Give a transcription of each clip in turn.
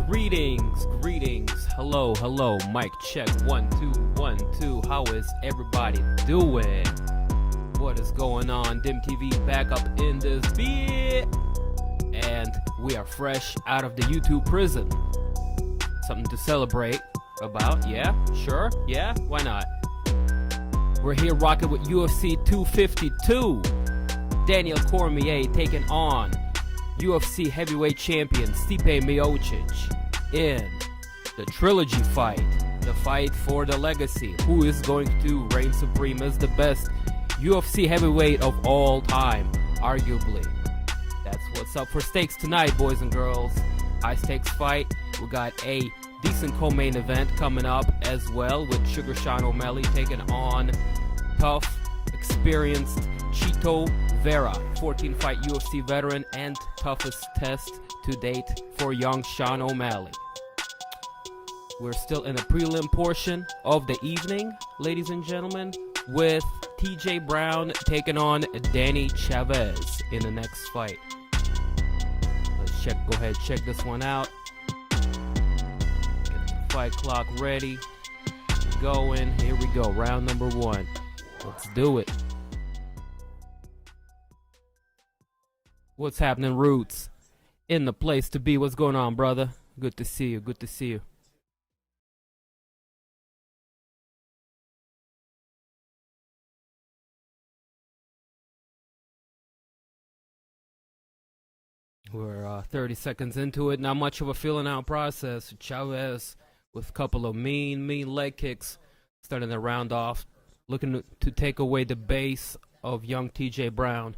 Greetings. Hello. Mic check. 1 2 1 2. How is everybody doing? What is going on? DIMtv back up in this bit, and we are fresh out of the YouTube prison. Something to celebrate about? Yeah, sure. Yeah, why not? We're here rocking with UFC 252. Daniel Cormier taking on UFC heavyweight champion Stipe Miocic in the trilogy fight, the fight for the legacy. Who is going to reign supreme as the best UFC heavyweight of all time, arguably. That's what's up for stakes tonight, boys and girls. High stakes fight. We got a decent co-main event coming up as well, with Sugar Sean O'Malley taking on tough, experienced Chito Vera, 14-fight UFC veteran and toughest test to date for young Sean O'Malley. We're still in the prelim portion of the evening, ladies and gentlemen, with TJ Brown taking on Danny Chavez in the next fight. Let's go ahead, check this one out. Get the fight clock ready. Going. Here we go. Round number 1. Let's do it. What's happening, Roots? In the place to be. What's going on, brother? Good to see you. We're 30 seconds into it. Not much of a feeling out process. Chavez with a couple of mean leg kicks, starting the round off, looking to take away the base of young TJ Brown.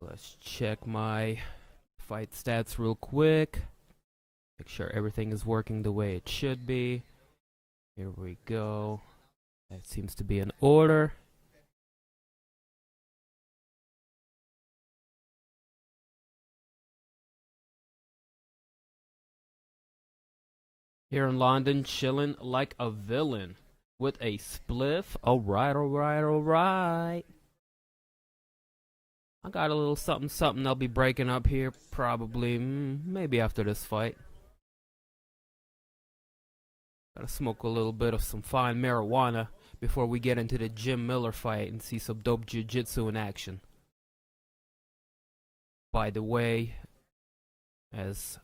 Let's check my fight stats real quick. Make sure everything is working the way it should be. Here we go. That seems to be in order. Here in London, chilling like a villain with a spliff. Alright. I got a little something I'll be breaking up here probably, maybe after this fight. Gotta smoke a little bit of some fine marijuana before we get into the Jim Miller fight and see some dope jiu-jitsu in action. By the way, as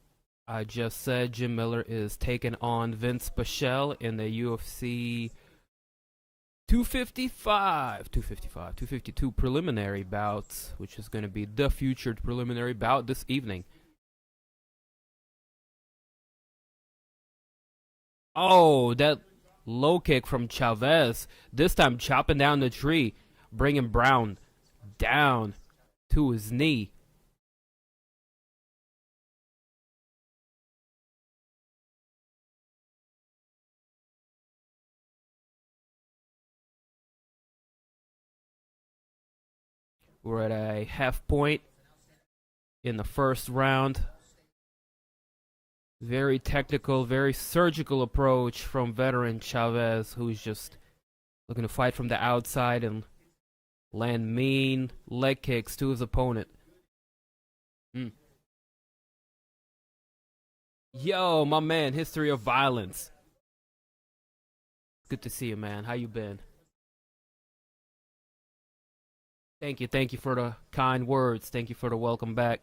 I just said, Jim Miller is taking on Vince Pichel in the UFC 252 preliminary bouts, which is going to be the featured preliminary bout this evening. Oh, that low kick from Chavez, this time chopping down the tree, bringing Brown down to his knee. We're at a half point in the first round. Very technical, very surgical approach from veteran Chavez, who's just looking to fight from the outside and land mean leg kicks to his opponent. Yo, my man, history of violence. Good to see you, man. How you been? Thank you for the kind words. Thank you for the welcome back.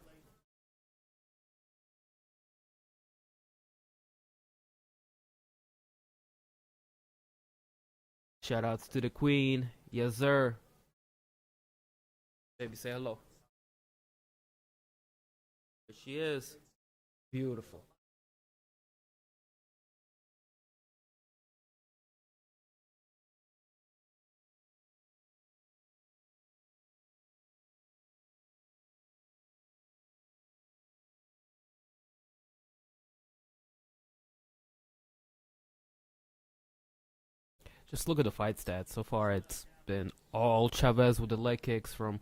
Shout outs to the queen. Yes, sir. Baby, say hello. There she is. Beautiful. Just look at the fight stats. So far, it's been all Chavez with the leg kicks from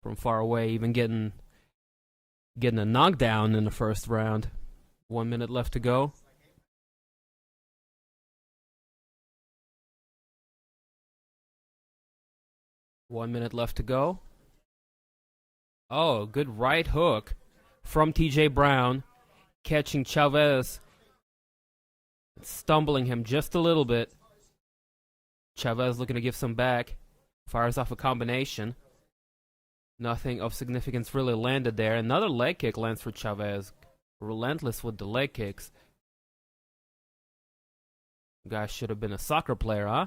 from far away, even getting a knockdown in the first round. 1 minute left to go. Oh, good right hook from TJ Brown, catching Chavez, stumbling him just a little bit. Chavez looking to give some back. Fires off a combination. Nothing of significance really landed there. Another leg kick lands for Chavez. Relentless with the leg kicks. Guy should have been a soccer player, huh?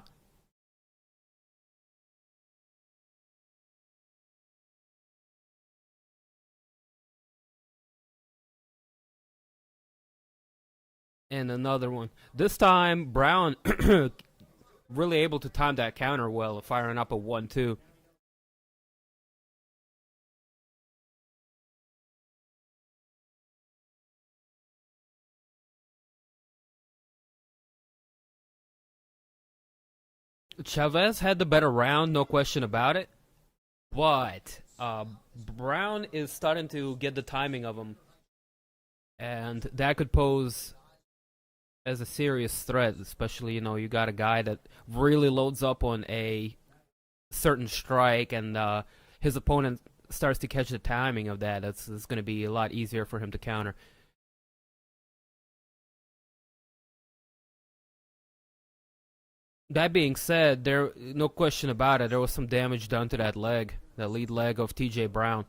And another one. This time, Brown really able to time that counter well, firing up a 1-2. Chavez had the better round, no question about it. But Brown is starting to get the timing of him. And that could pose as a serious threat, especially, you got a guy that really loads up on a certain strike, and his opponent starts to catch the timing of that. It's going to be a lot easier for him to counter. That being said, there no question about it, there was some damage done to that leg, that lead leg of TJ Brown.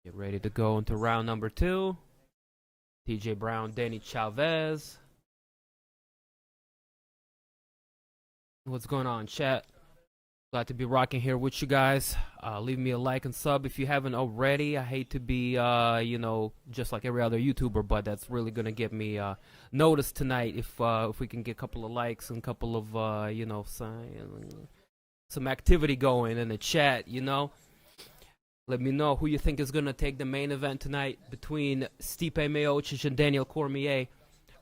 Get ready to go into round number 2. TJ Brown, Danny Chavez. What's going on, chat? Glad to be rocking here with you guys. Leave me a like and sub if you haven't already. I hate to be, just like every other YouTuber, but that's really gonna get me noticed tonight if we can get a couple of likes and a couple of, some activity going in the chat, Let me know who you think is gonna take the main event tonight between Stipe Miocic and Daniel Cormier.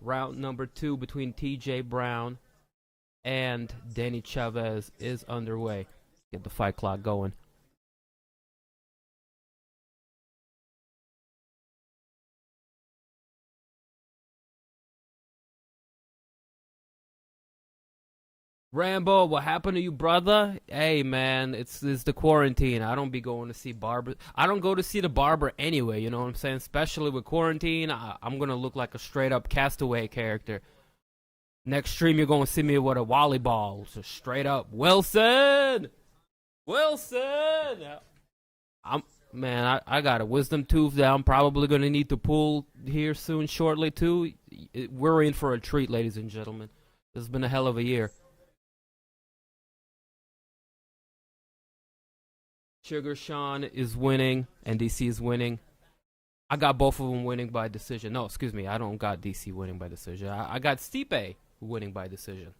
Round number 2 between TJ Brown and Danny Chavez is underway. Get the fight clock going. Rambo, what happened to you, brother? Hey, man, it's the quarantine. I don't be going to see barber. I don't go to see the barber anyway, you know what I'm saying? Especially with quarantine, I'm going to look like a straight-up Castaway character. Next stream, you're going to see me with a volleyball. So straight up, Wilson! Wilson! I got a wisdom tooth that I'm probably going to need to pull here soon, shortly, too. We're in for a treat, ladies and gentlemen. This has been a hell of a year. Sugar Sean is winning, and DC is winning. I got both of them winning by decision. No, excuse me, I don't got DC winning by decision. I got Stipe winning by decision.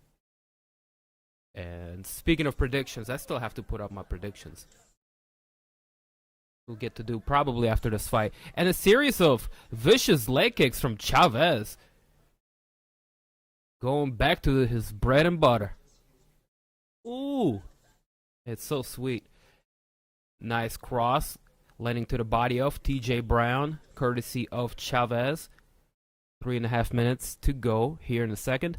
And speaking of predictions, I still have to put up my predictions. We'll get to do probably after this fight. And a series of vicious leg kicks from Chavez. Going back to his bread and butter. Ooh. It's so sweet. Nice cross. Landing to the body of TJ Brown. Courtesy of Chavez. 3.5 minutes to go here in the second.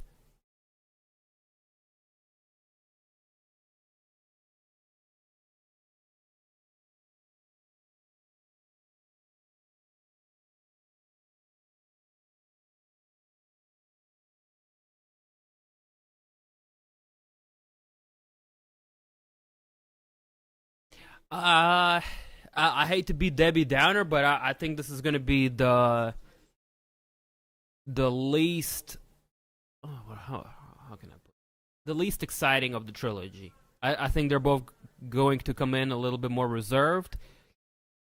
I hate to be Debbie Downer, but I think this is going to be the least. How can I put it? The least exciting of the trilogy. I think they're both going to come in a little bit more reserved.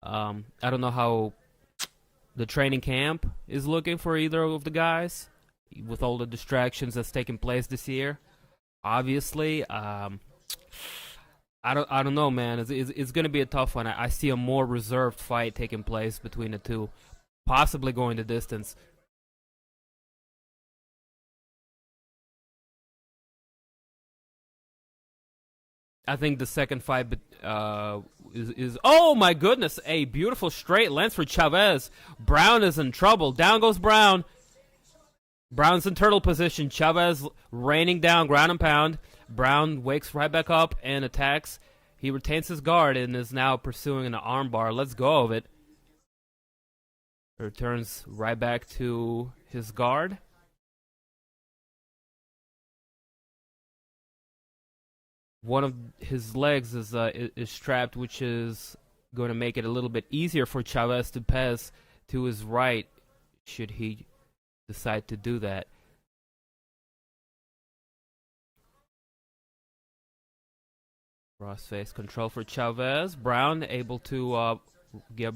I don't know how the training camp is looking for either of the guys with all the distractions that's taking place this year. Obviously, I don't know, man. It's going to be a tough one. I see a more reserved fight taking place between the two, possibly going the distance. I think the second fight is oh my goodness, a beautiful straight lance for Chavez. Brown is in trouble. Down goes Brown. Brown's in turtle position. Chavez raining down, ground and pound. Brown wakes right back up and attacks. He retains his guard and is now pursuing an armbar. Let's go of it. Returns right back to his guard. One of his legs is strapped, which is going to make it a little bit easier for Chavez to pass to his right, should he decide to do that. Cross-face control for Chavez. Brown able to get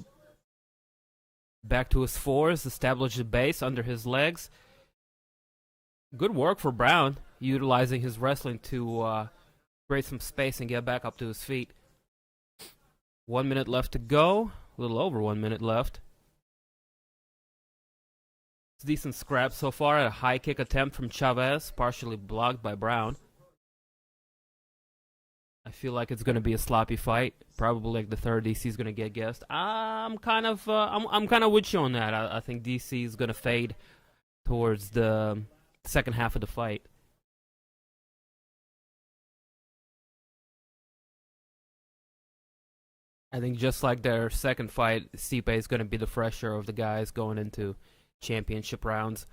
back to his fours, establish a base under his legs. Good work for Brown, utilizing his wrestling to create some space and get back up to his feet. 1 minute left to go. A little over 1 minute left. It's a decent scrap so far. A high kick attempt from Chavez, partially blocked by Brown. I feel like it's going to be a sloppy fight. Probably like the third DC is going to get guessed. I'm kind of with you on that. I think DC is going to fade towards the second half of the fight. I think just like their second fight, Stipe is going to be the fresher of the guys going into championship rounds.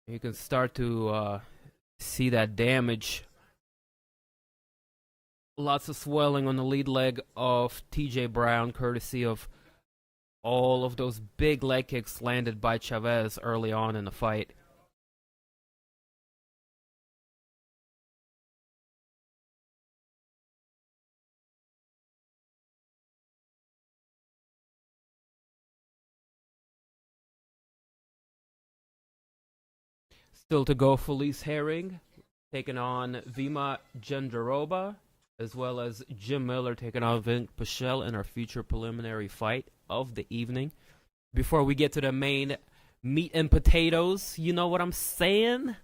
You can start to see that damage. Lots of swelling on the lead leg of TJ Brown, courtesy of all of those big leg kicks landed by Chavez early on in the fight. Still to go, Felice Herring taking on Vima Jandaroba, as well as Jim Miller taking on Vin Pichel in our future preliminary fight of the evening. Before we get to the main meat and potatoes, you know what I'm saying?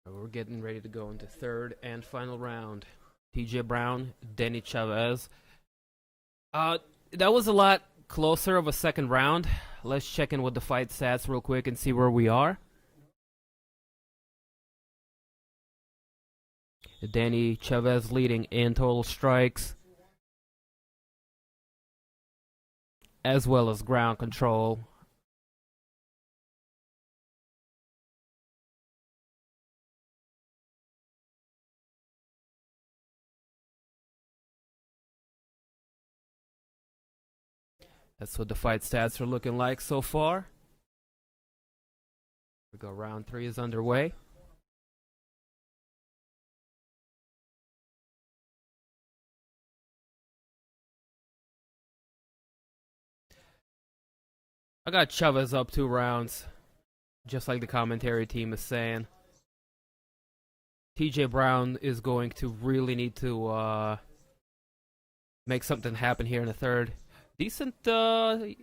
We're getting ready to go into third and final round. TJ Brown, Denny Chavez. That was a lot closer of a second round. Let's check in with the fight stats real quick and see where we are. Denny Chavez leading in total strikes, as well as ground control. That's what the fight stats are looking like so far. We go, round 3 is underway. I got Chavez up 2 rounds, just like the commentary team is saying. TJ Brown is going to really need to make something happen here in the third. Decent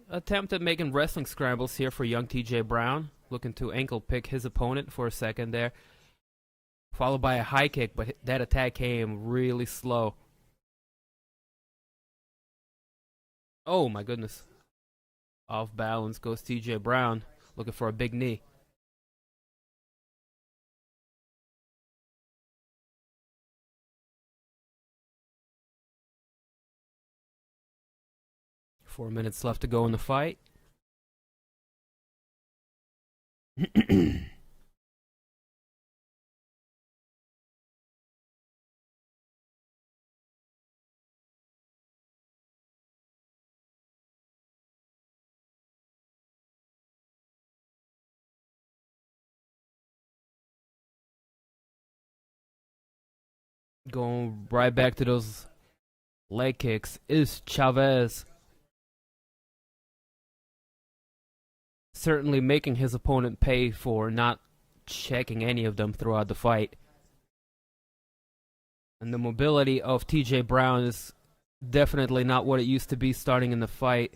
attempt at making wrestling scrambles here for young TJ Brown. Looking to ankle pick his opponent for a second there. Followed by a high kick, but that attack came really slow. Oh my goodness. Off balance goes TJ Brown. Looking for a big knee. Four minutes left to go in the fight. Going right back to those leg kicks is Chavez. Certainly making his opponent pay for not checking any of them throughout the fight. And the mobility of TJ Brown is definitely not what it used to be starting in the fight.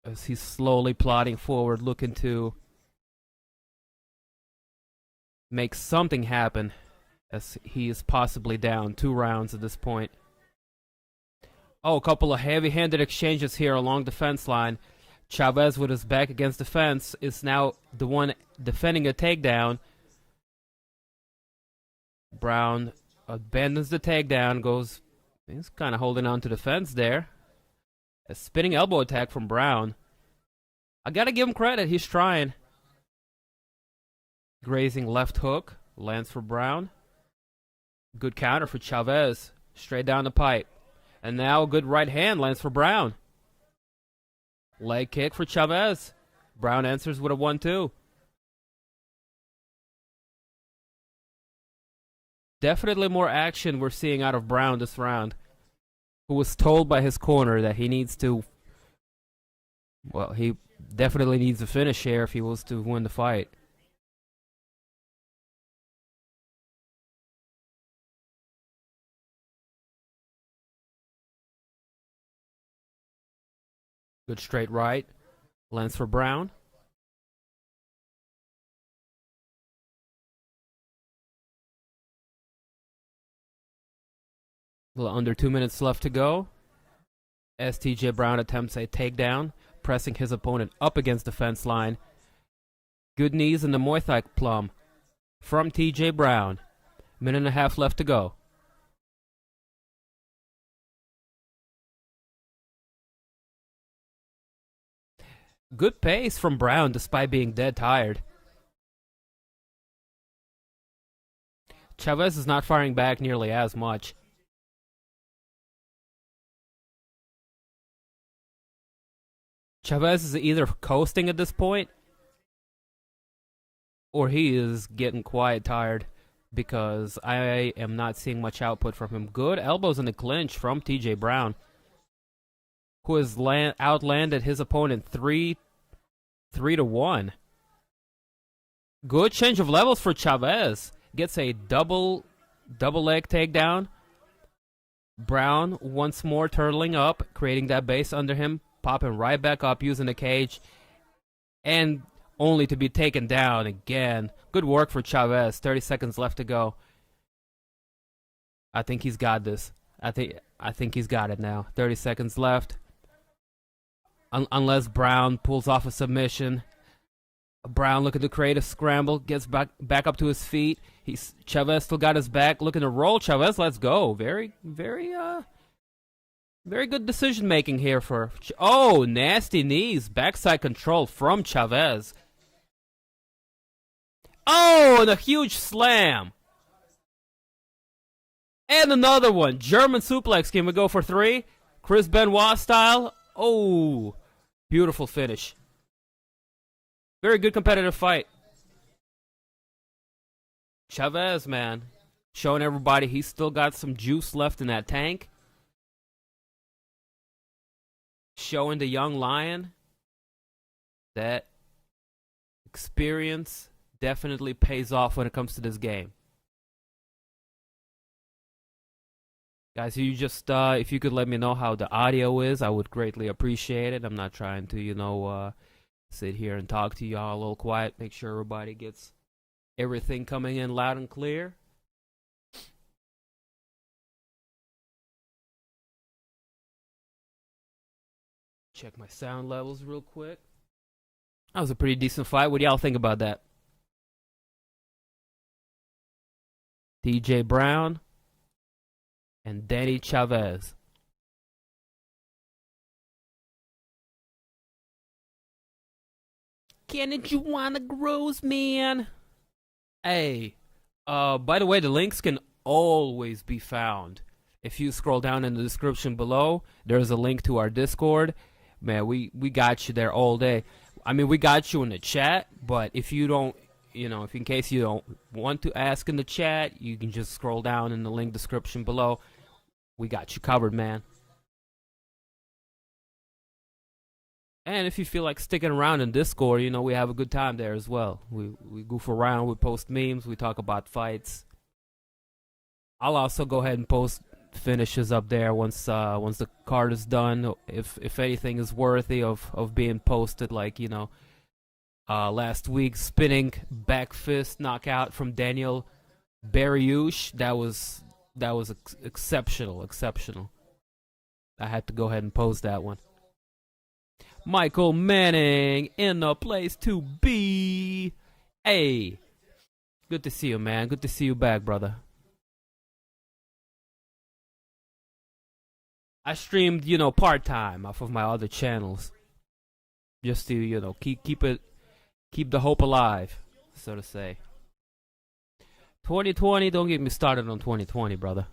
As he's slowly plodding forward, looking to make something happen, as he is possibly down 2 rounds at this point. Oh, a couple of heavy-handed exchanges here along the fence line. Chavez, with his back against the fence, is now the one defending a takedown. Brown abandons the takedown, he's kind of holding on to the fence there. A spinning elbow attack from Brown. I gotta give him credit, he's trying. Grazing left hook, lands for Brown. Good counter for Chavez, straight down the pipe. And now a good right hand lands for Brown. Leg kick for Chavez. Brown answers with a 1-2. Definitely more action we're seeing out of Brown this round, who was told by his corner that he needs to, well, he definitely needs a finish here if he was to win the fight. Good straight right, lands for Brown. A little under 2 minutes left to go, as TJ Brown attempts a takedown, pressing his opponent up against the fence line. Good knees in the Muay Thai plum from TJ Brown. Minute and a half left to go. Good pace from Brown despite being dead tired. Chavez is not firing back nearly as much. Chavez is either coasting at this point, or he is getting quite tired, because I am not seeing much output from him. Good elbows in the clinch from TJ Brown, who has outlanded his opponent 3-1. Good change of levels for Chavez. Gets a double leg takedown. Brown once more turtling up, creating that base under him, popping right back up using the cage, and only to be taken down again. Good work for Chavez. 30 seconds left to go. I think he's got this. I think he's got it now. 30 seconds left. Unless Brown pulls off a submission. Brown looking to create a scramble, gets back up to his feet. Chavez still got his back, looking to roll. Chavez, let's go. Very good decision making here for. Oh, nasty knees, backside control from Chavez. Oh, and a huge slam. And another one. German suplex. Can we go for 3? Chris Benoit style. Oh, beautiful finish. Very good competitive fight. Chavez, man, showing everybody he's still got some juice left in that tank. Showing the young lion that experience definitely pays off when it comes to this game. Guys, you just if you could let me know how the audio is, I would greatly appreciate it. I'm not trying to, sit here and talk to y'all a little quiet. Make sure everybody gets everything coming in loud and clear. Check my sound levels real quick. That was a pretty decent fight. What do y'all think about that? TJ Brown and Danny Chavez. Kenneth, you wanna grows, man? Hey, by the way, the links can always be found. If you scroll down in the description below, there's a link to our Discord. Man, we got you there all day. I mean, we got you in the chat, but if you don't you know, if in case you don't want to ask in the chat, you can just scroll down in the link description below. We got you covered, man. And if you feel like sticking around in Discord, you know, we have a good time there as well. We goof around, we post memes, we talk about fights. I'll also go ahead and post finishes up there once the card is done. If anything is worthy of being posted, like, you know, last week spinning back fist knockout from Daniel Bariush, that was exceptional. I had to go ahead and post that one. Michael Manning in the place to be. Hey, good to see you, man. Good to see you back, brother. I streamed, you know, part-time off of my other channels, just to, you know, keep the hope alive, so to say. 2020, don't get me started on 2020, brother.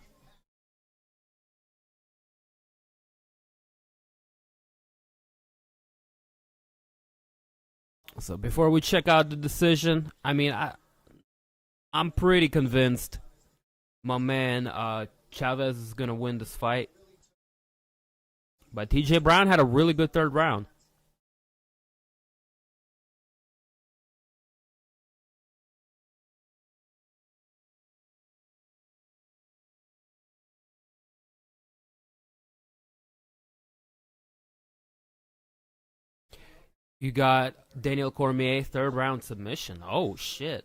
So before we check out the decision, I mean, I'm pretty convinced my man Chavez is gonna win this fight. But TJ Brown had a really good third round. You got Daniel Cormier, third round submission. Oh shit.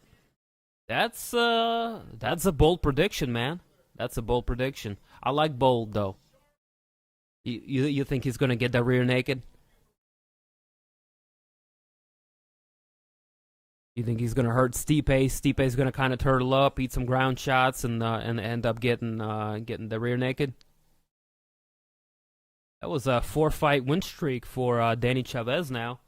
That's a bold prediction, man. That's a bold prediction. I like bold though. You think he's gonna get that rear naked? You think he's gonna hurt Stipe? Stipe's gonna kind of turtle up, eat some ground shots, and end up getting the rear naked. That was a 4-fight win streak for Danny Chavez now.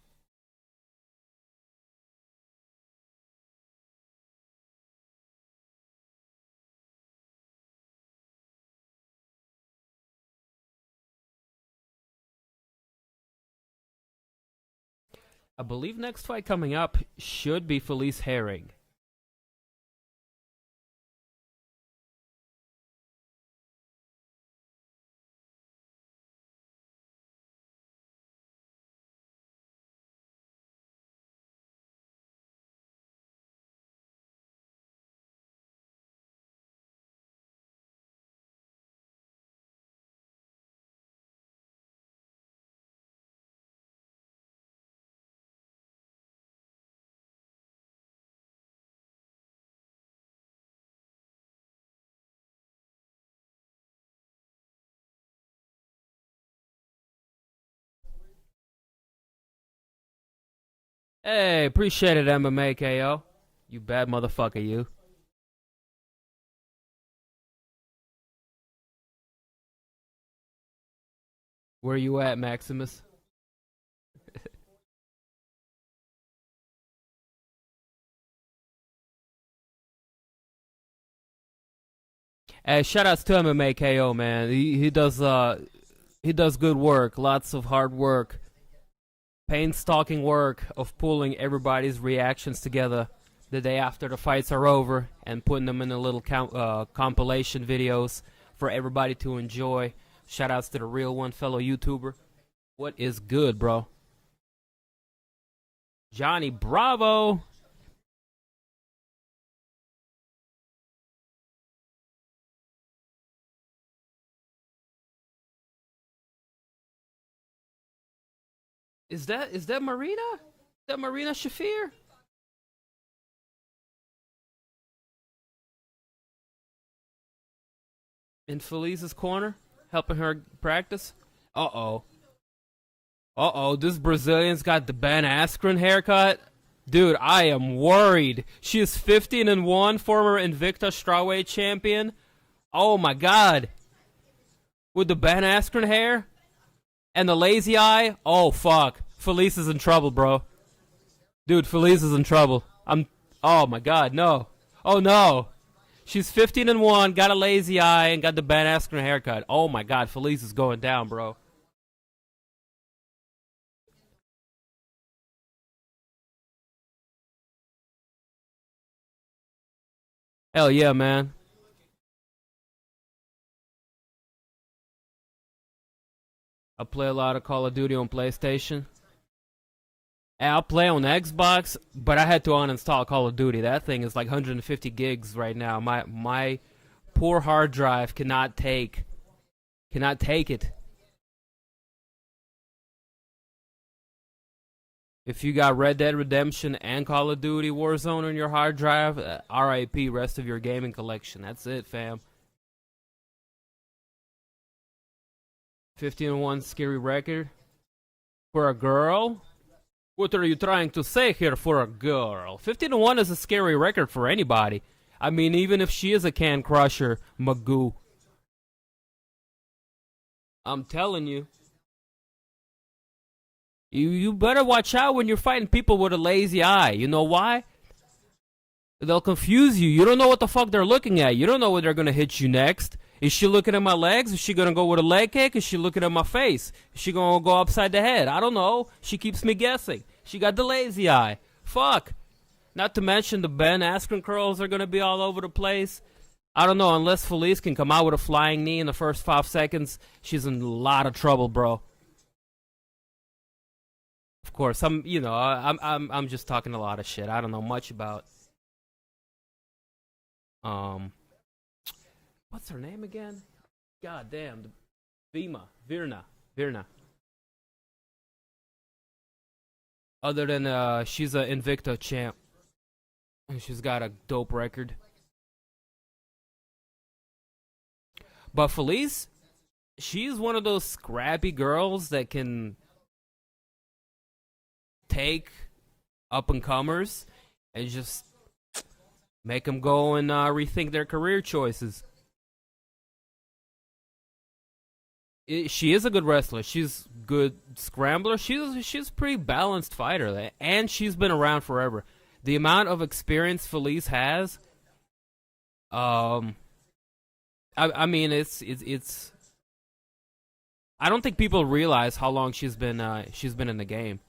I believe next fight coming up should be Felice Herring. Hey, appreciate it, MMA KO. You bad motherfucker, you. Where you at, Maximus? Hey, shoutouts to MMA KO, man. He does good work, lots of hard work, painstaking work of pulling everybody's reactions together the day after the fights are over and putting them in a little compilation videos for everybody to enjoy. Shoutouts to the real one, fellow YouTuber. What is good, bro? Johnny Bravo. Is that Marina? Is that Marina Shafir? In Felice's corner, helping her practice. Uh-oh. Uh-oh, this Brazilian's got the Ben Askren haircut. Dude, I am worried. She is 15-1, former Invicta strawweight champion. Oh my god. With the Ben Askren hair and the lazy eye. Oh fuck. Felice is in trouble, bro. Dude, Felice is in trouble. Oh my god, no. Oh no. She's 15-1, got a lazy eye, and got the Ben Askren haircut. Oh my god, Felice is going down, bro. Hell yeah, man. I play a lot of Call of Duty on PlayStation. And I'll play on Xbox, but I had to uninstall Call of Duty. That thing is like 150 gigs right now. My poor hard drive cannot take it. If you got Red Dead Redemption and Call of Duty Warzone on your hard drive, RIP, rest of your gaming collection. That's it, fam. 15-1 scary record for a girl. What are you trying to say here for a girl? 15-1 is a scary record for anybody. I mean, even if she is a can crusher, Magoo. I'm telling you. You better watch out when you're fighting people with a lazy eye. You know why? They'll confuse you. You don't know what the fuck they're looking at. You don't know where they're gonna hit you next. Is she looking at my legs? Is she gonna go with a leg kick? Is she looking at my face? Is she gonna go upside the head? I don't know. She keeps me guessing. She got the lazy eye. Fuck. Not to mention the Ben Askren curls are gonna be all over the place. I don't know. Unless Felice can come out with a flying knee in the first 5 seconds, she's in a lot of trouble, bro. Of course, I'm just talking a lot of shit. I don't know much about what's her name again? God damn, Virna. Other than she's a Invicta champ, and she's got a dope record. But Felice, she's one of those scrappy girls that can take up and comers and just make them go and rethink their career choices. She is a good wrestler. She's good scrambler. She's a pretty balanced fighter, and she's been around forever. The amount of experience Felice has, I mean, it's. I don't think people realize how long she's been in the game.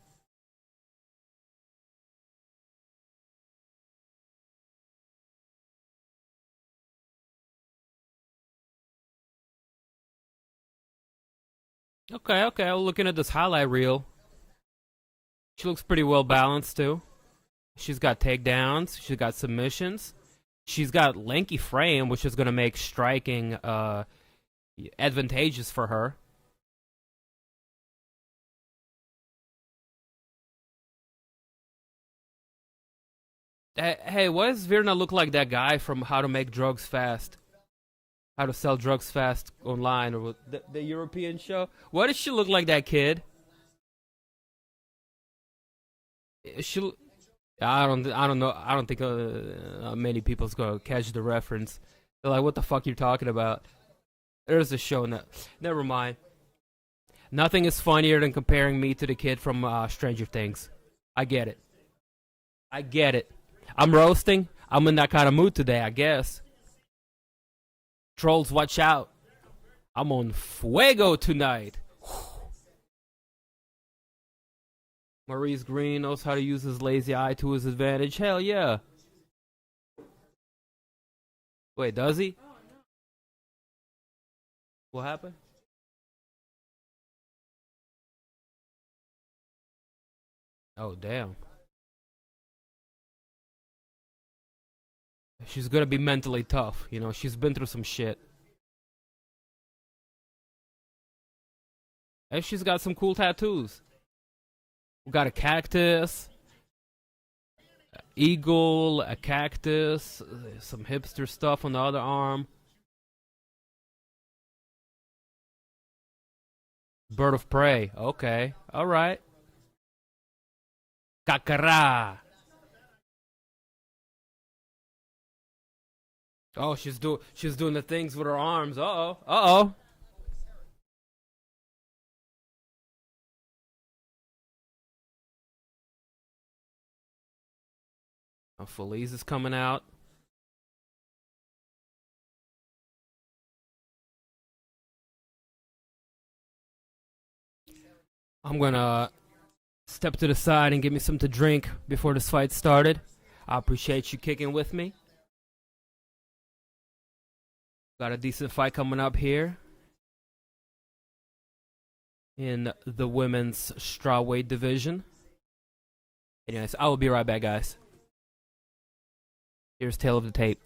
Okay. I'm looking at this highlight reel. She looks pretty well balanced too. She's got takedowns. She's got submissions. She's got lanky frame, which is going to make striking advantageous for her. Hey, why does Virna look like that guy from How to Make Drugs Fast? How to Sell Drugs Fast Online, or the European show? Why does she look like that kid? She, I don't know. I don't think many people's gonna catch the reference. They're like, "What the fuck you talking about?" There's a show now. Never mind. Nothing is funnier than comparing me to the kid from Stranger Things. I get it. I get it. I'm roasting. I'm in that kind of mood today, I guess. Trolls, watch out. I'm on fuego tonight. Maurice Green knows how to use his lazy eye to his advantage. Hell yeah. Wait, does he? What happened? Oh, damn. She's gonna be mentally tough. You know, she's been through some shit. And she's got some cool tattoos. We got a cactus, eagle, a cactus, some hipster stuff on the other arm. Bird of prey. Okay. All right. Kakara. Oh, she's doing the things with her arms. Uh-oh. Uh-oh. Oh, Felice is coming out. I'm gonna step to the side and give me something to drink before this fight started. I appreciate you kicking with me. Got a decent fight coming up here in the women's strawweight division. Anyways, I will be right back, guys. Here's tail of the tape.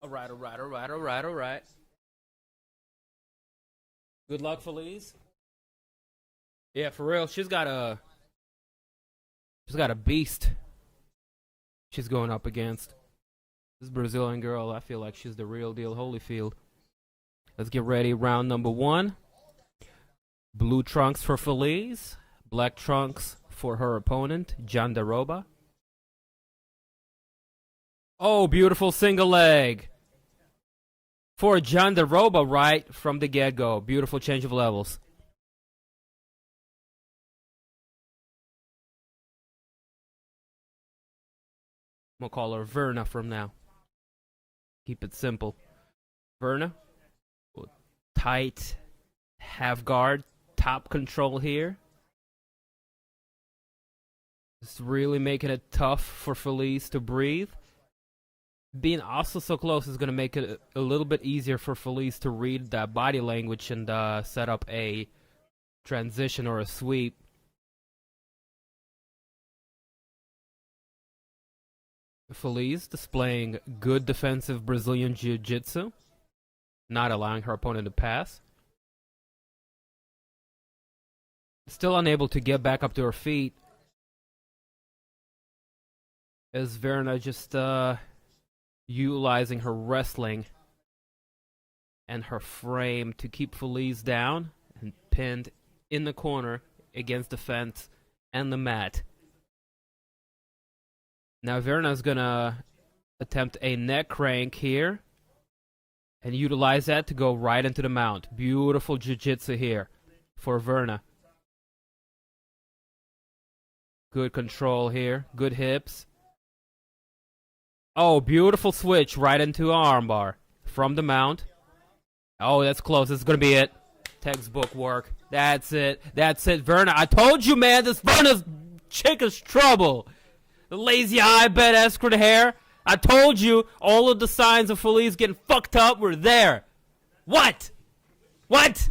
All right. Good luck, Feliz. Yeah, for real. She's got a beast she's going up against. This Brazilian girl, I feel like she's the real deal, Holyfield. Let's get ready. Round number 1. Blue trunks for Feliz. Black trunks for her opponent, Jandaroba. Oh, beautiful single leg for Jandaroba right from the get-go. Beautiful change of levels. I'm going to call her Verna from now. Keep it simple. Verna. Tight half guard. Top control here. Just really making it tough for Feliz to breathe. Being also so close is going to make it a little bit easier for Feliz to read that body language and set up a transition or a sweep. Feliz displaying good defensive Brazilian jiu-jitsu, not allowing her opponent to pass. Still unable to get back up to her feet, as Verna just utilizing her wrestling and her frame to keep Feliz down and pinned in the corner against the fence and the mat. Now Verna's gonna attempt a neck crank here and utilize that to go right into the mount. Beautiful jiu-jitsu here for Verna. Good control here, good hips. Oh, beautiful switch right into armbar from the mount. Oh, that's close. This is going to be it. Textbook work. That's it. That's it. Verna, I told you, man, this Verna's chick is trouble. The lazy eye, bed escort hair. I told you all of the signs of Feliz getting fucked up were there. What? What?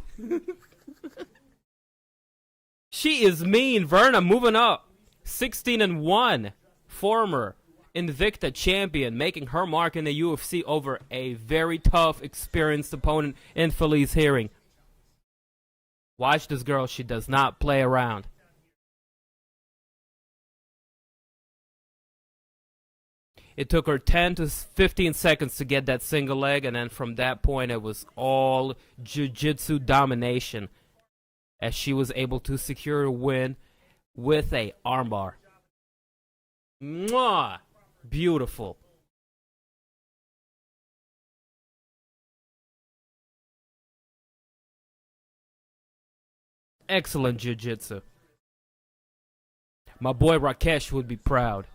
She is mean. Verna moving up. 16-1. Former Invicta champion, making her mark in the UFC over a very tough, experienced opponent in Feliz Hearing. Watch this girl. She does not play around. It took her 10 to 15 seconds to get that single leg, and then from that point it was all jiu-jitsu domination as she was able to secure a win with a armbar. Mwah! Beautiful. Excellent jiu-jitsu. My boy Rakesh would be proud.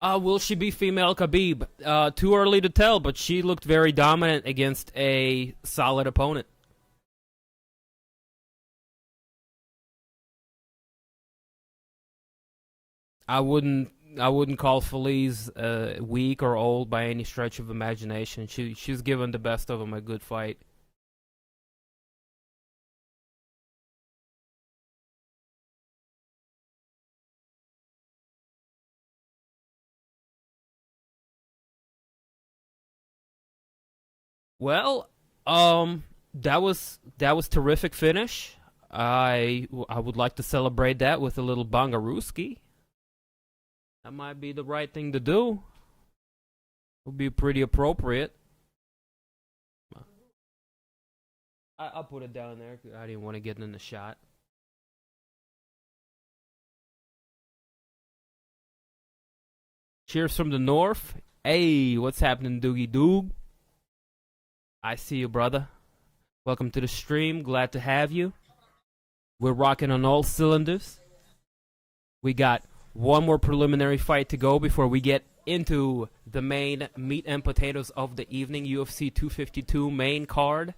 Will she be female Khabib? Too early to tell, but she looked very dominant against a solid opponent. I wouldn't call Feliz weak or old by any stretch of imagination. She's given the best of them a good fight. Well, that was terrific finish. I would like to celebrate that with a little bangaruski. That might be the right thing to do. Would be pretty appropriate. I'll put it down there. I didn't want to get in the shot. Cheers from the north. Hey, what's happening, Doogie Doog? I see you, brother. Welcome to the stream. Glad to have you. We're rocking on all cylinders. We got one more preliminary fight to go before we get into the main meat and potatoes of the evening, UFC 252 main card.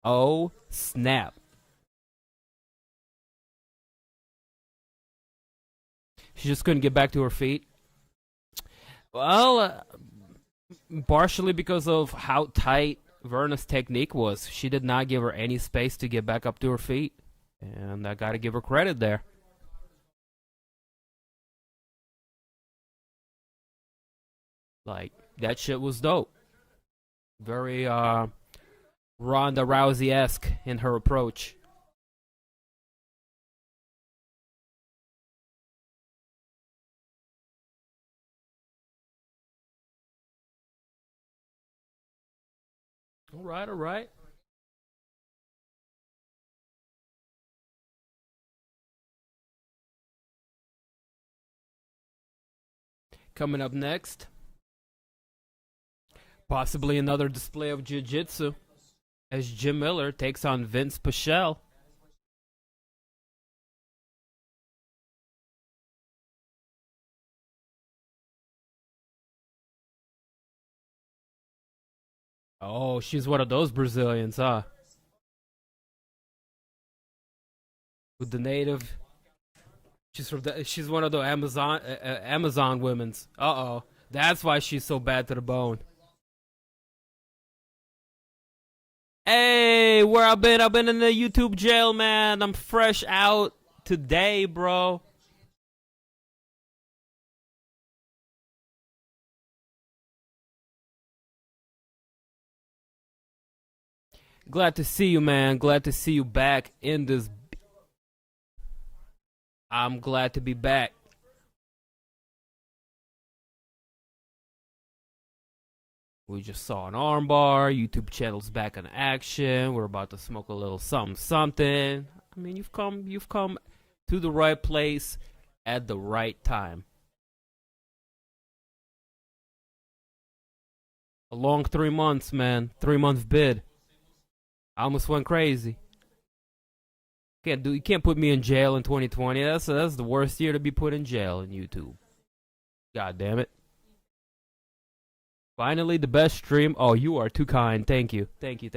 Oh, snap. She just couldn't get back to her feet. Well, partially because of how tight Verna's technique was. She did not give her any space to get back up to her feet. And I gotta give her credit there. Like, that shit was dope. Very Ronda Rousey-esque in her approach. All right, all right. Coming up next, possibly another display of jiu-jitsu as Jim Miller takes on Vince Pichel. Oh, she's one of those Brazilians, huh? With the native. She's one of the Amazon women's. Uh-oh. That's why she's so bad to the bone. Hey, where I've been? I've been in the YouTube jail, man. I'm fresh out today, bro. Glad to see you, man. Glad to see you back in this. I'm glad to be back. We just saw an armbar. YouTube channel's back in action. We're about to smoke a little something. I mean, you've come to the right place at the right time. A long 3 months, man. 3-month bid. I almost went crazy. You can't put me in jail in 2020. That's the worst year to be put in jail in YouTube. God damn it. Finally, the best stream. Oh, you are too kind. Thank you. Thank you.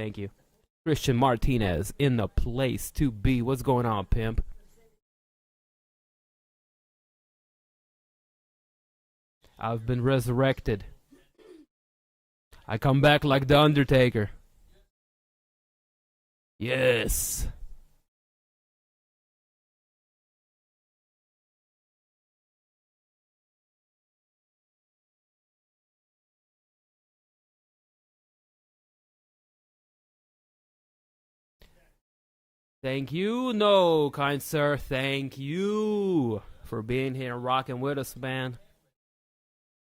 Christian Martinez in the place to be. What's going on, pimp? I've been resurrected. I come back like the Undertaker. Yes. Thank you, no, kind sir. Thank you for being here and rocking with us, man.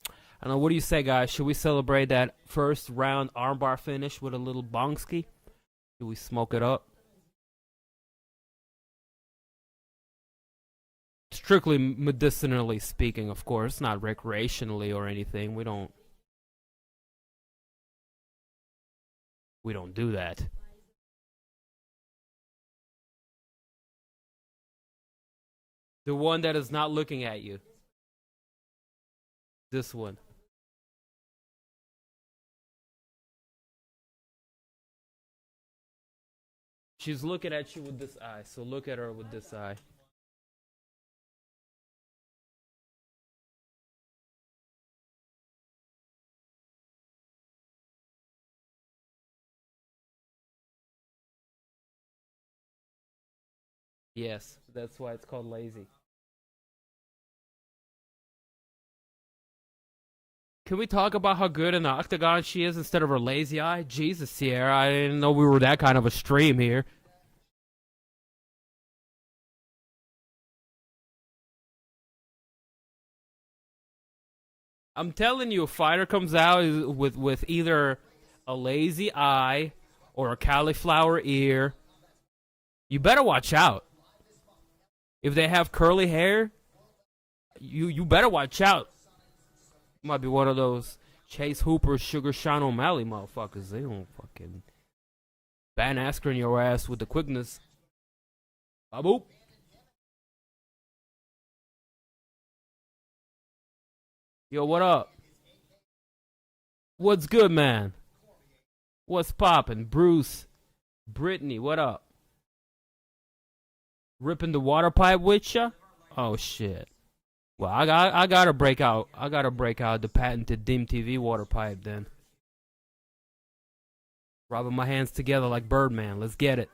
I don't know, what do you say, guys? Should we celebrate that first round armbar finish with a little bongski? Should we smoke it up? Strictly medicinally speaking, of course, not recreationally or anything. We don't do that. The one that is not looking at you. This one. She's looking at you with this eye, so look at her with this eye. Yes, that's why it's called lazy. Can we talk about how good in the Octagon she is instead of her lazy eye? Jesus, Sierra, I didn't know we were that kind of a stream here. I'm telling you, a fighter comes out with either a lazy eye or a cauliflower ear. You better watch out. If they have curly hair, you better watch out. Might be one of those Chase Hooper, Sugar Sean O'Malley motherfuckers. They don't fucking Van Askren your ass with the quickness. Boop. Yo, what up? What's good, man? What's poppin'? Bruce, Brittany, what up? Ripping the water pipe with ya? Oh shit. Well, I gotta break out. I gotta break out the patented DIMtv water pipe then. Rubbing my hands together like Birdman. Let's get it.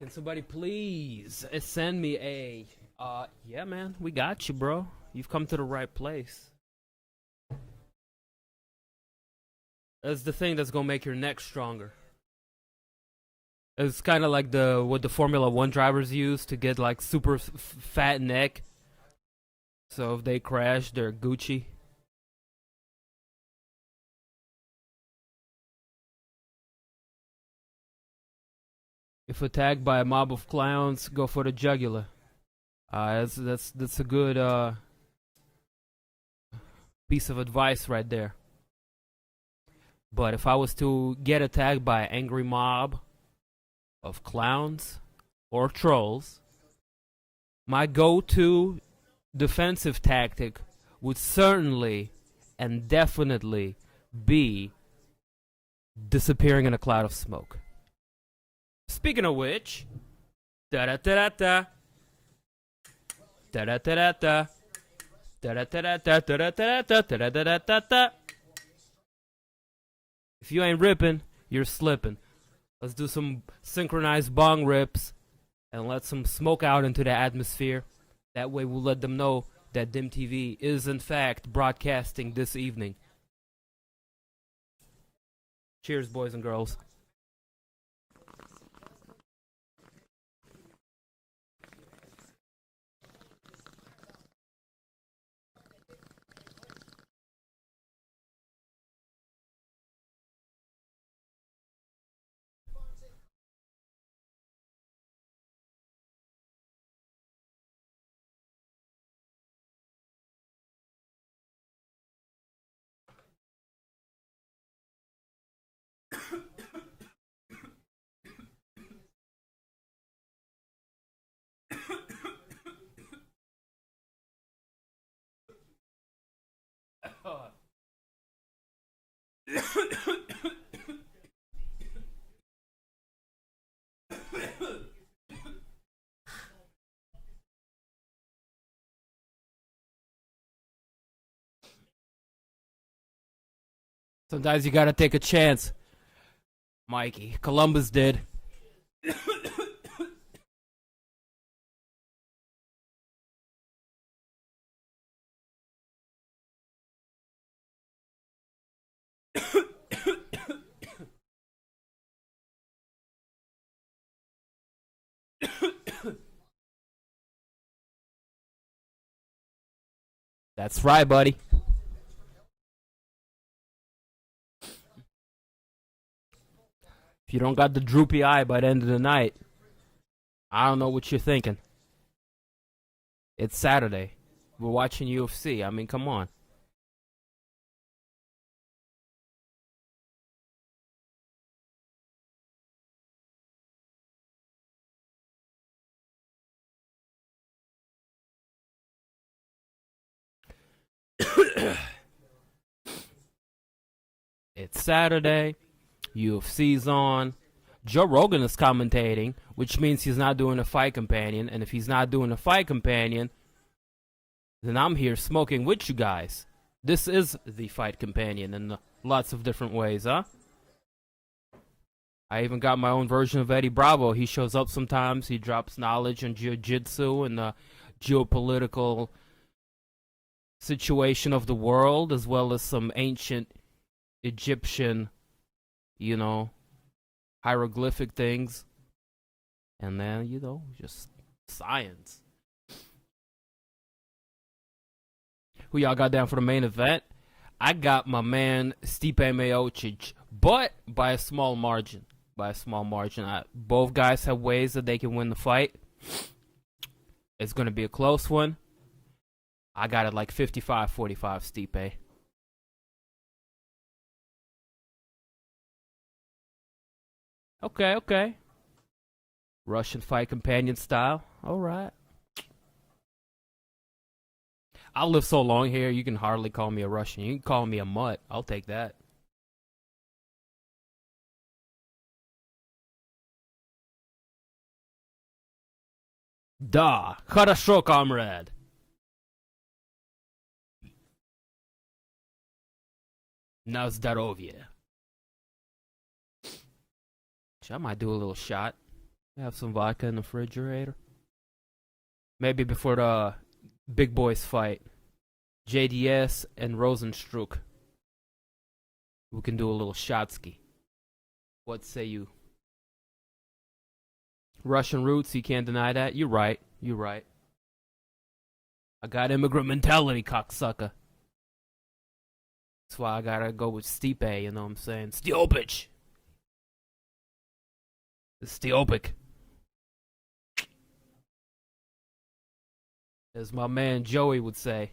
Can somebody please send me a yeah, man, we got you, bro. You've come to the right place. That's the thing that's gonna make your neck stronger. It's kind of like what the Formula One drivers use to get like super fat neck. So if they crash, they're Gucci. If attacked by a mob of clowns, go for the jugular. That's a good piece of advice right there. But if I was to get attacked by an angry mob of clowns or trolls, my go-to defensive tactic would certainly and definitely be disappearing in a cloud of smoke. Speaking of which, da-da-da-da-da, da-da-da-da-da, da-da-da-da-da, if you ain't ripping, you're slipping. Let's do some synchronized bong rips and let some smoke out into the atmosphere. That way we'll let them know that DIMtv is in fact broadcasting this evening. Cheers, boys and girls. Sometimes you gotta take a chance, Mikey. Columbus did. That's right, buddy. If you don't got the droopy eye by the end of the night, I don't know what you're thinking. It's Saturday. We're watching UFC. I mean, come on. It's Saturday. UFC's on. Joe Rogan is commentating, which means he's not doing a fight companion. And if he's not doing a fight companion, then I'm here smoking with you guys. This is the fight companion in lots of different ways, huh? I even got my own version of Eddie Bravo. He shows up sometimes. He drops knowledge on jiu-jitsu and the geopolitical situation of the world, as well as some ancient Egyptian, you know, hieroglyphic things. And then, you know, just science. Who y'all got down for the main event? I got my man Stipe Miocic, but by a small margin. Both guys have ways that they can win the fight. It's going to be a close one. I got it like 55-45 Stipe. Okay. Russian fight companion style. Alright. I'll live so long here, you can hardly call me a Russian. You can call me a mutt. I'll take that. Da, хорошо, comrade. На здоровье. I might do a little shot. Have some vodka in the refrigerator. Maybe before the big boys fight. JDS and Rozenstruik. We can do a little shotski. What say you? Russian roots, you can't deny that. You're right. I got immigrant mentality, cocksucker. That's why I gotta go with Stipe, you know what I'm saying? Stiopich! Stipe, as my man Joey would say.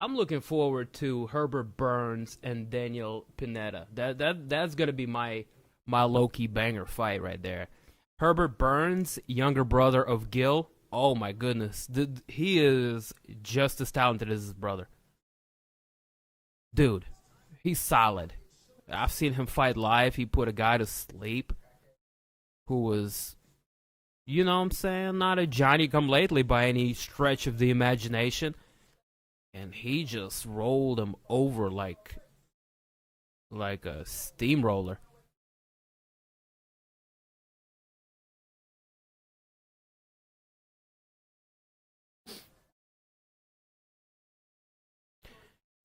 I'm looking forward to Herbert Burns and Daniel Pineda. That's gonna be my low key banger fight right there. Herbert Burns, younger brother of Gil. Oh my goodness, he is just as talented as his brother. Dude, he's solid. I've seen him fight live. He put a guy to sleep who was, you know what I'm saying, not a Johnny come lately by any stretch of the imagination. And he just rolled him over like a steamroller.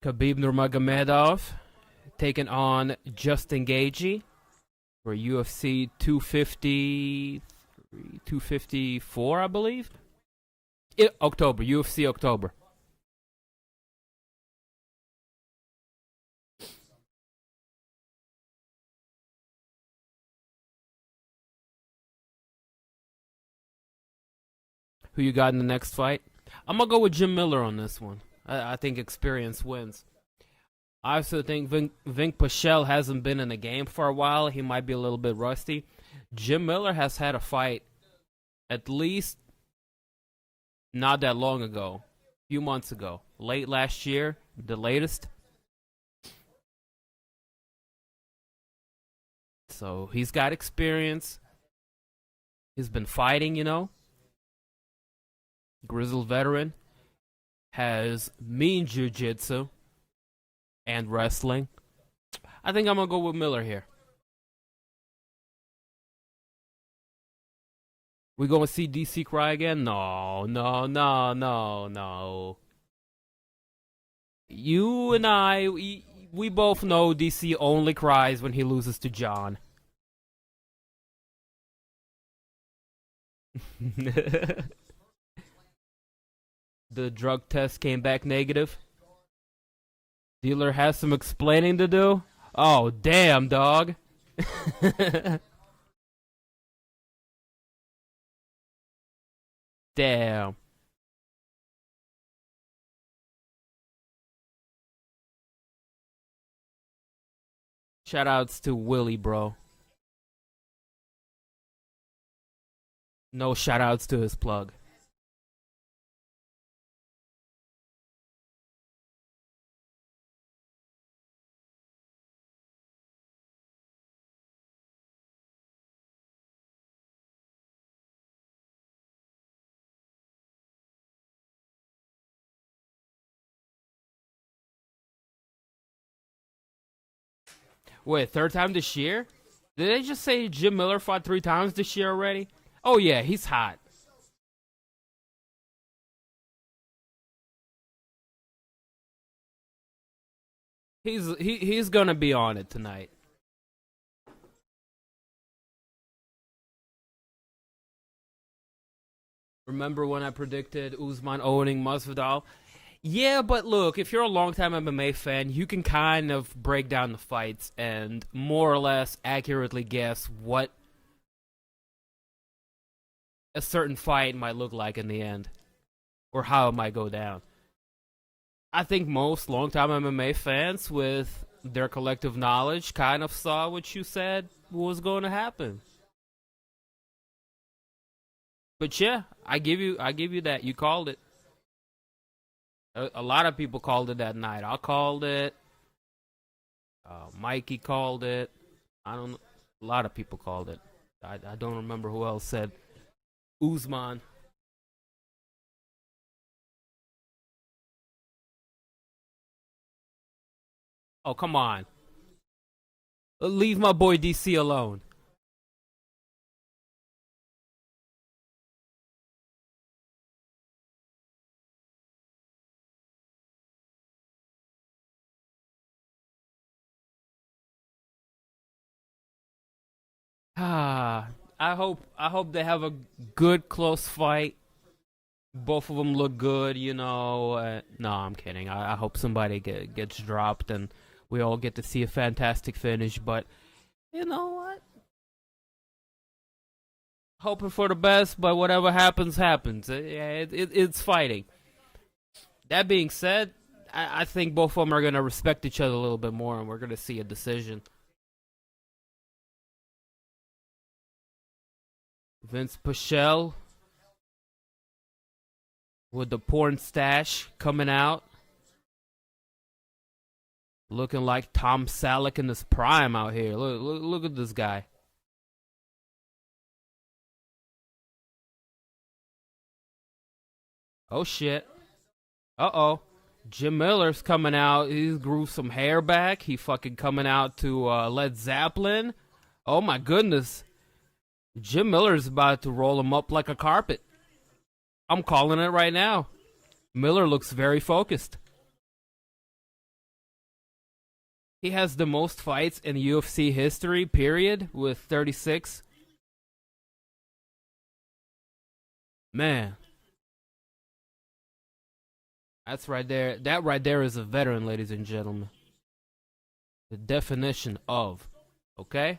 Khabib Nurmagomedov taking on Justin Gaethje for UFC 254, I believe. October, UFC October. Who you got in the next fight? I'm gonna go with Jim Miller on this one. I think experience wins. I also think Vink Paschal hasn't been in the game for a while. He might be a little bit rusty. Jim Miller has had a fight at least not that long ago, a few months ago, late last year, the latest. So he's got experience. He's been fighting, you know. Grizzled veteran. Has mean jiu-jitsu and wrestling. I think I'm going to go with Miller here. We going to see DC cry again? No. You and I, we both know DC only cries when he loses to John. The drug test came back negative. Dealer has some explaining to do. Oh, damn, dog. Damn. Shoutouts to Willie, bro. No shoutouts to his plug. Wait, third time this year? Did they just say Jim Miller fought 3 times this year already? Oh yeah, he's hot. He's gonna be on it tonight. Remember when I predicted Usman owning Masvidal? Yeah, but look, if you're a longtime MMA fan, you can kind of break down the fights and more or less accurately guess what a certain fight might look like in the end, or how it might go down. I think most longtime MMA fans, with their collective knowledge, kind of saw what you said was going to happen. But yeah, I give you that. You called it. A lot of people called it that night. I called it. Mikey called it. I don't. A lot of people called it. I don't remember who else said Usman. Oh come on, leave my boy DC alone. Ah, I hope they have a good close fight. Both of them look good, you know. No, I'm kidding. I hope somebody gets dropped and we all get to see a fantastic finish. But you know what? Hoping for the best, but whatever happens, happens. It's fighting. That being said, I think both of them are going to respect each other a little bit more, and we're going to see a decision. Vince Pichel with the porn stash coming out. Looking like Tom Selleck in his prime out here. Look at this guy. Oh, shit. Uh-oh. Jim Miller's coming out. He's grew some hair back. He fucking coming out to Led Zeppelin. Oh, my goodness. Jim Miller's about to roll him up like a carpet. I'm calling it right now. Miller looks very focused. He has the most fights in UFC history, period, with 36. Man. That's right there. That right there is a veteran, ladies and gentlemen. The definition of. Okay?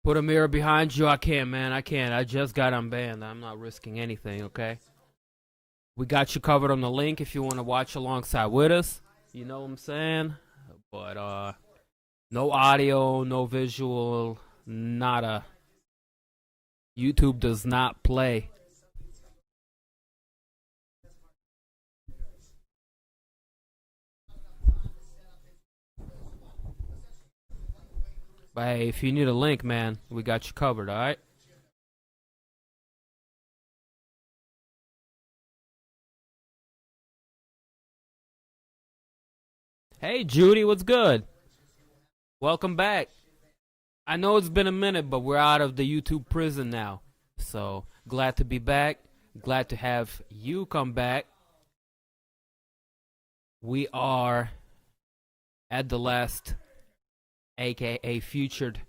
Put a mirror behind you. I can't, man. I can't. I just got unbanned. I'm not risking anything, okay? We got you covered on the link if you want to watch alongside with us. You know what I'm saying? But, no audio, no visual, nada. YouTube does not play. But hey, if you need a link, man, we got you covered, alright? Hey, Judy, what's good? Welcome back. I know it's been a minute, but we're out of the YouTube prison now. So, glad to be back. Glad to have you come back. We are at the last, aka featured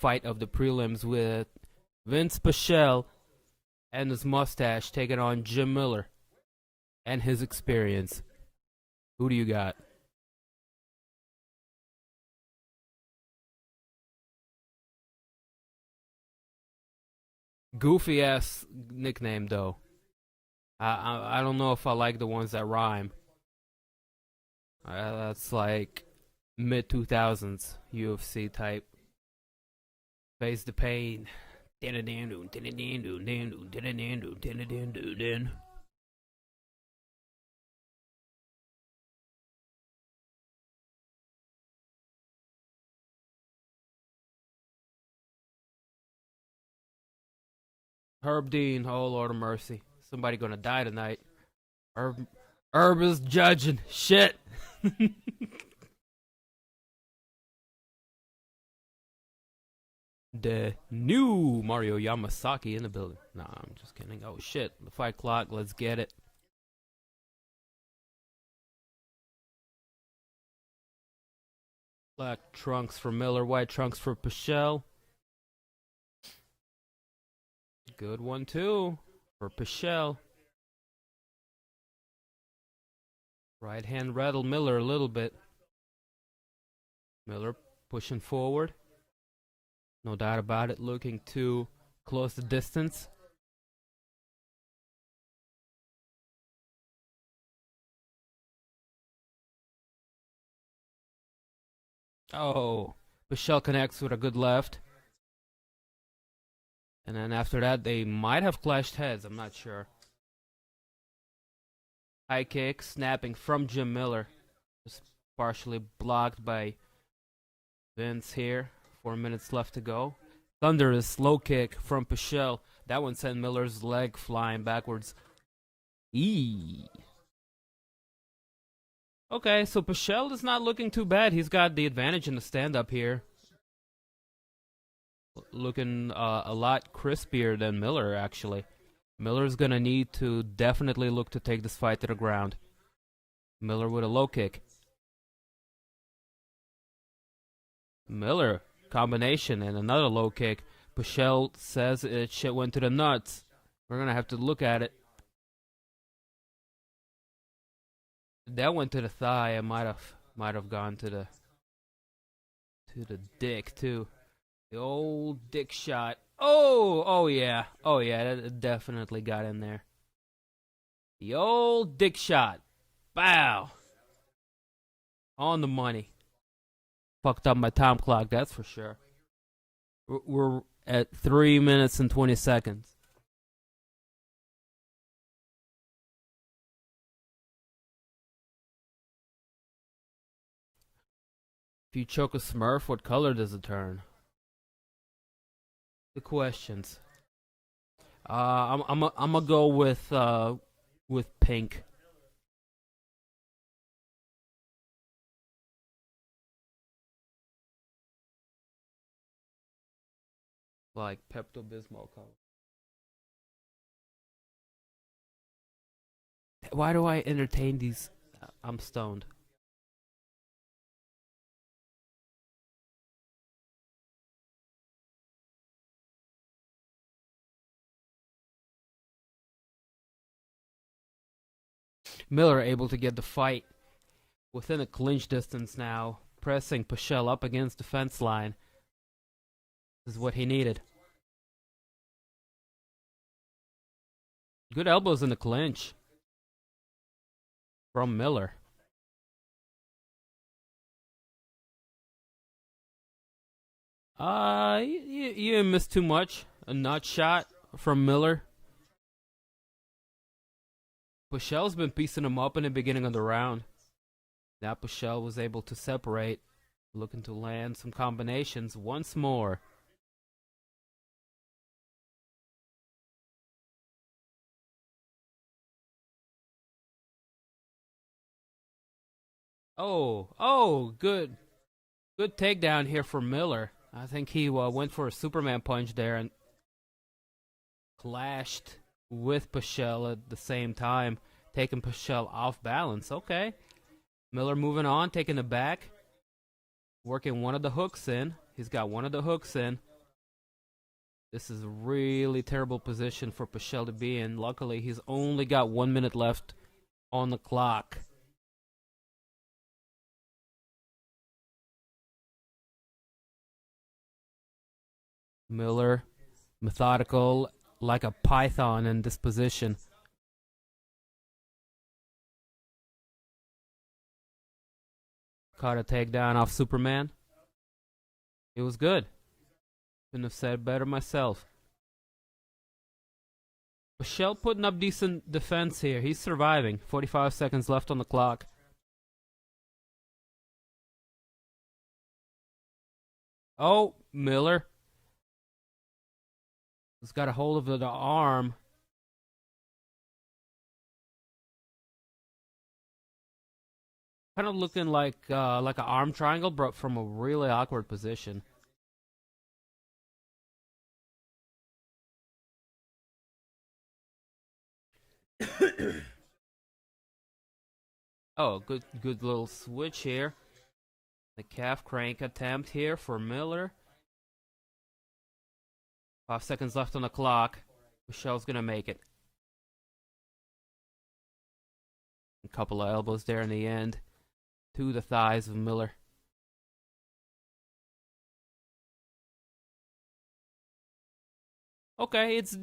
fight of the prelims with Vince Pichel and his mustache taking on Jim Miller and his experience. Who do you got? Goofy ass nickname though. I don't know if I like the ones that rhyme. That's like mid 2000s UFC type. Face the pain. Herb Dean, oh Lord of mercy. Somebody gonna die tonight. Herb is judging. Shit. The new Mario Yamasaki in the building. Nah, I'm just kidding. Oh shit. The fight clock, let's get it. Black trunks for Miller, white trunks for Pichel. Good one too for Pichel. Right hand rattle Miller a little bit. Miller pushing forward. No doubt about it, looking to close the distance. Oh, Pichel connects with a good left. And then after that, they might have clashed heads. I'm not sure. High kick, snapping from Jim Miller. Just partially blocked by Vince here. 4 minutes left to go. Thunderous low kick from Pichel. That one sent Miller's leg flying backwards. Eee. Okay, so Pichel is not looking too bad. He's got the advantage in the stand-up here. Looking a lot crispier than Miller, actually. Miller's gonna need to definitely look to take this fight to the ground. Miller with a low kick. Miller combination and another low kick. Pichel says it shit went to the nuts. We're gonna have to look at it. That went to the thigh. It might have gone to the dick too. The old dick shot. Oh yeah, that definitely got in there. The old dick shot. Bow. On the money. Fucked up my time clock, that's for sure. We're at 3 minutes and 20 seconds. If you choke a Smurf, what color does it turn? The questions. I'm gonna go with pink. Like Pepto-Bismol color. Why do I entertain these? I'm stoned. Miller able to get the fight within a clinch distance now, pressing Pichel up against the fence line. This is what he needed. Good elbows in the clinch from Miller. You missed too much. A nut shot from Miller. Pichel's been piecing him up in the beginning of the round. Now Pichel was able to separate, looking to land some combinations once more. Good takedown here for Miller. I think he went for a Superman punch there and clashed with Pichel at the same time, taking Pichel off balance. Okay. Miller moving on, taking it back, working one of the hooks in. He's got one of the hooks in. This is a really terrible position for Pichel to be in. Luckily, he's only got 1 minute left on the clock. Miller, methodical, like a python in this position. Caught a takedown off Superman. It was good. Couldn't have said better myself. Pichel putting up decent defense here. He's surviving. 45 seconds left on the clock. Oh, Miller. He's got a hold of the arm. Kind of looking like an arm triangle, but from a really awkward position. Oh, good little switch here. The calf crank attempt here for Miller. 5 seconds left on the clock. Michelle's gonna make it. A couple of elbows there in the end to the thighs of Miller. Okay, it's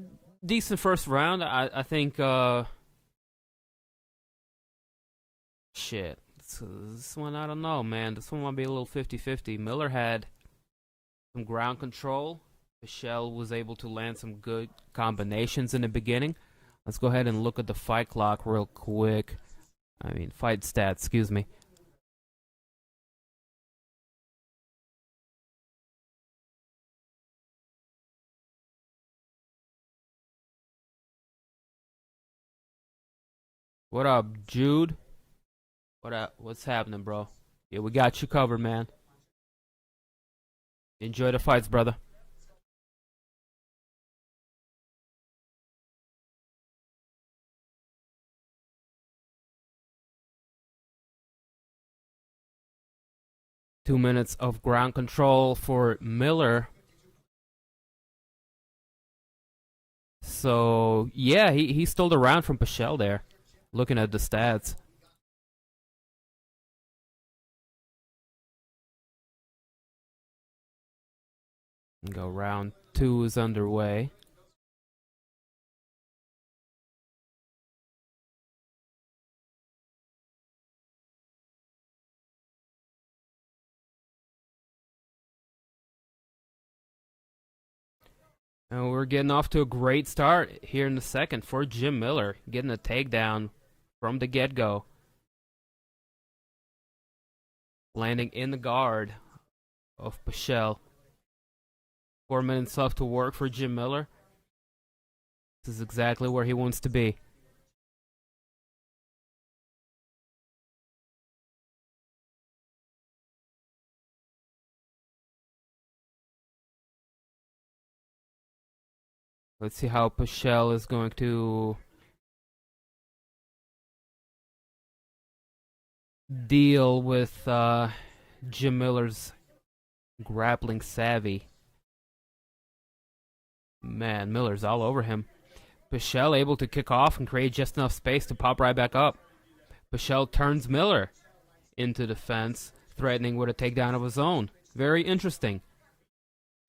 decent first round. I think shit. This one, I don't know, man. This one might be a little 50-50. Miller had some ground control. Michelle was able to land some good combinations in the beginning. Let's go ahead and look at the fight clock real quick. Fight stats, excuse me. What up, Jude? What up? What's happening, bro? Yeah, we got you covered, man. Enjoy the fights, brother. 2 minutes of ground control for Miller. So, yeah, he stole the round from Pichel there, looking at the stats. Go round 2 is underway. And we're getting off to a great start here in the second for Jim Miller, getting a takedown from the get-go. Landing in the guard of Pichel. 4 minutes left to work for Jim Miller. This is exactly where he wants to be. Let's see how Pichel is going to deal with Jim Miller's grappling savvy. Man, Miller's all over him. Pichel able to kick off and create just enough space to pop right back up. Pichel turns Miller into defense, threatening with a takedown of his own. Very interesting.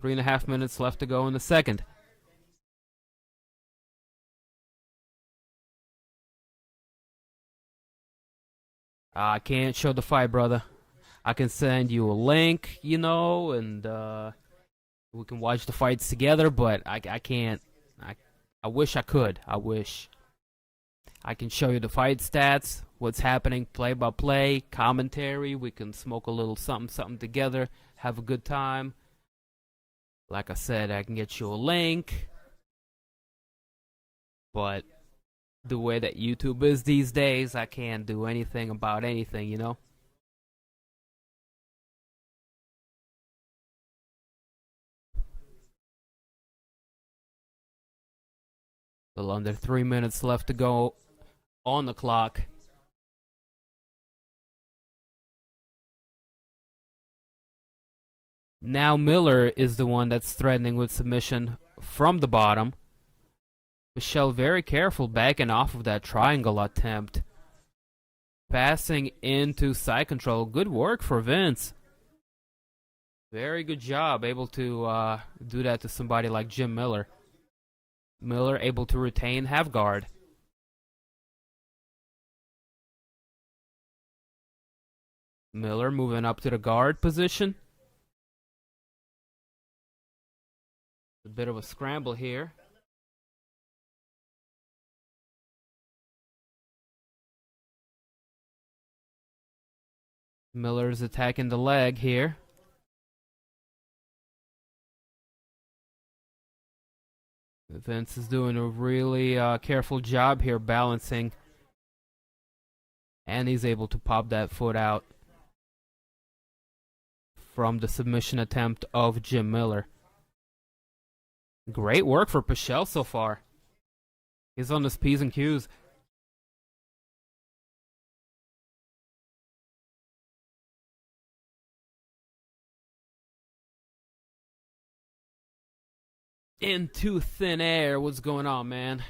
3.5 minutes left to go in the second. I can't show the fight, brother. I can send you a link, and we can watch the fights together, but I can't. I wish I could. I wish. I can show you the fight stats, what's happening play by play, commentary. We can smoke a little something together, have a good time. Like I said, I can get you a link. But the way that YouTube is these days, I can't do anything about anything, A little under 3 minutes left to go on the clock. Now Miller is the one that's threatening with submission from the bottom. Pichel very careful backing off of that triangle attempt. Passing into side control. Good work for Vince. Very good job able to do that to somebody like Jim Miller. Miller able to retain half guard. Miller moving up to the guard position. A bit of a scramble here. Miller's attacking the leg here. Vince is doing a really careful job here balancing. And he's able to pop that foot out from the submission attempt of Jim Miller. Great work for Pichel so far. He's on his P's and Q's. Into thin air. What's going on, man?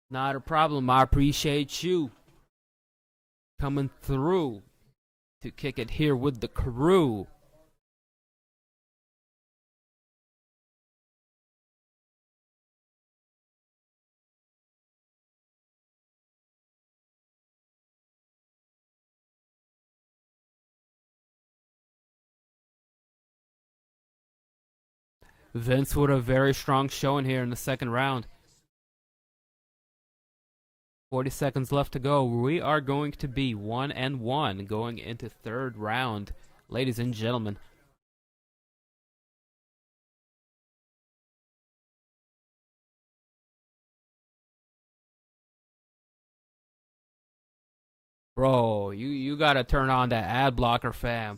Not a problem. I appreciate you coming through to kick it here with the crew. Vince with a very strong showing here in the second round. 40 seconds left to go. We are going to be 1-1 going into third round, ladies and gentlemen. Bro, you gotta turn on that ad blocker, fam.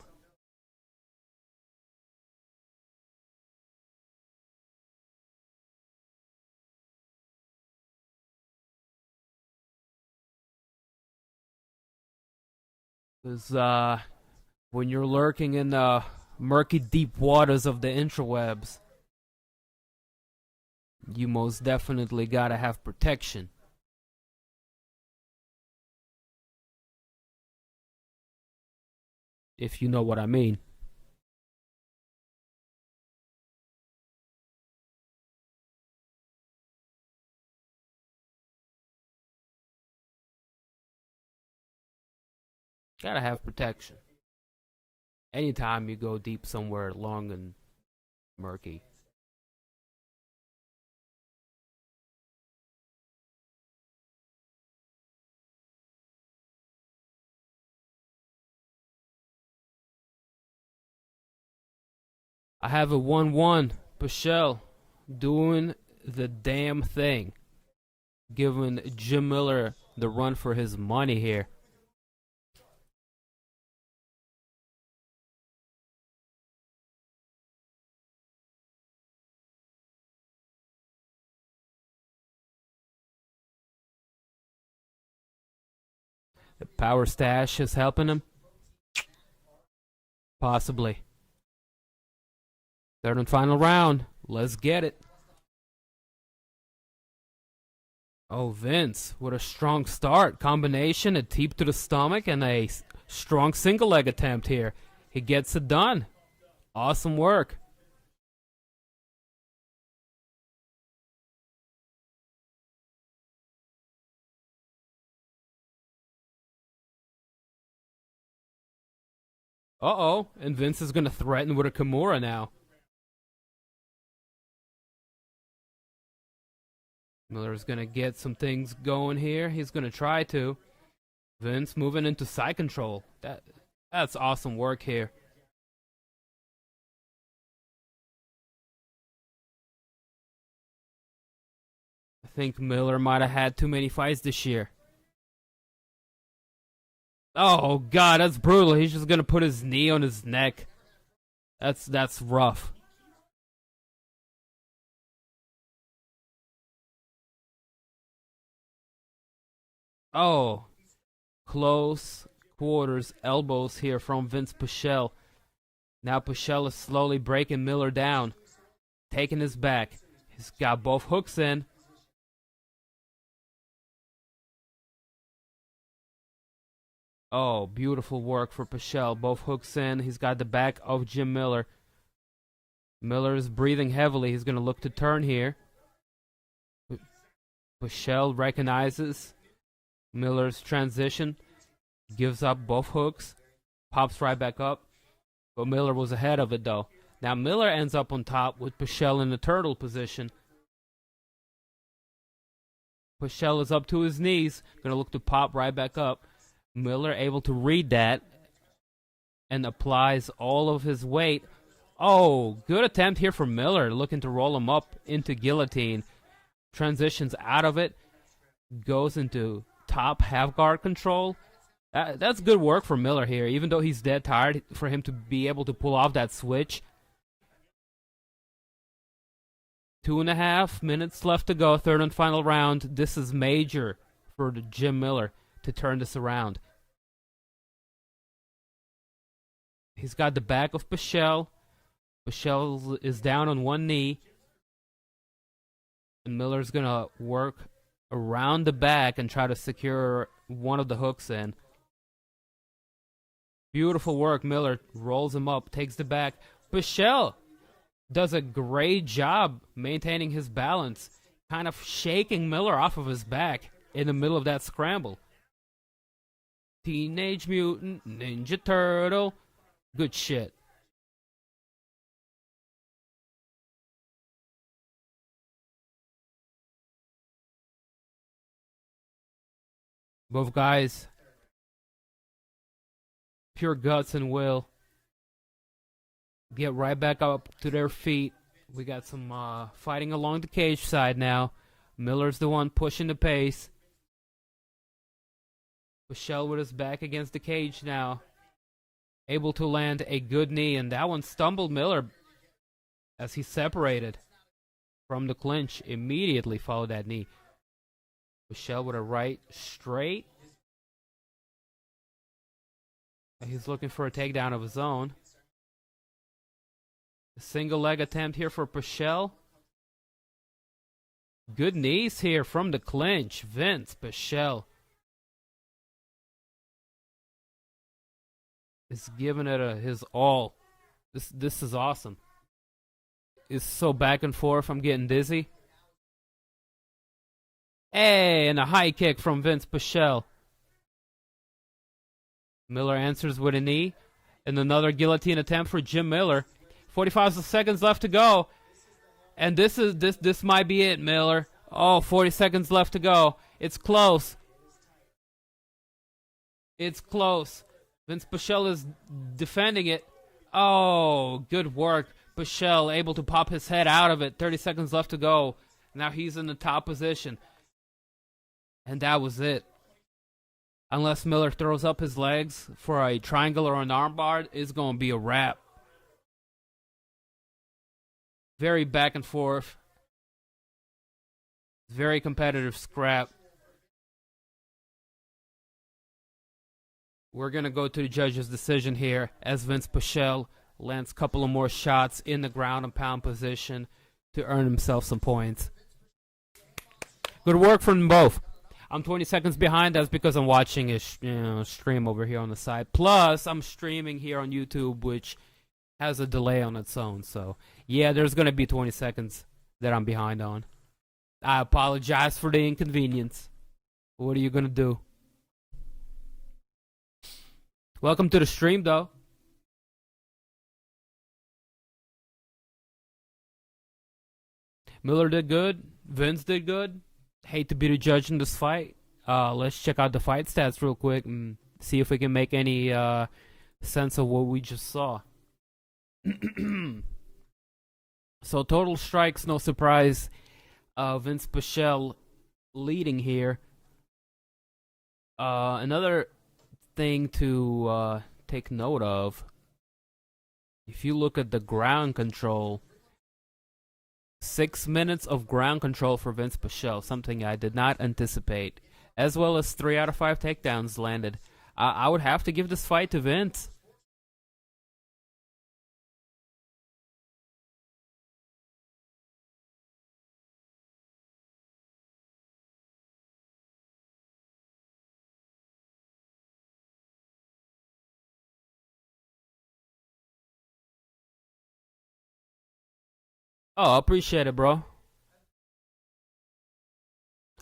Because when you're lurking in the murky deep waters of the intrawebs, you most definitely gotta have protection. If you know what I mean. Gotta have protection. Anytime you go deep somewhere long and murky. I have a 1-1. Pichel doing the damn thing. Giving Jim Miller the run for his money here. The power stash is helping him? Possibly. Third and final round. Let's get it. Oh, Vince, what a strong start. Combination, a teep to the stomach, and a strong single leg attempt here. He gets it done. Awesome work. Uh-oh, and Vince is going to threaten with a Kimura now. Miller's going to get some things going here. He's going to try to. Vince moving into side control. That's awesome work here. I think Miller might have had too many fights this year. Oh, God, that's brutal. He's just going to put his knee on his neck. That's rough. Oh, close quarters elbows here from Vince Pichel. Now Pichel is slowly breaking Miller down, taking his back. He's got both hooks in. Oh, beautiful work for Pichel. Both hooks in. He's got the back of Jim Miller. Miller is breathing heavily. He's going to look to turn here. Pichel recognizes Miller's transition, gives up both hooks, pops right back up. But Miller was ahead of it, though. Now Miller ends up on top with Pichel in the turtle position. Pichel is up to his knees, going to look to pop right back up. Miller able to read that and applies all of his weight. Oh, good attempt here for Miller, looking to roll him up into guillotine. Transitions out of it, goes into top half guard control. That's good work for Miller here, even though he's dead tired, for him to be able to pull off that switch. 2.5 minutes left to go, third and final round. This is major for Jim Miller to turn this around. He's got the back of Pichel. Pichel is down on one knee. And Miller's going to work around the back and try to secure one of the hooks in. Beautiful work. Miller rolls him up, takes the back. Pichel does a great job maintaining his balance, kind of shaking Miller off of his back in the middle of that scramble. Teenage Mutant Ninja Turtle. Good shit. Both guys, pure guts and will. Get right back up to their feet. We got some fighting along the cage side now. Miller's the one pushing the pace. Pichel with his back against the cage now. Able to land a good knee, and that one stumbled Miller as he separated from the clinch. Immediately followed that knee. Pichel with a right straight. He's looking for a takedown of his own. A single leg attempt here for Pichel. Good knees here from the clinch. Vince Pichel is giving it his all. This is awesome. It's so back and forth. I'm getting dizzy. Hey, and a high kick from Vince Pichel. Miller answers with a knee. And another guillotine attempt for Jim Miller. 45 seconds left to go. And this might be it, Miller. Oh, 40 seconds left to go. It's close. It's close. Vince Pichel is defending it. Oh, good work. Pichel able to pop his head out of it. 30 seconds left to go. Now he's in the top position. And that was it. Unless Miller throws up his legs for a triangle or an armbar, it's going to be a wrap. Very back and forth. Very competitive scrap. We're going to go to the judge's decision here as Vince Pichel lands a couple of more shots in the ground and pound position to earn himself some points. Good work from them both. I'm 20 seconds behind. That's because I'm watching a stream over here on the side. Plus, I'm streaming here on YouTube, which has a delay on its own. So, yeah, there's going to be 20 seconds that I'm behind on. I apologize for the inconvenience. What are you going to do? Welcome to the stream, though. Miller did good. Vince did good. Hate to be the judge in this fight. Let's check out the fight stats real quick and see if we can make any sense of what we just saw. So total strikes, no surprise. Vince Pichel leading here. Another thing to take note of, if you look at the ground control, 6 minutes of ground control for Vince Pichel, something I did not anticipate, as well as 3 out of 5 takedowns landed. I would have to give this fight to Vince. Oh, appreciate it, bro.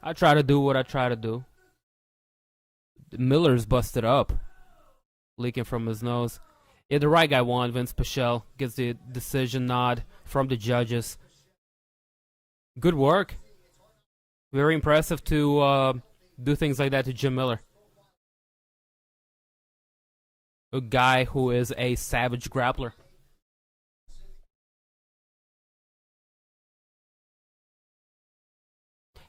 I try to do what I try to do. Miller's busted up, leaking from his nose. Yeah, the right guy won. Vince Pichel gets the decision nod from the judges. Good work. Very impressive to do things like that to Jim Miller. A guy who is a savage grappler.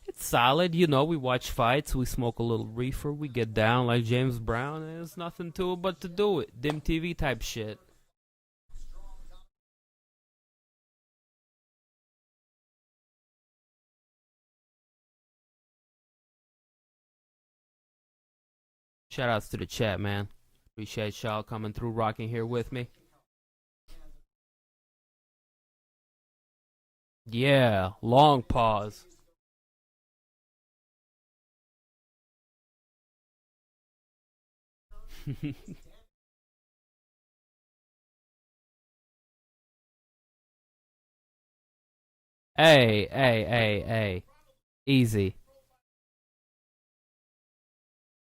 It's solid, you know, we watch fights, we smoke a little reefer, we get down like James Brown, and there's nothing to it but to do it. DIMtv type shit. Shoutouts to the chat, man. Appreciate y'all coming through, rocking here with me. Yeah, long pause. Hey. Easy.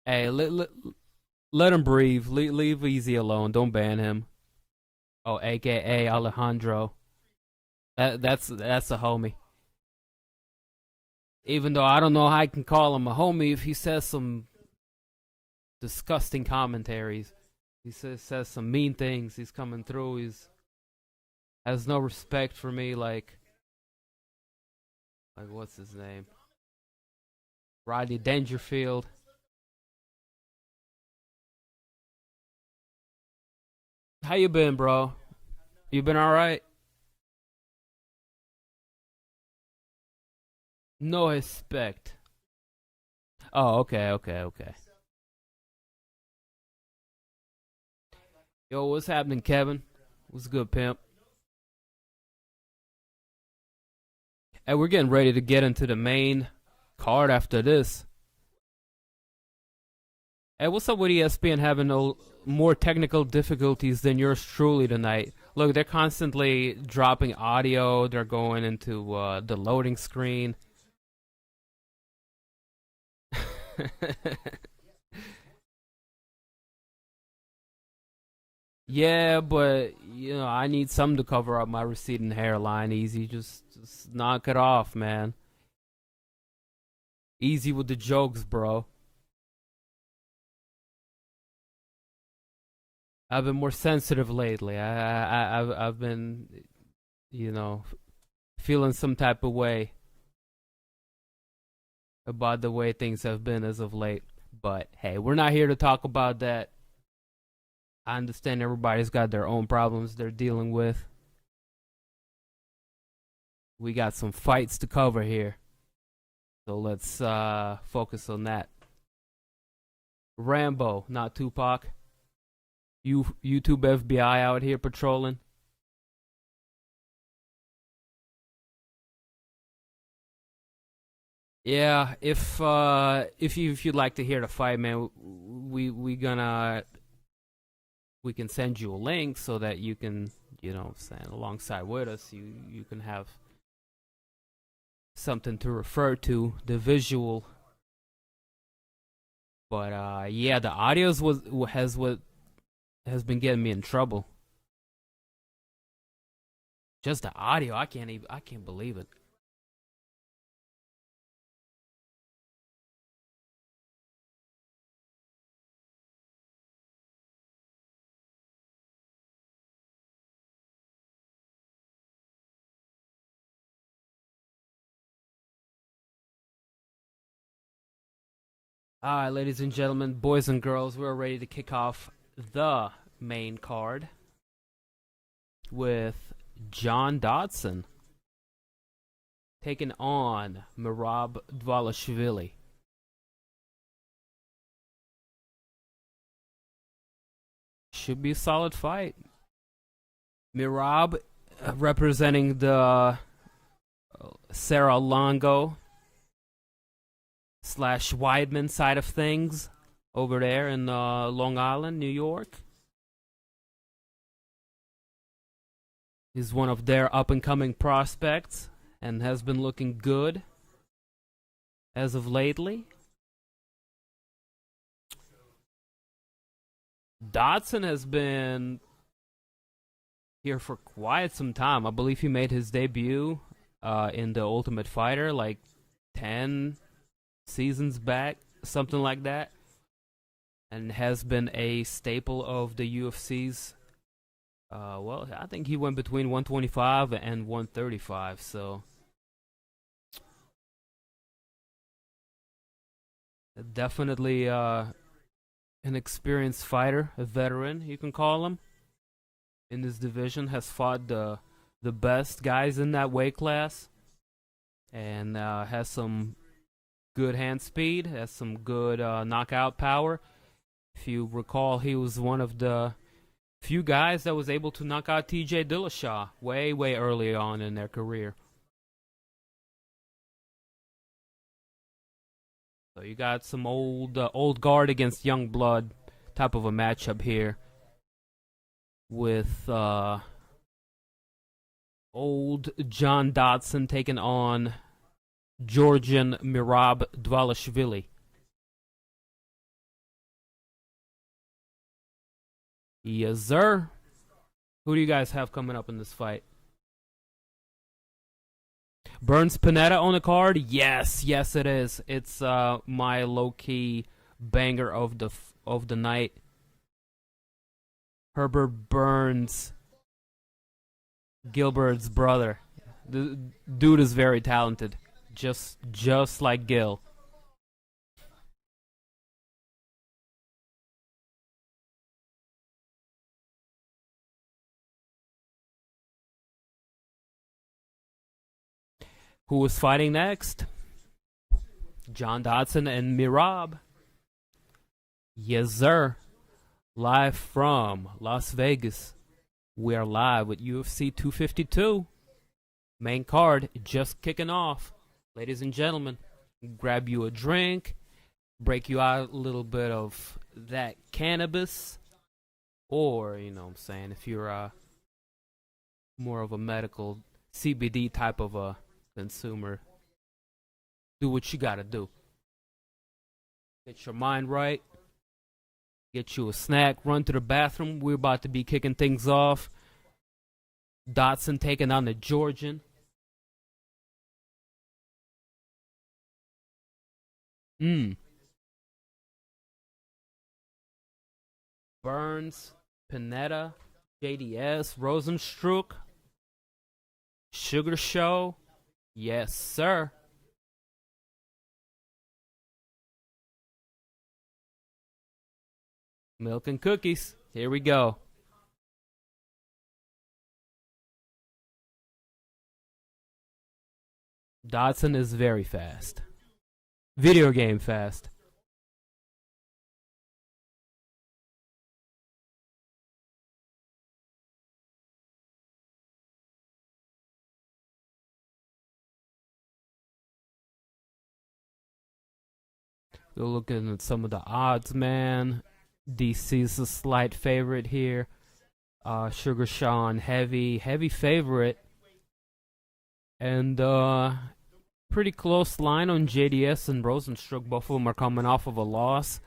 Hey, let him breathe. Leave Easy alone. Don't ban him. Oh, AKA Alejandro. That's a homie. Even though I don't know how I can call him a homie if he says some disgusting commentaries. He says some mean things. He's coming through. He's has no respect for me. Like what's his name? Rodney Dangerfield. How you been, bro? You been all right? No respect. Oh, okay. Yo, what's happening, Kevin? What's good, pimp? Hey, we're getting ready to get into the main card after this. Hey, what's up with ESPN having more technical difficulties than yours truly tonight? Look, they're constantly dropping audio. They're going into the loading screen. Yeah, but I need something to cover up my receding hairline. Easy, just knock it off, man. Easy with the jokes, bro. I've been more sensitive lately. I've been, you know, feeling some type of way about the way things have been as of late. But hey, we're not here to talk about that. I understand everybody's got their own problems they're dealing with. We got some fights to cover here. So let's focus on that. Rambo, not Tupac. YouTube FBI out here patrolling. Yeah, if you'd like to hear the fight, man, we can send you a link so that you can, stand alongside with us. You can have something to refer to, the visual. But yeah, the audios has been getting me in trouble. Just the audio, I can't believe it. All right, ladies and gentlemen, boys and girls, we're ready to kick off the main card with John Dodson taking on Merab Dvalishvili. Should be a solid fight. Merab representing the Sarah Longo / Weidman side of things over there in Long Island, New York. He's one of their up-and-coming prospects and has been looking good as of lately. Dodson has been here for quite some time. I believe he made his debut in the Ultimate Fighter like 10 seasons back, something like that, and has been a staple of the UFC's. Well, I think he went between 125 and 135, so definitely an experienced fighter, a veteran, you can call him, in this division. Has fought the best guys in that weight class, and has some good hand speed, has some good knockout power. If you recall, he was one of the few guys that was able to knock out TJ Dillashaw way early on in their career. So you got some old guard against young blood type of a matchup here with old John Dodson taking on Georgian Merab Dvalishvili. Yes, sir. Who do you guys have coming up in this fight? Burns Pineda on the card? Yes, it is. It's my low-key banger of the night. Herbert Burns, Gilbert's brother. The dude is very talented, just like Gil. Who is fighting next? John Dodson and Merab. Yes, sir. Live from Las Vegas. We are live with UFC 252. Main card just kicking off. Ladies and gentlemen, grab you a drink, break you out a little bit of that cannabis, or, you know what I'm saying, if you're more of a medical CBD type of a consumer, do what you gotta do. Get your mind right. Get you a snack, run to the bathroom. We're about to be kicking things off. Dodson taking on the Georgian. Burns, Pineda, JDS, Rozenstruik, Sugar Show. Yes, sir. Milk and cookies. Here we go. Dodson is very fast. Video game fast. We're looking at some of the odds, man. DC's a slight favorite here. Sugar Sean, heavy favorite. And pretty close line on JDS and Rozenstruik. Both of them are coming off of a loss.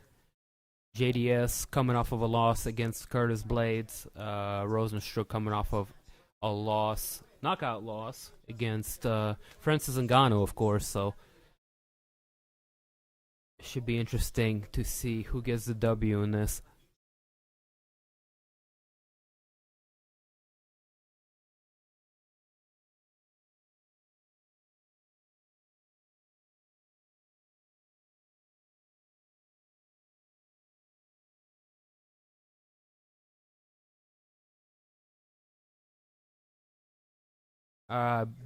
JDS coming off of a loss against Curtis Blades. Rozenstruik coming off of a loss, knockout loss against Francis Ngannou, of course. So it should be interesting to see who gets the W in this.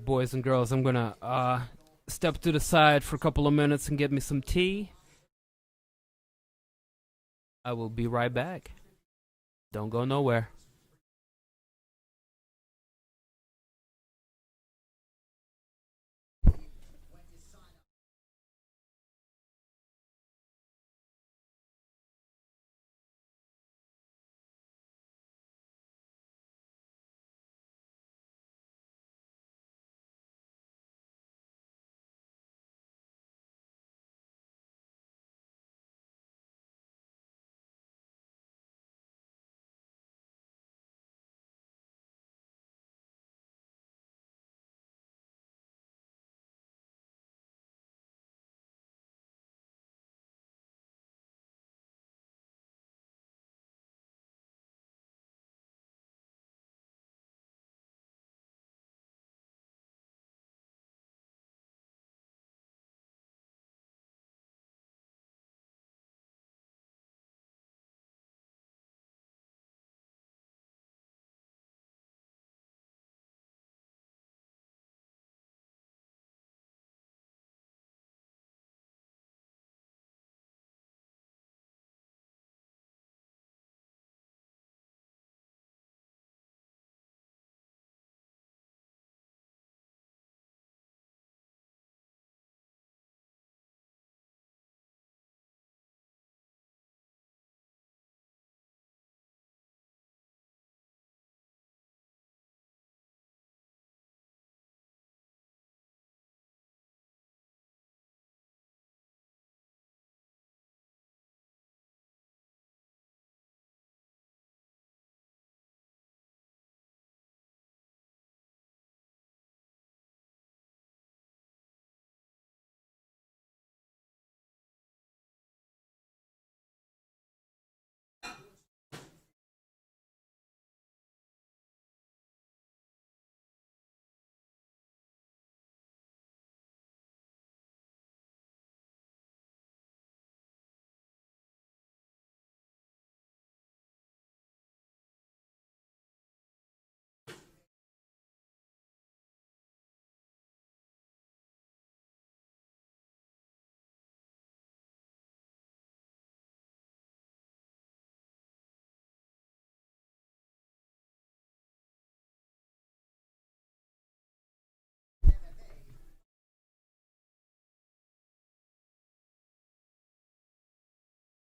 Boys and girls, I'm gonna step to the side for a couple of minutes and get me some tea. I will be right back. Don't go nowhere.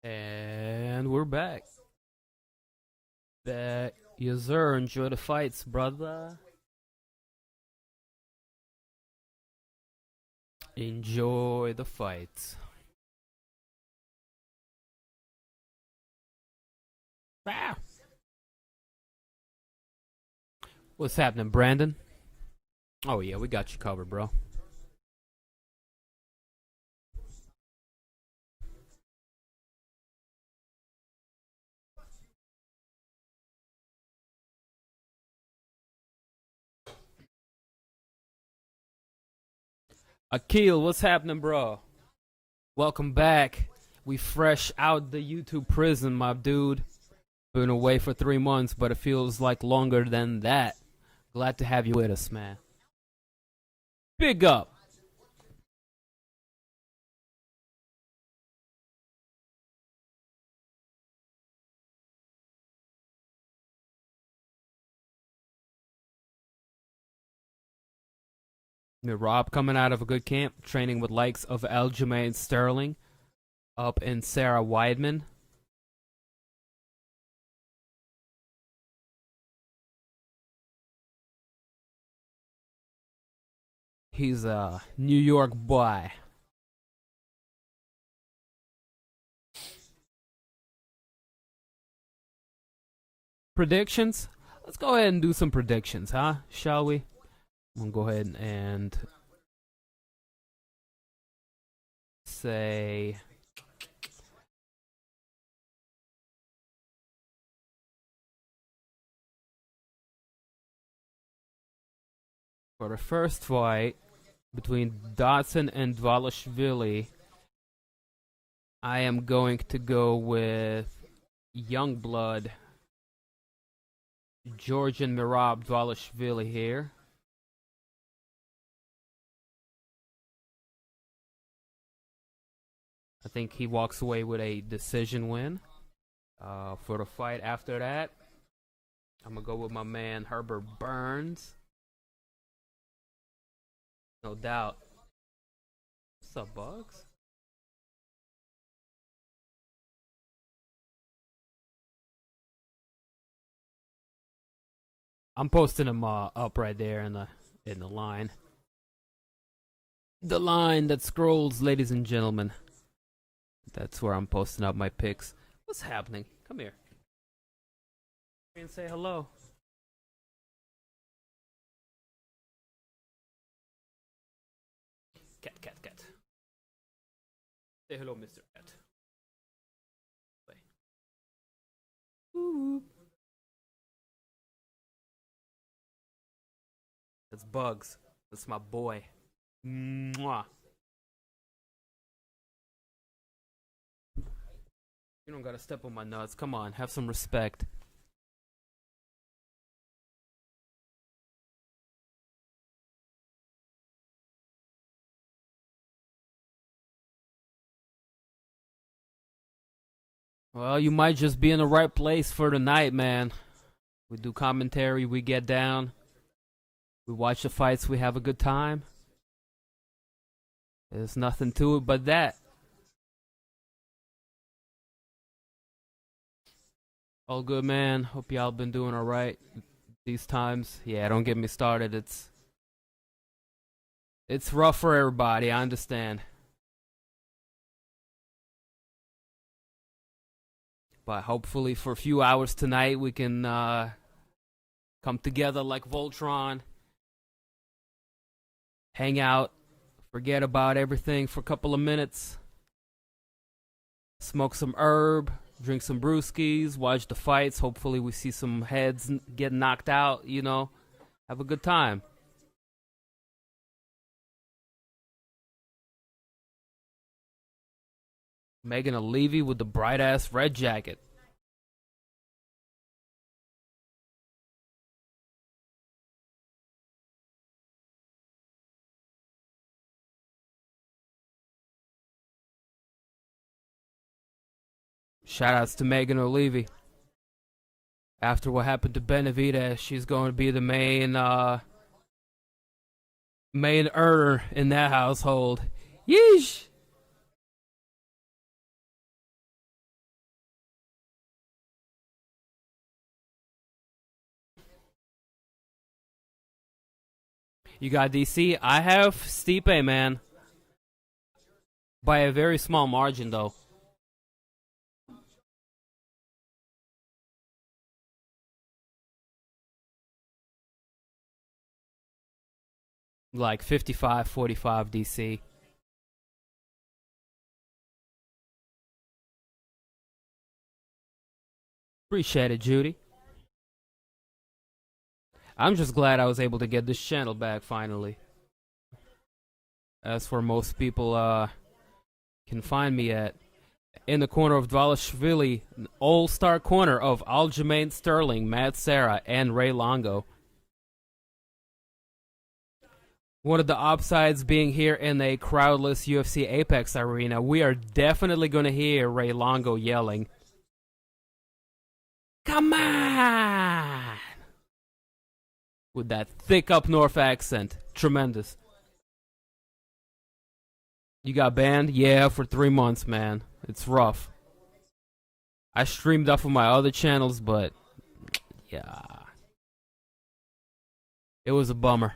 And we're back. Back. Yes, sir. Enjoy the fights, brother. Enjoy the fights. Ah. What's happening, Brandon? Oh, yeah, we got you covered, bro. Akil, what's happening, bro? Welcome back. We fresh out the YouTube prison, my dude. Been away for 3 months, but it feels like longer than that. Glad to have you with us, man. Big up. Rob coming out of a good camp, training with likes of Aljamain Sterling up in Sarah Weidman. He's a New York boy. Predictions? Let's go ahead and do some predictions, huh? Shall we? I'm gonna go ahead and say for the first fight between Dodson and Dvalishvili, I am going to go with Youngblood Georgian Mirab Dvalishvili here. I think he walks away with a decision win. For the fight after that, I'm going to go with my man Herbert Burns. No doubt. What's up, Bugs? I'm posting them up right there in the line. The line that scrolls, ladies and gentlemen. That's where I'm posting up my picks. What's happening? Come here. And say hello. Cat. Say hello, Mr. Cat. Play. Ooh. That's Bugs. That's my boy. Mwah. You don't gotta step on my nuts. Come on, have some respect. Well, you might just be in the right place for the night, man. We do commentary, we get down. We watch the fights, we have a good time. There's nothing to it but that. All good, man. Hope y'all been doing alright these times. Yeah, don't get me started. It's rough for everybody, I understand. But hopefully for a few hours tonight we can come together like Voltron. Hang out. Forget about everything for a couple of minutes. Smoke some herb. Drink some brewskis, watch the fights. Hopefully we see some heads get knocked out, you know. Have a good time. Megan Levy with the bright-ass red jacket. Shoutouts to Megan O'Levy. After what happened to Benavidez, she's going to be the main earner in that household. Yeesh! You got DC. I have Stipe, man, by a very small margin, though. Like 55-45 DC. Appreciate it, Judy. I'm just glad I was able to get this channel back finally. That's where most people can find me at. In the corner of Dvalishvili, an all-star corner of Aljamain Sterling, Matt Serra, and Ray Longo. One of the upsides being here in a crowdless UFC APEX arena, we are definitely going to hear Ray Longo yelling, "Come on!" with that thick up north accent. Tremendous. You got banned? Yeah, for 3 months, man. It's rough. I streamed off of my other channels, but yeah, it was a bummer.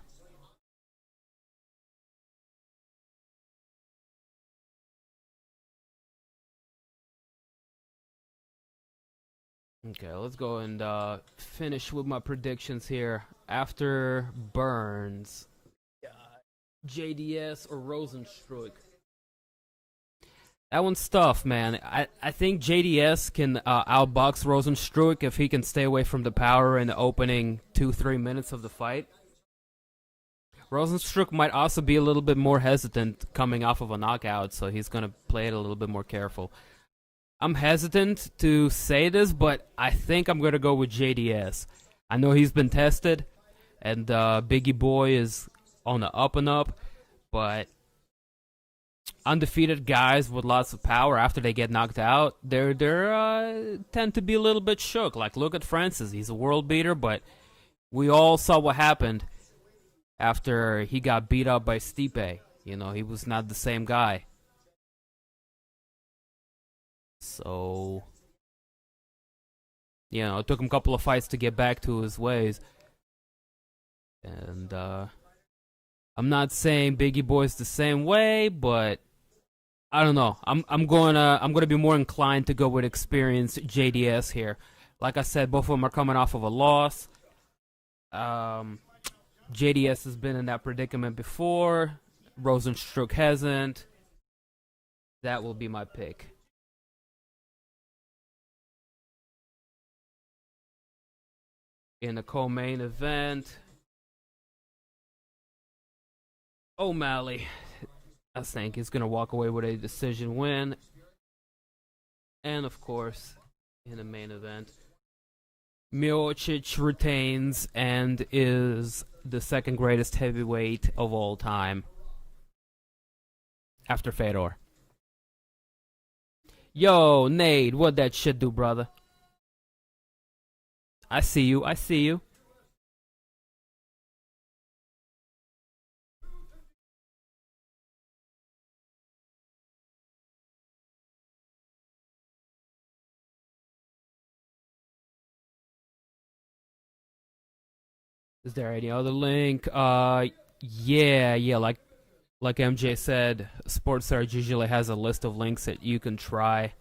Okay, let's go and finish with my predictions here. After Burns, JDS or Rozenstruik. That one's tough, man. I think JDS can outbox Rozenstruik if he can stay away from the power in the opening 2-3 minutes of the fight. Rozenstruik might also be a little bit more hesitant coming off of a knockout, so he's going to play it a little bit more careful. I'm hesitant to say this, but I think I'm going to go with JDS. I know he's been tested, and Biggie Boy is on the up and up, but undefeated guys with lots of power after they get knocked out, they tend to be a little bit shook. Like, look at Francis. He's a world beater, but we all saw what happened after he got beat up by Stipe. You know, he was not the same guy. So, you know, it took him a couple of fights to get back to his ways. And I'm not saying Biggie Boy's the same way, but I don't know. I'm gonna be more inclined to go with experienced JDS here. Like I said, both of them are coming off of a loss. JDS has been in that predicament before. Rozenstruik hasn't. That will be my pick. In the co-main event, O'Malley, I think, he's going to walk away with a decision win. And, of course, in the main event, Miocic retains and is the second greatest heavyweight of all time after Fedor. Yo, Nate, what that shit do, brother? I see you. I see you. Is there any other link? Yeah, like MJ said, SportsSearch usually has a list of links that you can try.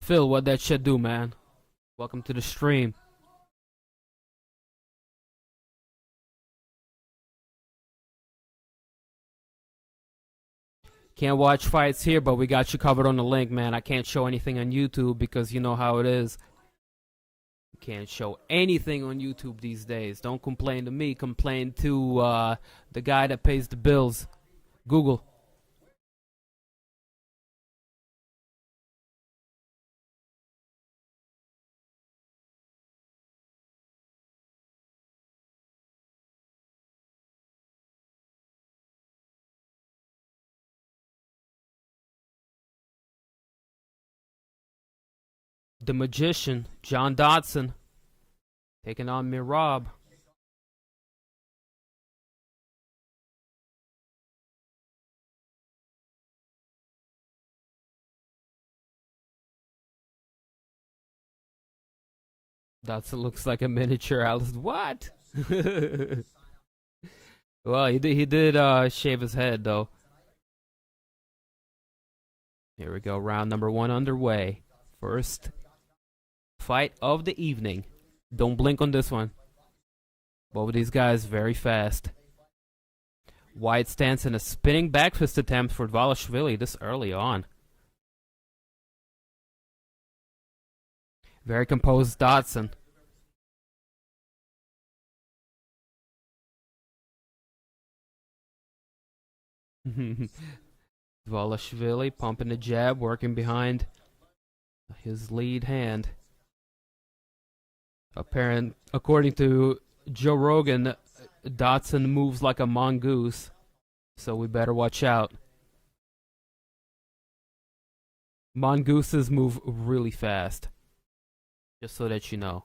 Phil, what that shit do, man? Welcome to the stream. Can't watch fights here, but we got you covered on the link, man. I can't show anything on YouTube because you know how it is. Can't show anything on YouTube these days. Don't complain to me. Complain to the guy that pays the bills. Google. The Magician, John Dodson, taking on Mirab. Dodson looks like a miniature Alice. What? Well, he did shave his head though. Here we go, round number 1 underway. First fight of the evening. Don't blink on this one. Both of these guys very fast. Wide stance and a spinning back fist attempt for Dvalishvili this early on. Very composed Dodson. Dvalishvili pumping the jab, working behind his lead hand. According to Joe Rogan, Dodson moves like a mongoose, so we better watch out. Mongooses move really fast, just so that you know.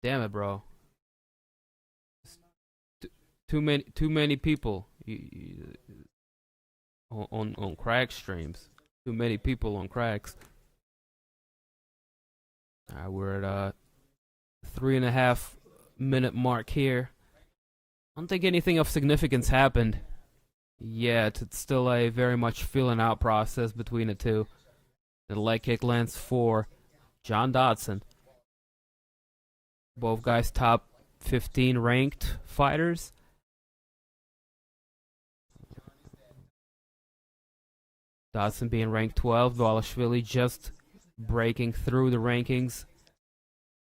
Damn it, bro. Too many people on crack streams. Too many people on cracks. Alright, we're at a 3.5 minute mark here. I don't think anything of significance happened yet. It's still a very much feeling out process between the two. The leg kick lands for John Dodson. Both guys top 15 ranked fighters. Dodson being ranked 12, Dvalishvili just breaking through the rankings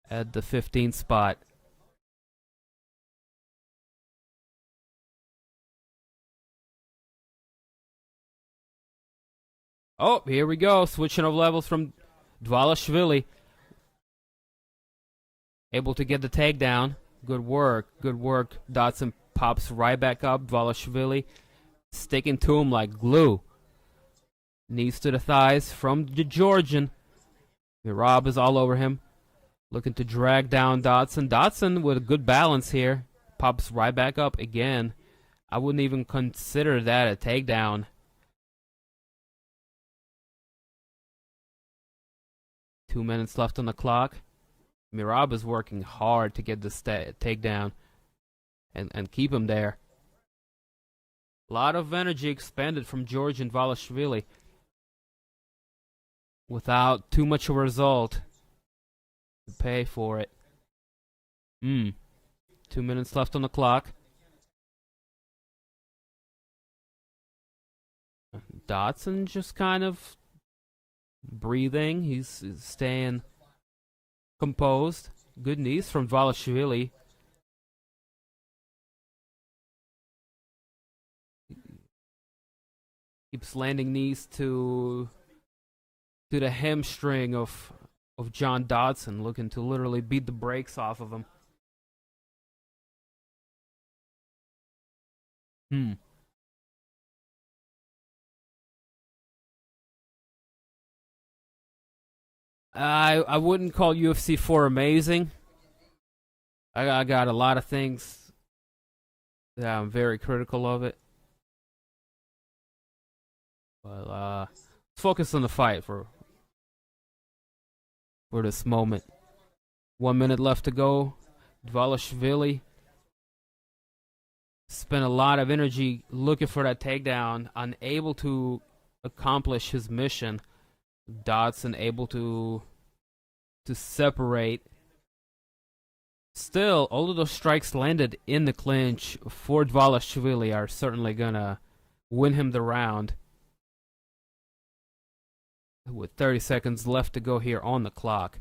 at the 15th spot. Oh, here we go. Switching of levels from Dvalishvili. Able to get the takedown. Good work. Good work. Dodson pops right back up. Dvalishvili sticking to him like glue. Knees to the thighs from the Georgian. Merab is all over him. Looking to drag down Dodson. Dodson with a good balance here. Pops right back up again. I wouldn't even consider that a takedown. Two minutes left on the clock. Merab is working hard to get this takedown and keep him there. A lot of energy expended from George and Dvalishvili without too much of a result to pay for it. 2 minutes left on the clock. Dodson just kind of breathing. He's staying composed. Good knees from Dvalishvili. Keeps landing knees to the hamstring of John Dodson, looking to literally beat the brakes off of him. I wouldn't call UFC 4 amazing. I got a lot of things that I'm very critical of it. But let's focus on the fight for this moment. 1 minute left to go. Dvalishvili spent a lot of energy looking for that takedown, unable to accomplish his mission. Dodson able to separate. Still, all of those strikes landed in the clinch for Dvalishvili are certainly gonna win him the round. With 30 seconds left to go here on the clock.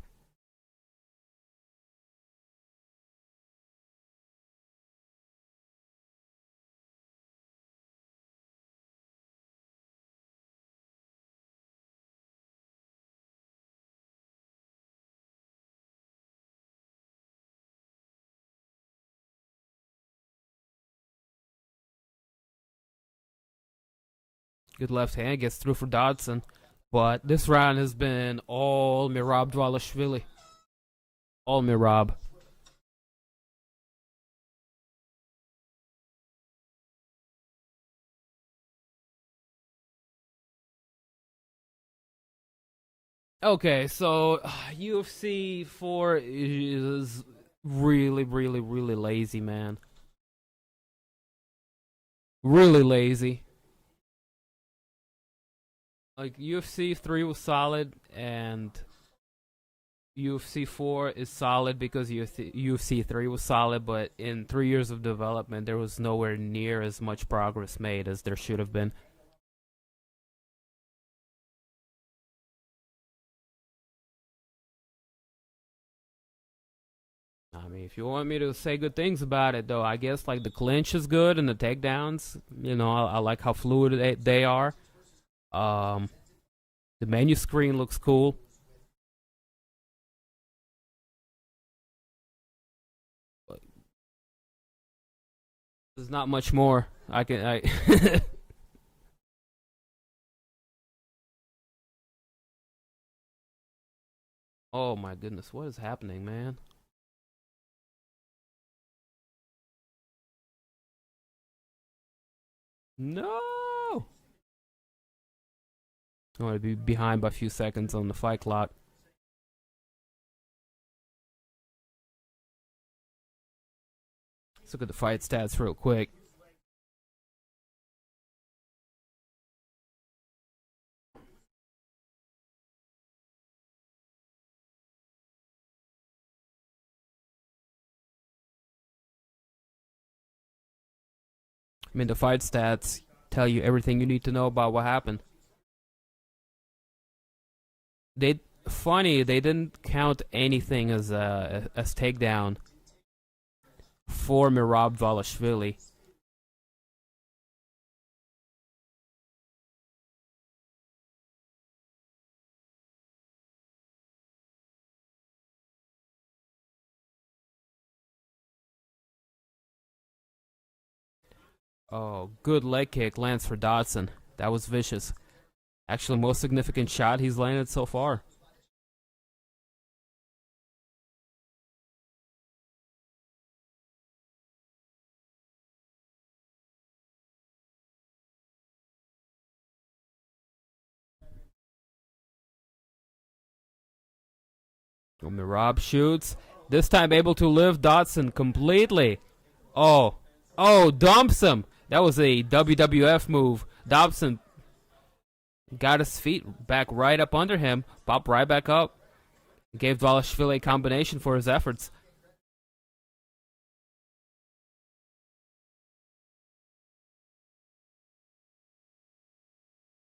Good left hand gets through for Dodson. But this round has been all Merab Dvalishvili. All Merab. Okay, so UFC 4 is really, really, really lazy, man. Really lazy. Like UFC 3 was solid, and UFC 4 is solid because UFC 3 was solid, but in 3 years of development, there was nowhere near as much progress made as there should have been. I mean, if you want me to say good things about it, though, I guess like the clinch is good and the takedowns. I like how fluid they are. Um, the menu screen looks cool. But there's not much more I can. Oh my goodness, what is happening, man? No! I want to be behind by a few seconds on the fight clock. Let's look at the fight stats real quick. I mean, the fight stats tell you everything you need to know about what happened. They didn't count anything as takedown for Merab Dvalishvili. Oh, good leg kick lands for Dodson. That was vicious. Actually, most significant shot he's landed so far. Merab shoots. This time able to lift Dodson completely. Oh, dumps him. That was a WWF move. Dodson got his feet back right up under him, popped right back up. Gave Dvalishvili a combination for his efforts.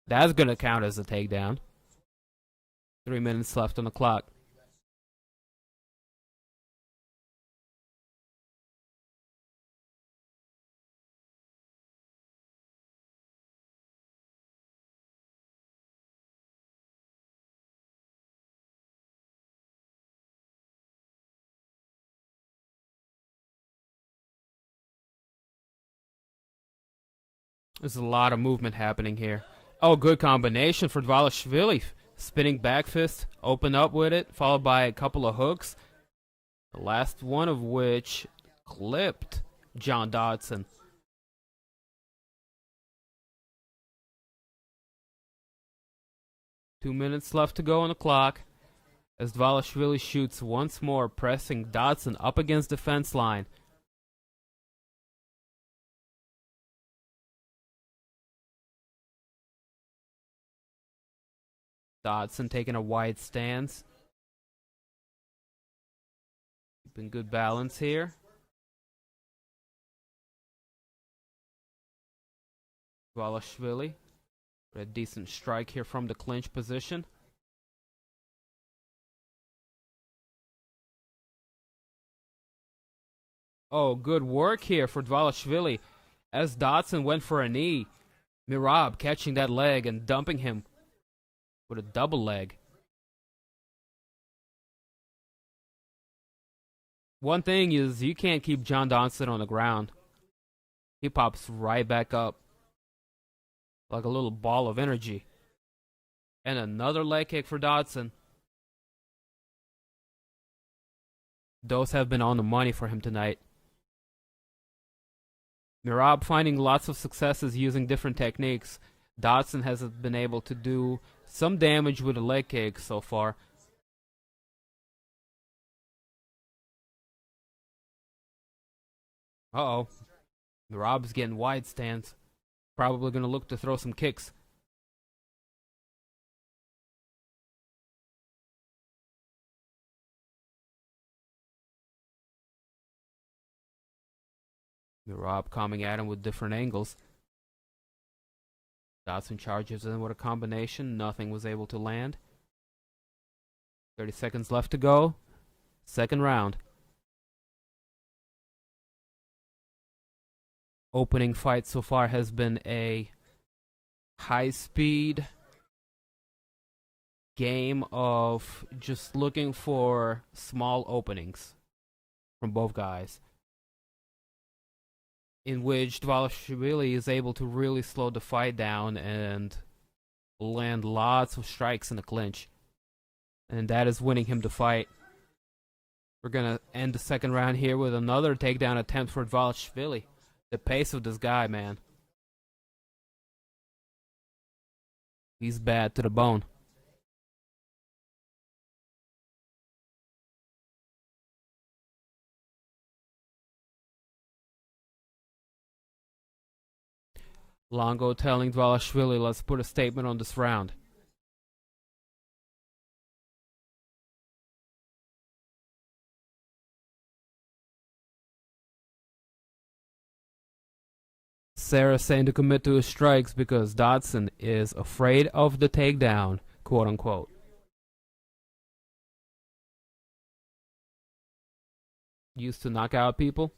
That's going to count as a takedown. 3 minutes left on the clock. There's a lot of movement happening here. Oh, good combination for Dvalishvili. Spinning back fist, open up with it, followed by a couple of hooks. The last one of which clipped John Dodson. Two minutes left to go on the clock as Dvalishvili shoots once more, pressing Dodson up against the fence line. Dodson taking a wide stance. Keeping good balance here. Dvalishvili with a decent strike here from the clinch position. Oh, good work here for Dvalishvili as Dodson went for a knee. Merab catching that leg and dumping him with a double leg. One thing is you can't keep John Dodson on the ground. He pops right back up like a little ball of energy. And another leg kick for Dodson. Those have been on the money for him tonight. Merab finding lots of successes using different techniques. Dodson hasn't been able to do some damage with a leg kick so far. Uh-oh. Rob's getting wide stance. Probably going to look to throw some kicks. Rob coming at him with different angles. Dodson charges in with a combination. Nothing was able to land. 30 seconds left to go. Second round. Opening fight so far has been a high-speed game of just looking for small openings from both guys, in which Dvalishvili is able to really slow the fight down and land lots of strikes in the clinch. And that is winning him the fight. We're going to end the second round here with another takedown attempt for Dvalishvili. The pace of this guy, man. He's bad to the bone. Longo telling Dvalishvili, let's put a statement on this round. Sarah saying to commit to his strikes because Dodson is afraid of the takedown, quote unquote. Used to knock out people.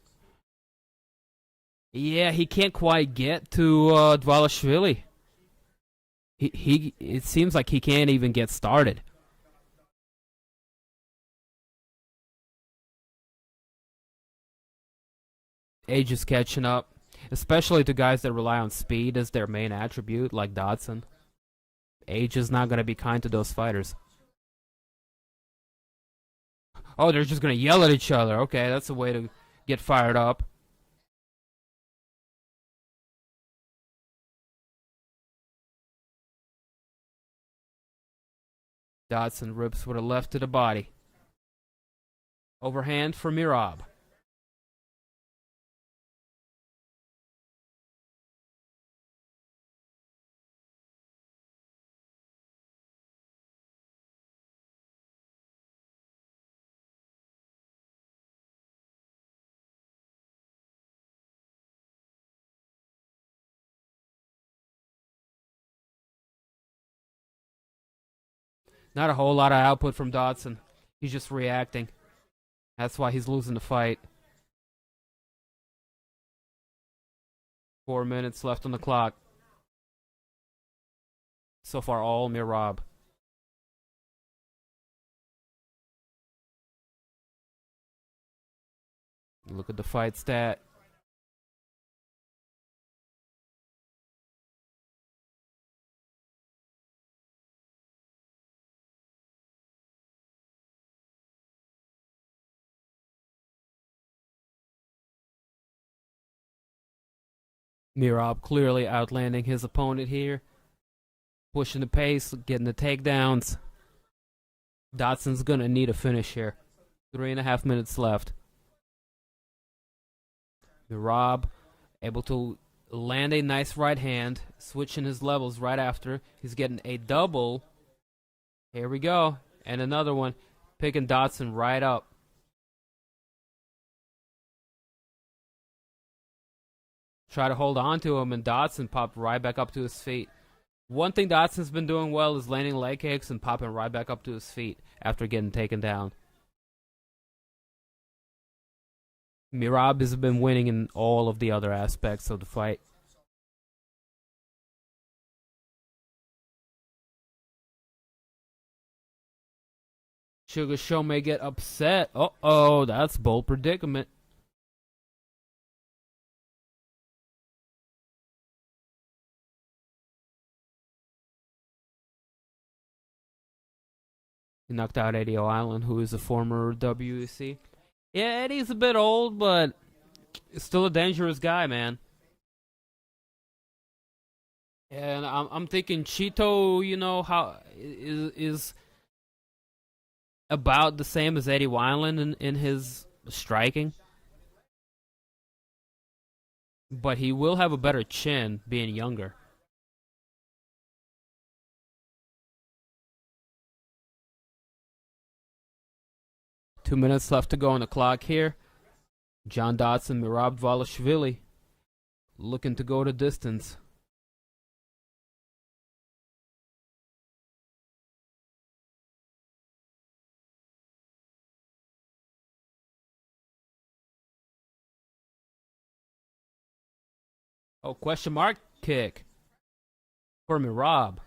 Yeah, he can't quite get to Dvalishvili. It seems like he can't even get started. Age is catching up, especially to guys that rely on speed as their main attribute, like Dodson. Age is not going to be kind to those fighters. Oh, they're just going to yell at each other. Okay, that's a way to get fired up. Dodson rips with a left to the body. Overhand for Merab. Not a whole lot of output from Dodson. He's just reacting. That's why he's losing the fight. 4 minutes left on the clock. So far, all Merab. Look at the fight stat. Merab clearly outlanding his opponent here. Pushing the pace, getting the takedowns. Dodson's gonna need a finish here. 3.5 minutes left. Merab able to land a nice right hand, switching his levels right after. He's getting a double. Here we go. And another one, picking Dodson right up. Try to hold on to him, and Dodson popped right back up to his feet. One thing Dodson's been doing well is landing leg kicks and popping right back up to his feet after getting taken down. Merab has been winning in all of the other aspects of the fight. Sugar Show may get upset. Uh-oh, that's bold predicament. He knocked out Eddie Island, who is a former WEC. Yeah, Eddie's a bit old, but still a dangerous guy, man. And I'm thinking Cheeto, you know, how is about the same as Eddie Wineland in his striking, but he will have a better chin being younger. Two minutes left to go on the clock here. John Dodson, Merab Dvalishvili looking to go the distance. Oh, question mark kick for Merab.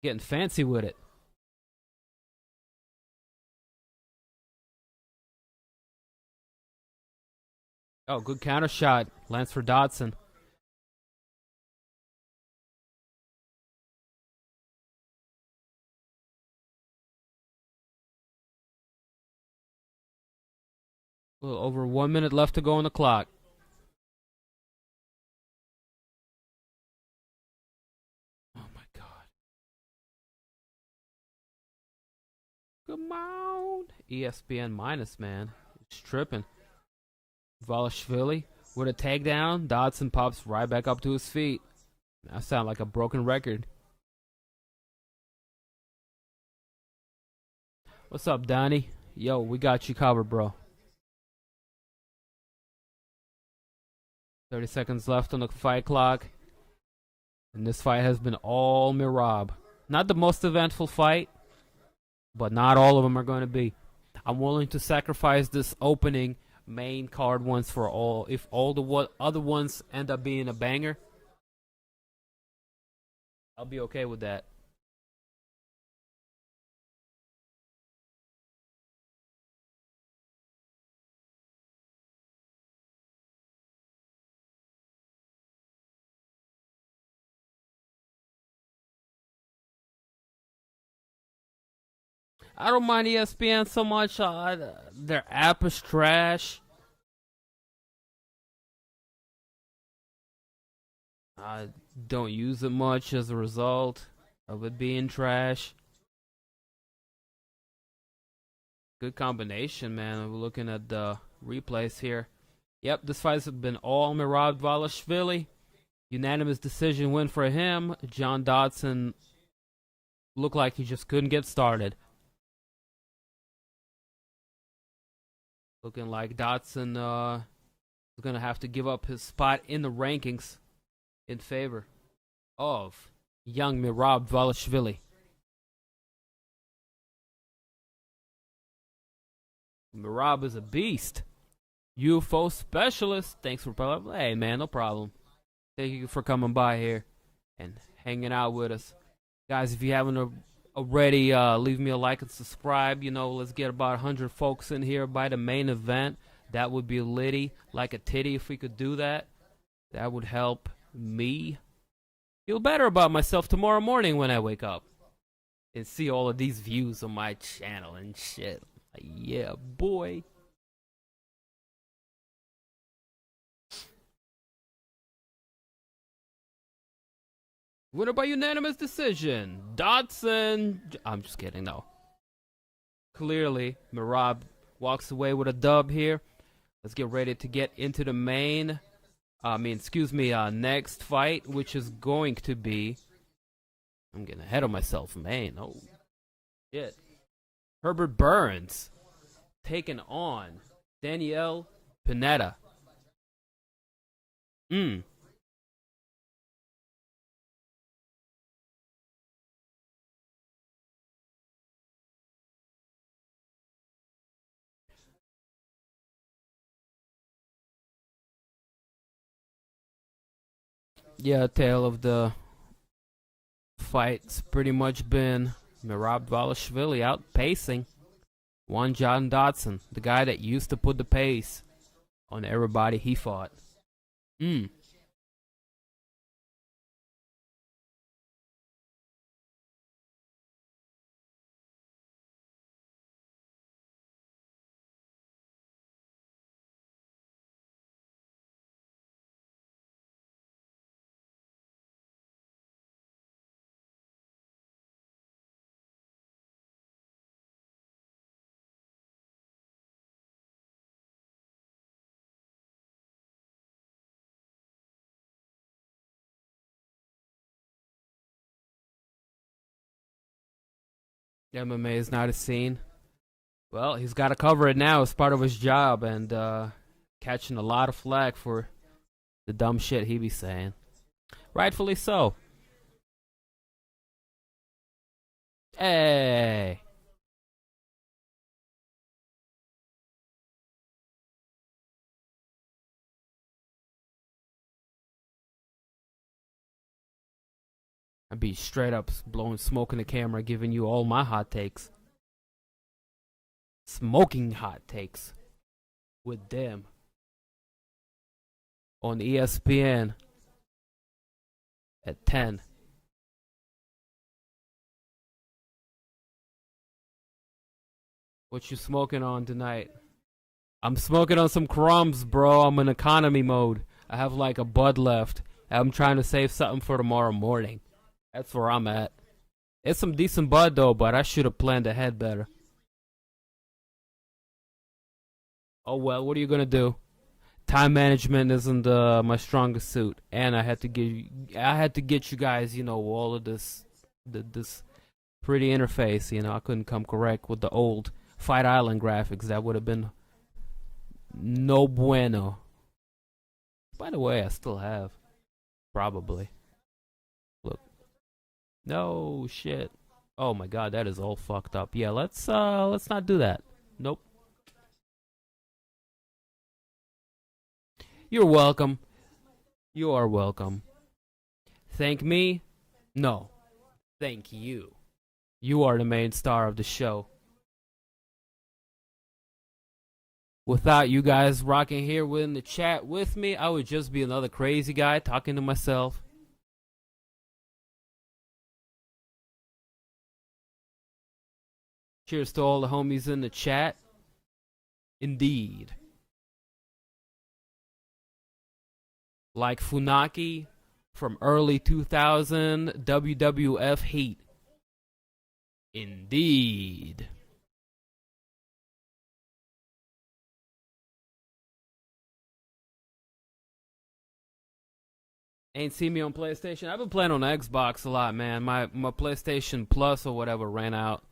Getting fancy with it. Oh, good counter shot. Lands for Dodson. A little over 1 minute left to go on the clock. Oh my god. Come on. ESPN minus, man. It's tripping. Dvalishvili with a takedown. Dodson pops right back up to his feet. That sounds like a broken record. What's up, Donnie? Yo, we got you covered, bro. 30 seconds left on the fight clock. And this fight has been all Merab. Not the most eventful fight, but not all of them are going to be. I'm willing to sacrifice this opening main card ones for all. If all the other ones end up being a banger, I'll be okay with that. I don't mind ESPN so much. Their app is trash. I don't use it much as a result of it being trash. Good combination, man. We're looking at the replays here. Yep, this fight's been all Merab Dvalishvili. Unanimous decision win for him. John Dodson looked like he just couldn't get started. Looking like Dodson is going to have to give up his spot in the rankings in favor of young Merab Dvalishvili. Merab is a beast. UFO specialist. Thanks for playing. Hey, man, no problem. Thank you for coming by here and hanging out with us. Guys, if you haven't already, leave me a like and subscribe. You know, let's get about 100 folks in here by the main event. That would be litty, like a titty if we could do that. That would help me feel better about myself tomorrow morning when I wake up and see all of these views on my channel and shit. Like, yeah, boy. Winner by unanimous decision. Dodson. I'm just kidding, no. Clearly, Merab walks away with a dub here. Let's get ready to get into the main. Next fight, which is going to be. I'm getting ahead of myself, man. Oh, shit. Herbert Burns taking on Daniel Pineda. Yeah, tale of the fight's pretty much been Merab Dvalishvili outpacing one John Dodson, the guy that used to put the pace on everybody he fought. MMA is not a scene. Well, he's got to cover it now as part of his job, and catching a lot of flack for the dumb shit he be saying. Rightfully so. Hey. I'd be straight up blowing smoke in the camera, giving you all my hot takes. Smoking hot takes with them on ESPN at 10. What you smoking on tonight? I'm smoking on some crumbs, bro. I'm in economy mode. I have like a bud left. I'm trying to save something for tomorrow morning. That's where I'm at. It's some decent bud though, but I should have planned ahead better. Oh well, what are you gonna do? Time management isn't my strongest suit, and I had to get you guys, all of this pretty interface. I couldn't come correct with the old Fight Island graphics. That would have been no bueno. By the way, I still have probably. Look, no shit. Oh my god, that is all fucked up. Yeah, let's not do that. Nope. You're welcome. You are welcome. Thank me? No. Thank you. You are the main star of the show. Without you guys rocking here in the chat with me, I would just be another crazy guy talking to myself. Cheers to all the homies in the chat. Indeed. Like Funaki from early 2000 WWF Heat. Indeed. Ain't seen me on PlayStation. I've been playing on Xbox a lot, man. My PlayStation Plus or whatever ran out.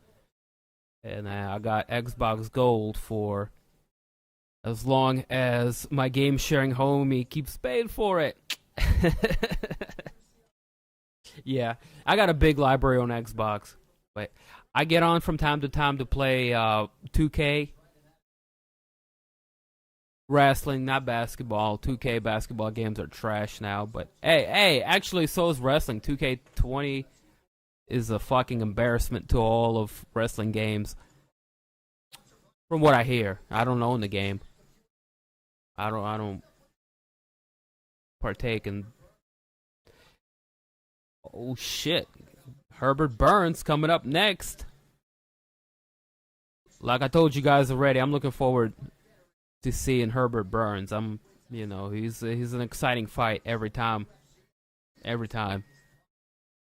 And I got Xbox Gold for as long as my game sharing homie keeps paying for it. Yeah, I got a big library on Xbox. But I get on from time to time to play 2K. Wrestling, not basketball. 2K basketball games are trash now. But hey, actually, so is wrestling. 2K20 is a fucking embarrassment to all of wrestling games. From what I hear, I don't own the game. I don't partake in. Oh shit, Herbert Burns coming up next. Like I told you guys already, I'm looking forward to seeing Herbert Burns. He's an exciting fight every time. Every time.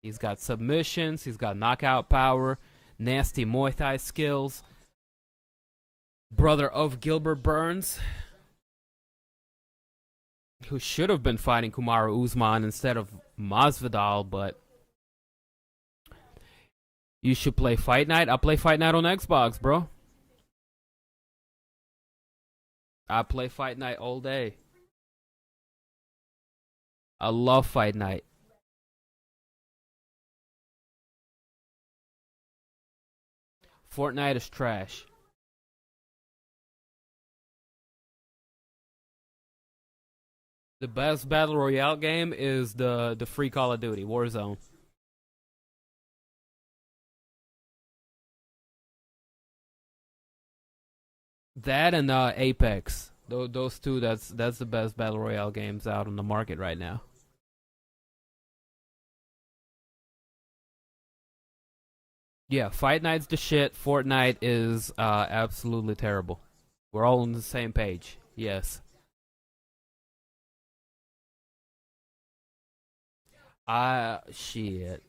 He's got submissions. He's got knockout power. Nasty Muay Thai skills. Brother of Gilbert Burns, who should have been fighting Kamaru Usman instead of Masvidal, but you should play Fight Night. I'll play Fight Night on Xbox, bro. I play Fight Night all day. I love Fight Night. Fortnite is trash. The best Battle Royale game is the free Call of Duty, Warzone. That and Apex. Those two, that's the best Battle Royale games out on the market right now. Yeah, Fight Night's the shit. Fortnite is absolutely terrible. We're all on the same page. Yes. Shit.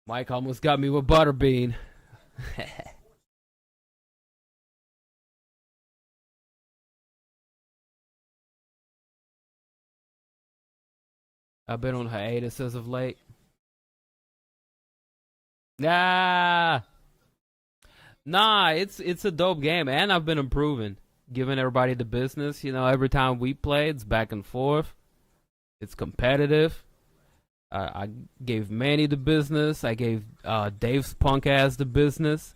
Mike almost got me with Butterbean. I've been on hiatus as of late. Nah, nah, it's a dope game, and I've been improving, giving everybody the business. You know, every time we play, it's back and forth. It's competitive. I gave Manny the business. I gave Dave's punk ass the business.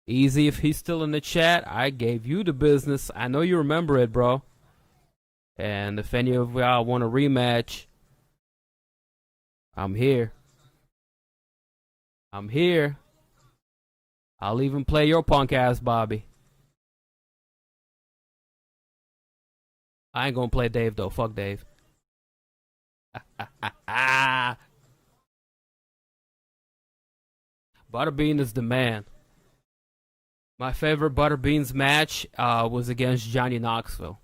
Easy, if he's still in the chat, I gave you the business. I know you remember it, bro. And if any of y'all want a rematch, I'm here. I'm here. I'll even play your punk ass, Bobby. I ain't gonna play Dave though. Fuck Dave. Butterbean is the man. My favorite Butterbeans match was against Johnny Knoxville.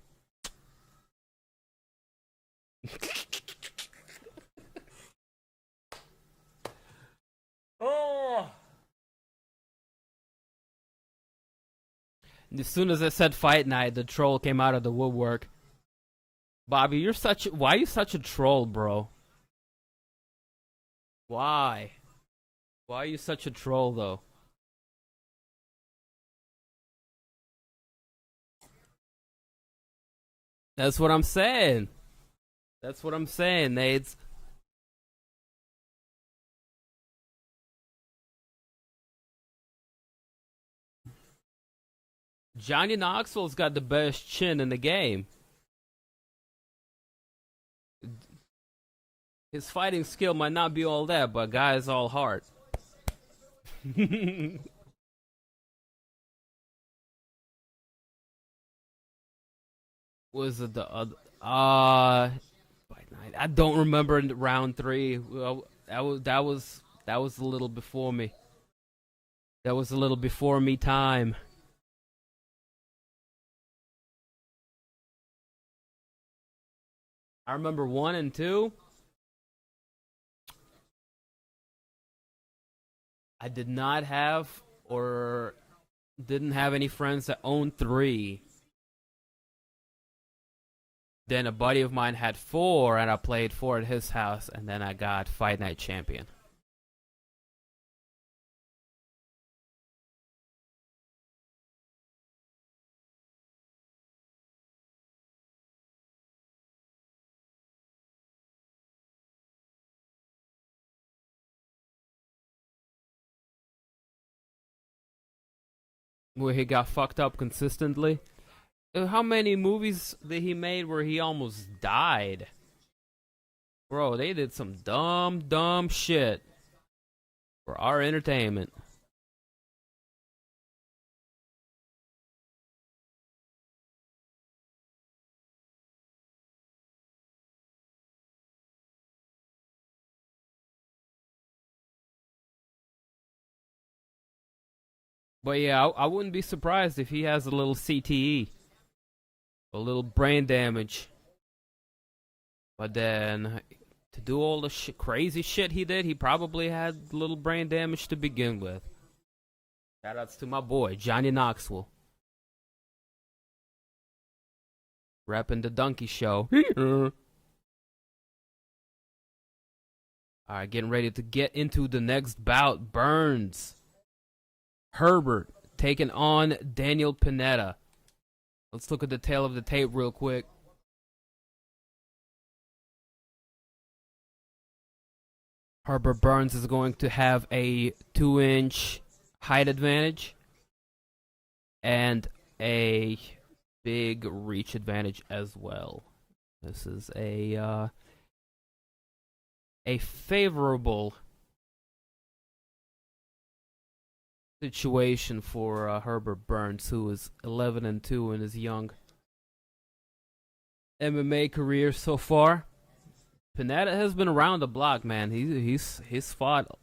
Oh! As soon as I said fight night, the troll came out of the woodwork. Bobby, why are you such a troll, bro? Why? Why are you such a troll, though? That's what I'm saying. That's what I'm saying, Nades. Johnny Knoxville's got the best chin in the game. His fighting skill might not be all that, but guy's all heart. Was it the other? I don't remember in round 3. Well, that was a little before me. That was a little before me time. I remember 1 and 2. I did not have or didn't have any friends that owned 3. Then a buddy of mine had 4, and I played 4 at his house, and then I got Fight Night Champion. Where he got fucked up consistently. How many movies that he made where he almost died? Bro, they did some dumb shit for our entertainment. But yeah, I wouldn't be surprised if he has a little CTE. A little brain damage. But then, to do all the crazy shit he did, he probably had a little brain damage to begin with. Shoutouts to my boy, Johnny Knoxville. Rapping the Donkey Show. Alright, getting ready to get into the next bout. Burns. Herbert taking on Daniel Pineda. Let's look at the tail of the tape real quick. Herbert Burns is going to have a 2-inch height advantage and a big reach advantage as well. This is a favorable situation for Herbert Burns, who is 11-2 in his young MMA career so far. Pineda has been around the block, man. He's fought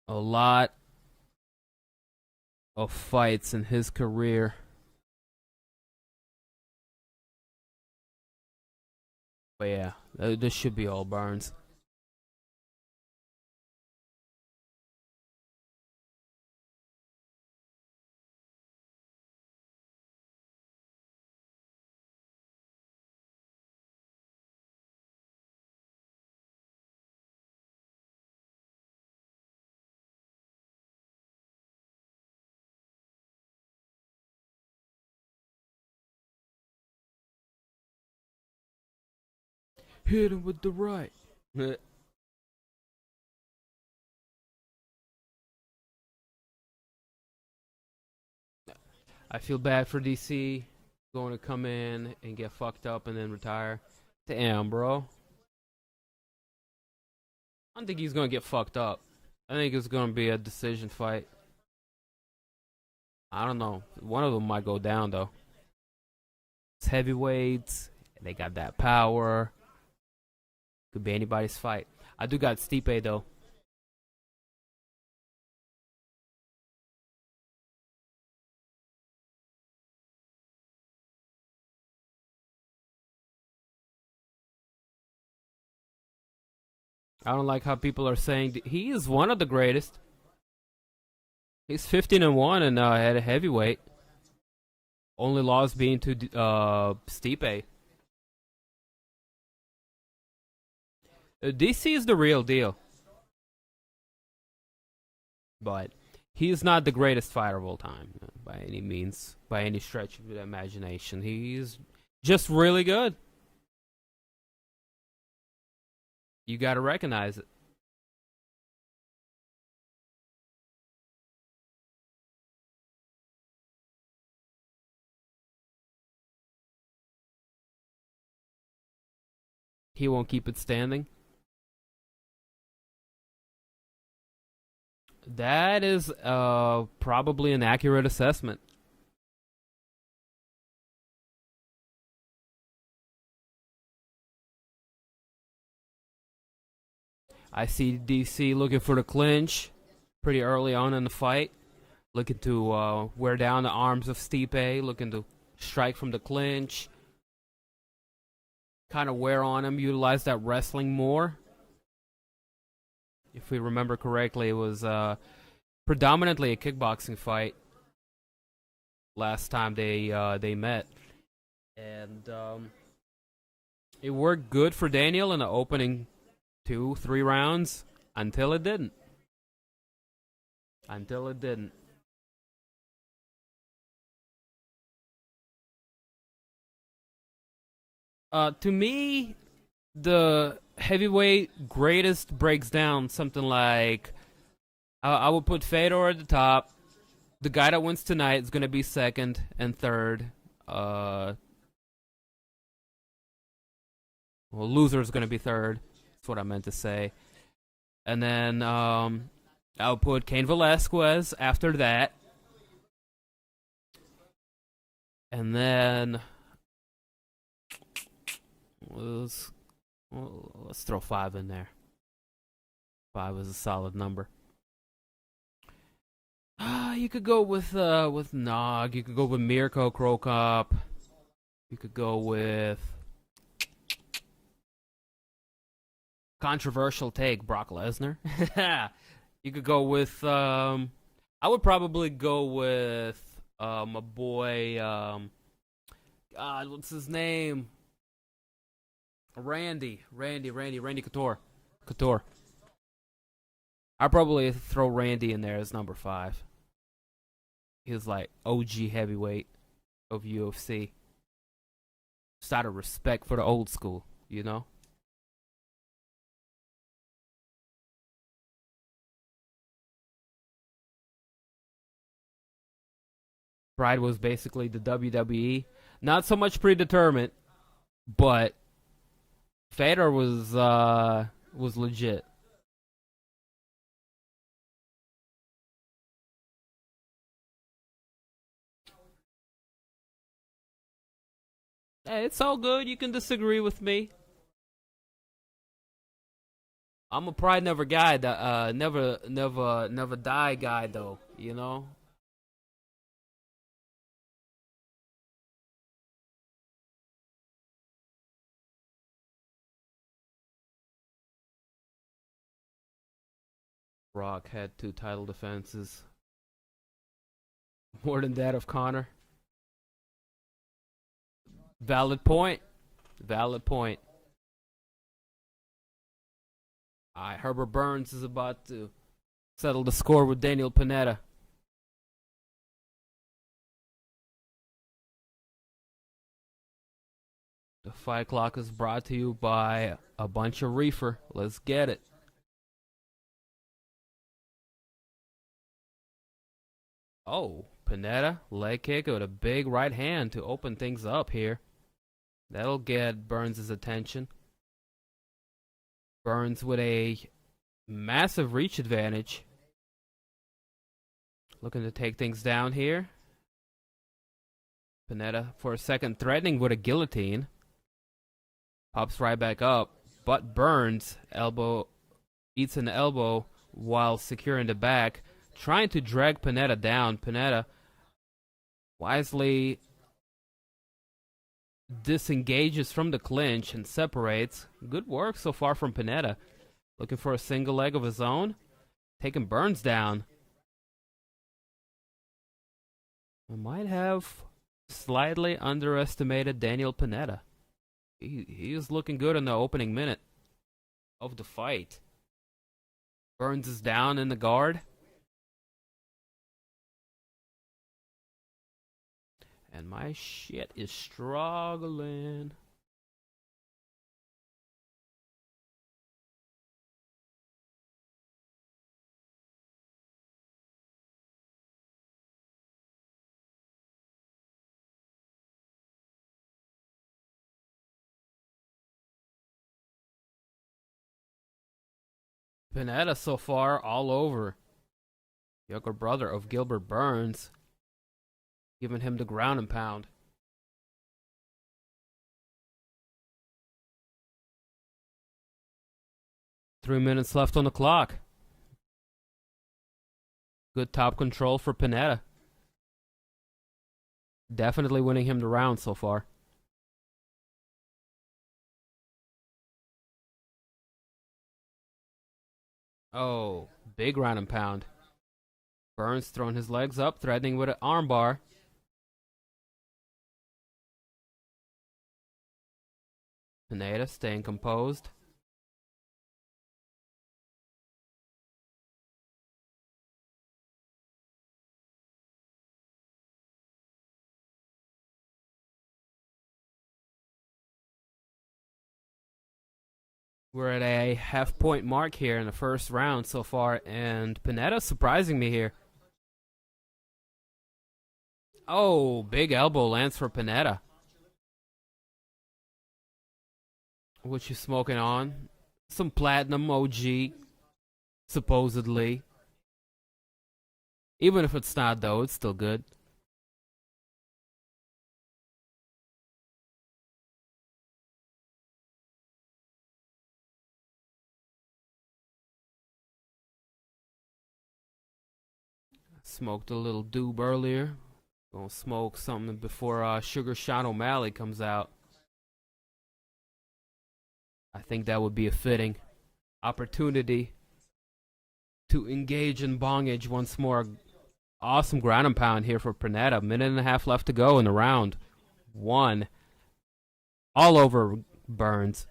a lot of fights in his career. But yeah, this should be all Burns. Hit him with the right. I feel bad for DC going to come in and get fucked up and then retire. Damn, bro. I don't think he's going to get fucked up. I think it's going to be a decision fight. I don't know. One of them might go down, though. It's heavyweights. They got that power. Could be anybody's fight. I do got Stipe, though. I don't like how people are saying he is one of the greatest. He's 15-1 and at a heavyweight. Only loss being to Stipe. DC is the real deal, but he is not the greatest fighter of all time by any means, by any stretch of the imagination. He's just really good. You got to recognize it. He won't keep it standing. That is probably an accurate assessment. I see DC looking for the clinch pretty early on in the fight. Looking to wear down the arms of Stipe. Looking to strike from the clinch. Kind of wear on him. Utilize that wrestling more. If we remember correctly, it was predominantly a kickboxing fight last time they met. And it worked good for Daniel in the opening 2-3 rounds until it didn't. Until it didn't. To me, the heavyweight greatest breaks down something like I would put Fedor at the top. The guy that wins tonight is going to be second and third. Well, loser is going to be third. That's what I meant to say. And then I'll put Cain Velasquez after that. And then let's throw 5 in there. 5 is a solid number. You could go with Nog. You could go with Mirko Krokop. You could go with controversial take Brock Lesnar. You could go with I would probably go with my boy God, what's his name? Randy Couture. I'd probably throw Randy in there as number 5. He was like OG heavyweight of UFC. Just out of respect for the old school, you know? Pride was basically the WWE. Not so much predetermined, but Fedor was legit. Hey, it's all good. You can disagree with me. I'm a pride never guy that never die guy though, you know? Rock had 2 title defenses. More than that of Connor. Valid point. Valid point. Alright, Herbert Burns is about to settle the score with Daniel Pineda. The fight clock is brought to you by a bunch of reefer. Let's get it. Oh, Pineda, leg kick with a big right hand to open things up here. That'll get Burns' attention. Burns with a massive reach advantage. Looking to take things down here. Pineda for a second threatening with a guillotine. Pops right back up, but Burns eats an elbow while securing the back, trying to drag Pineda down. Pineda wisely disengages from the clinch and separates. Good work so far from Pineda. Looking for a single leg of his own. Taking Burns down. I might have slightly underestimated Daniel Pineda. He is looking good in the opening minute of the fight. Burns is down in the guard. And my shit is struggling. Pineda so far all over. Younger brother of Gilbert Burns. Giving him the ground and pound. Three minutes left on the clock. Good top control for Pineda. Definitely winning him the round so far. Oh, big round and pound. Burns throwing his legs up, threatening with an armbar. Pineda staying composed. We're at a half-point mark here in the first round so far, and Pineda's surprising me here. Oh, big elbow lands for Pineda. What you smoking on? Some platinum OG, supposedly. Even if it's not, though, it's still good. Smoked a little doob earlier. Gonna smoke something before Sugar Sean O'Malley comes out. I think that would be a fitting opportunity to engage in bongage once more. Awesome ground and pound here for Pineda. Minute and a half left to go in the round. One. All over Burns.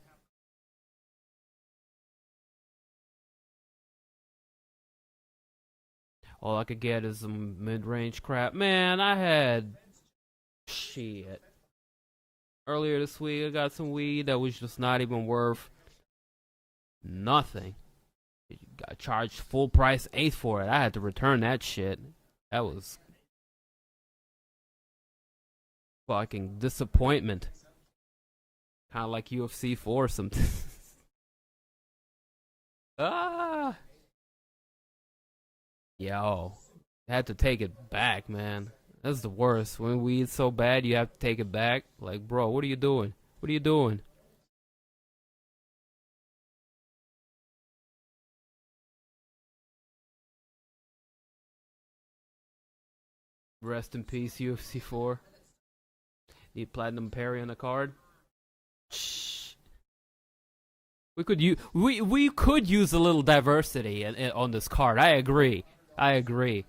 All I could get is some mid-range crap. Man, I had shit. Earlier this week, I got some weed that was just not even worth nothing. Got charged full price 8 for it. I had to return that shit. That was fucking disappointment. Kind of like UFC 4 something. Ah. Yo, I had to take it back, man. That's the worst. When weed's so bad, you have to take it back. Like, bro, what are you doing? What are you doing? Rest in peace, UFC 4. Need platinum parry on the card. Shh. We could use a little diversity on this card. I agree. I agree.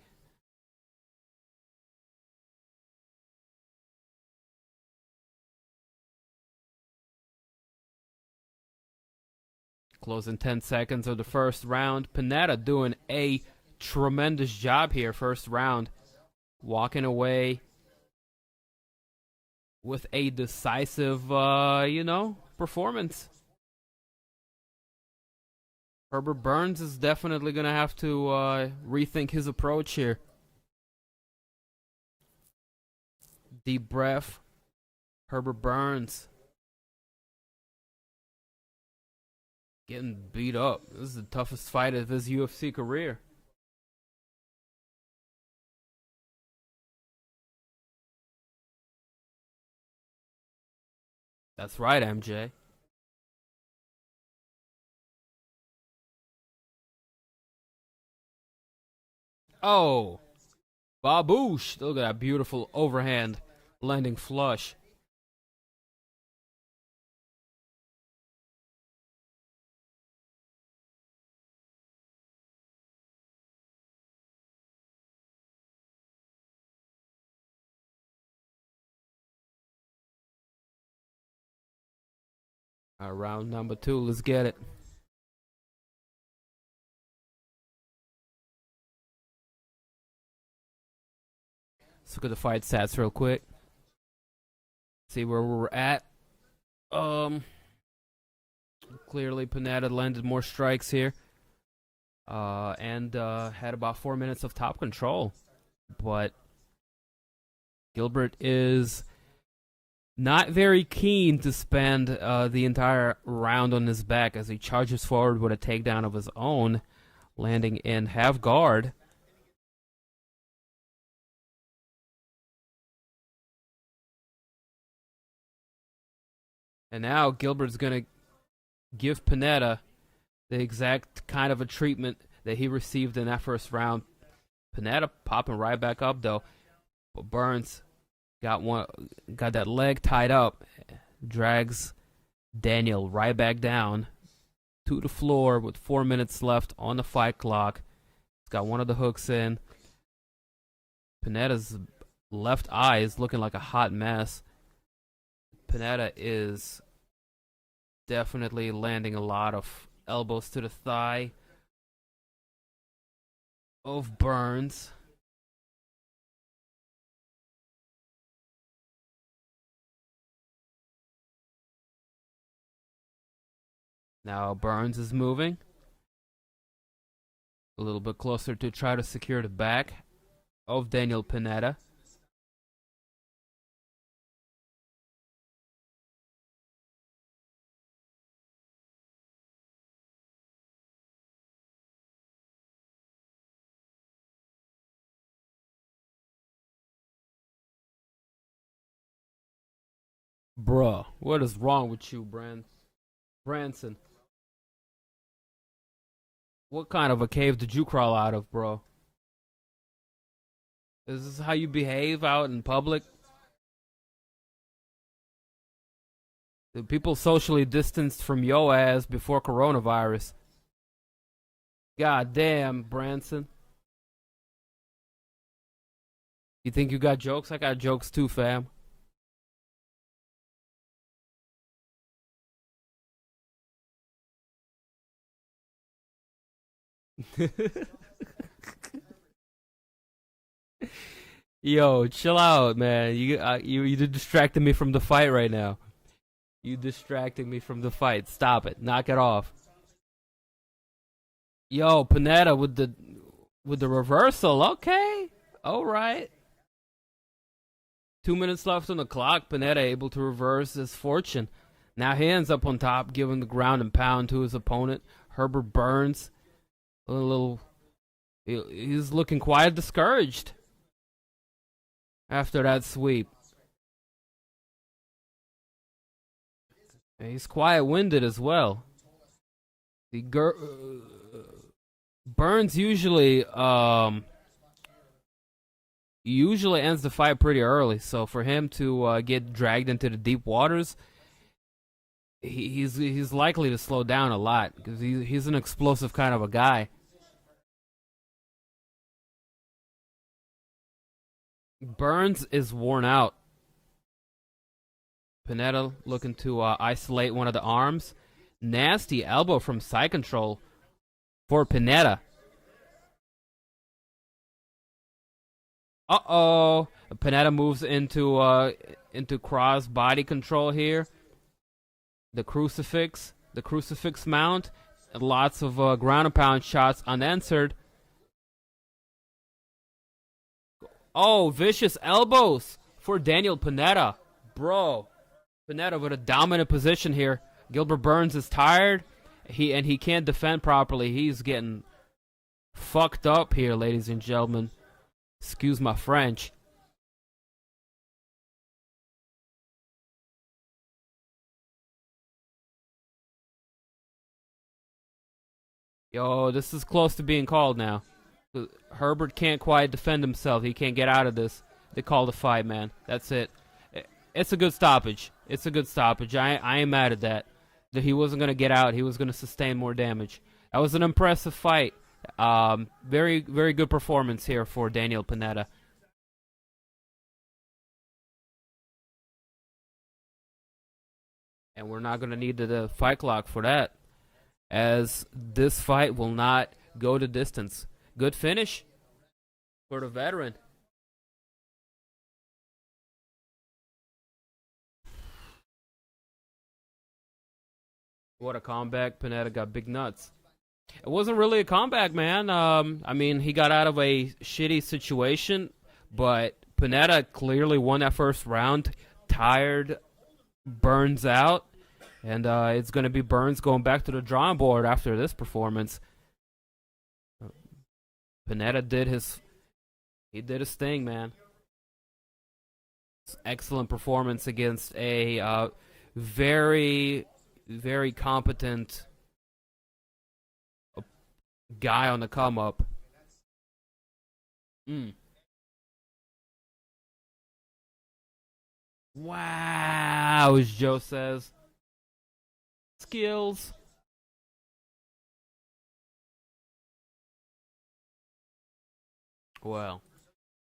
Closing 10 seconds of the first round. Pineda doing a tremendous job here, first round. Walking away with a decisive, performance. Herbert Burns is definitely going to have to rethink his approach here. Deep breath. Herbert Burns. Getting beat up. This is the toughest fight of his UFC career. That's right, MJ. Oh, baboosh. Look at that beautiful overhand landing flush. Round number 2, let's get it. Let's look at the fight stats real quick. See where we're at. Clearly Pineda landed more strikes here. And had about 4 minutes of top control. But Gilbert is not very keen to spend the entire round on his back as he charges forward with a takedown of his own, landing in half guard. And now Gilbert's going to give Pineda the exact kind of a treatment that he received in that first round. Pineda popping right back up though. But Burns got that leg tied up. Drags Daniel right back down to the floor with 4 minutes left on the fight clock. He's got one of the hooks in. Pineda's left eye is looking like a hot mess. Pineda is definitely landing a lot of elbows to the thigh of Burns. Now Burns is moving a little bit closer to try to secure the back of Daniel Pineda. Bruh, what is wrong with you, Branson? What kind of a cave did you crawl out of, bro? Is this how you behave out in public? The people socially distanced from yo ass before coronavirus. God damn, Branson. You think you got jokes? I got jokes too, fam. Yo, chill out, man. You distracted me from the fight right now. You distracting me from the fight. Stop it. Knock it off. Yo, Pineda with the reversal. Okay. All right. 2 minutes left on the clock. Pineda able to reverse his fortune. Now he ends up on top, giving the ground and pound to his opponent. Herbert Burns. He's looking quite discouraged after that sweep. And he's quiet-winded as well. Burns usually ends the fight pretty early, so for him to get dragged into the deep waters, he's likely to slow down a lot because he's an explosive kind of a guy. Burns is worn out. Pineda looking to isolate one of the arms. Nasty elbow from side control for Pineda. Uh-oh. Pineda moves into into cross body control here. The crucifix mount, lots of ground and pound shots unanswered. Oh, vicious elbows for Daniel Pineda. Bro, Pineda with a dominant position here. Gilbert Burns is tired. He can't defend properly. He's getting fucked up here, ladies and gentlemen. Excuse my French. Yo, this is close to being called now. Herbert can't quite defend himself. He can't get out of this. They call the fight, man. That's it. It's a good stoppage. It's a good stoppage. I ain't mad at that. That he wasn't going to get out. He was going to sustain more damage. That was an impressive fight. Very, very good performance here for Daniel Pineda. And we're not going to need the fight clock for that, as this fight will not go the distance. Good finish for the veteran. What a comeback. Pineda got big nuts. It wasn't really a comeback, man. I mean, he got out of a shitty situation, but Pineda clearly won that first round. Tired, Burns out, and it's going to be Burns going back to the drawing board after this performance. Pineda did his thing, man. Excellent performance against a very, very competent guy on the come up. Wow, as Joe says. Skills. Well,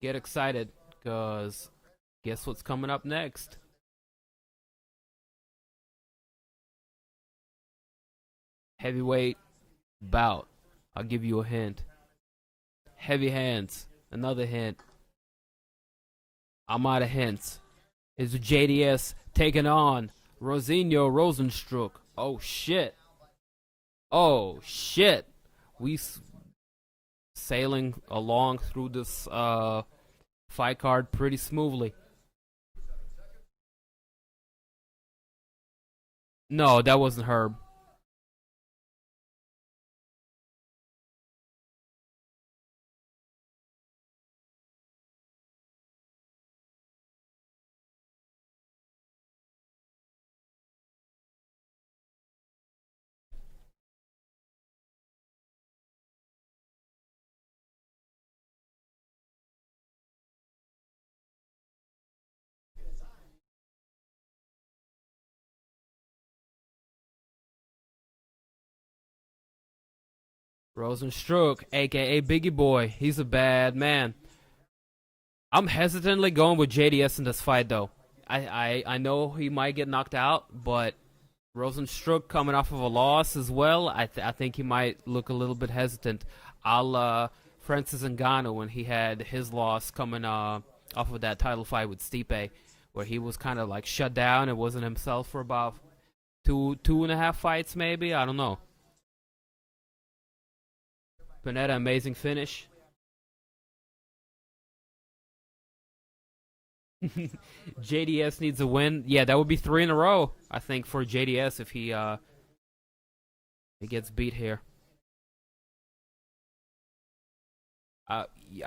get excited, because guess what's coming up next? Heavyweight bout. I'll give you a hint. Heavy hands. Another hint. I'm out of hints. Is JDS taking on Jairzinho Rozenstruik? Oh shit. Oh shit. We sailing along through this fight card pretty smoothly. No, that wasn't Herb. Rozenstruik, aka Biggie Boy, he's a bad man. I'm hesitantly going with JDS in this fight, though. I know he might get knocked out, but Rozenstruik coming off of a loss as well, I think he might look a little bit hesitant. Francis Ngannou when he had his loss coming off of that title fight with Stipe, where he was kind of like shut down and wasn't himself for about two and a half fights, maybe. I don't know. Pineda, amazing finish. JDS needs a win. Yeah, that would be 3 in a row, I think, for JDS if he gets beat here. I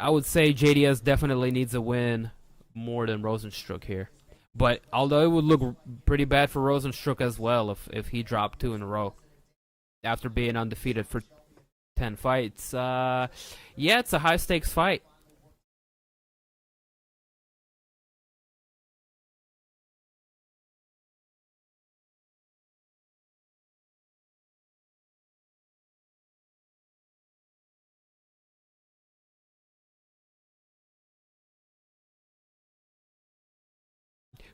would say JDS definitely needs a win more than Rozenstruik here. But although it would look pretty bad for Rozenstruik as well if he dropped 2 in a row after being undefeated for 10 fights. Yeah, it's a high stakes fight.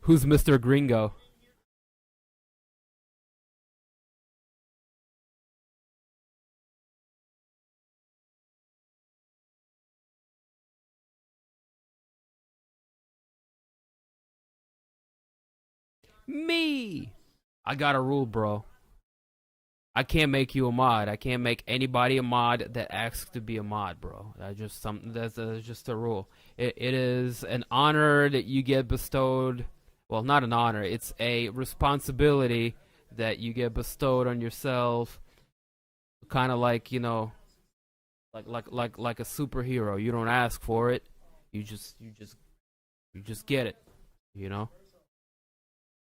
Who's Mr. Gringo? Me. I got a rule, bro. I can't make you a mod. I can't make anybody a mod that asks to be a mod, bro. That's just a rule. It is an honor that you get bestowed. Well, not an honor. It's a responsibility that you get bestowed on yourself. Kind of like, you know, like a superhero. You don't ask for it. You just get it. You know.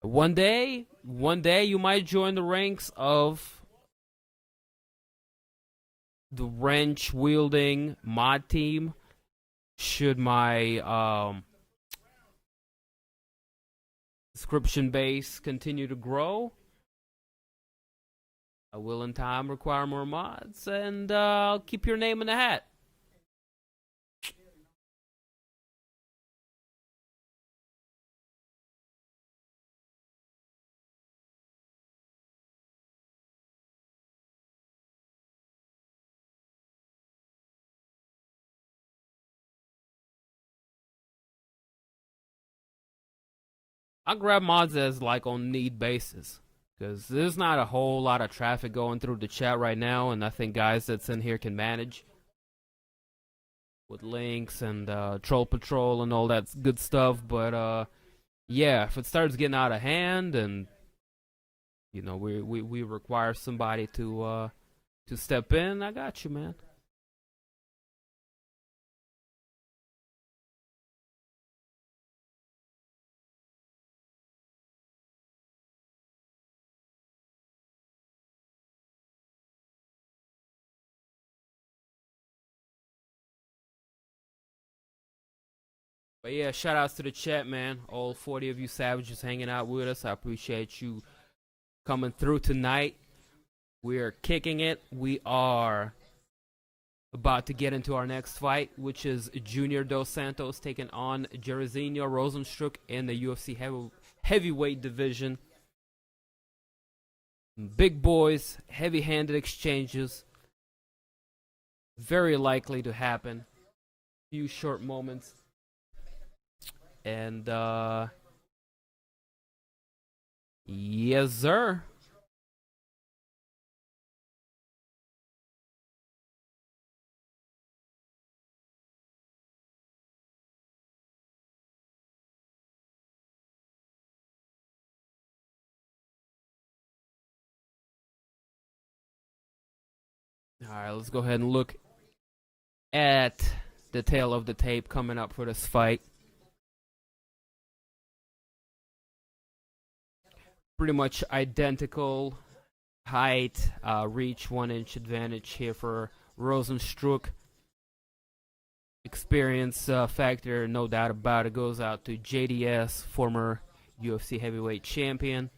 One day you might join the ranks of the wrench wielding mod team. Should my subscription base continue to grow, I will in time require more mods, and I'll keep your name in the hat. I grab mods as like on need basis, because there's not a whole lot of traffic going through the chat right now, and I think guys that's in here can manage with links and troll patrol and all that good stuff. But yeah, if it starts getting out of hand, and you know we require somebody to step in, I got you, man. But yeah, shout outs to the chat, man. All 40 of you savages hanging out with us. I appreciate you coming through tonight. We are kicking it. We are about to get into our next fight, which is Junior Dos Santos taking on Jairzinho Rozenstruik in the UFC heavyweight division. Big boys, heavy-handed exchanges. Very likely to happen. Few short moments. And yes, sir. All right, let's go ahead and look at the tail of the tape coming up for this fight. Pretty much identical height, reach, 1 inch advantage here for Rozenstruik. Experience factor, no doubt about it, goes out to JDS, former UFC heavyweight champion.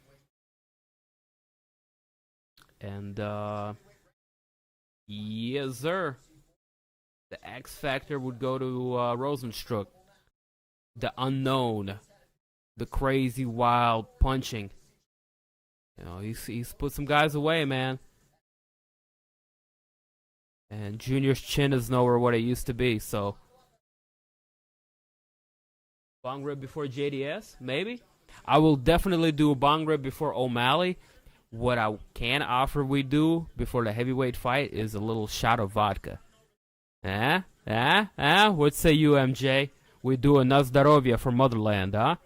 And yes, sir. The X factor would go to Rozenstruik. The unknown, the crazy, wild punching. You know, he's put some guys away, man. And Junior's chin is nowhere what it used to be, so. Bong rib before JDS? Maybe. I will definitely do a bong rib before O'Malley. What I can offer we do before the heavyweight fight is a little shot of vodka. What say you, MJ? We do a na zdarovia for motherland, huh?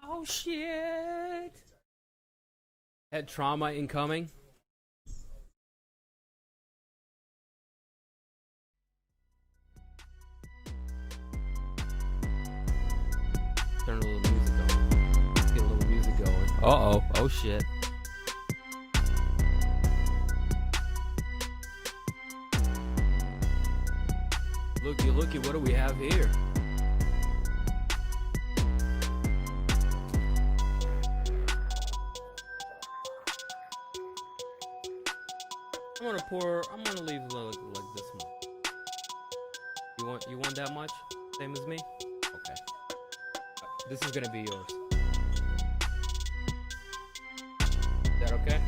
Oh shit! Head trauma incoming. Turn a little music on. Let's get a little music going. Uh-oh. Oh shit. Looky, looky, what do we have here? I'm gonna leave like this much. You want that much? Same as me? Okay. This is gonna be yours. Is that okay?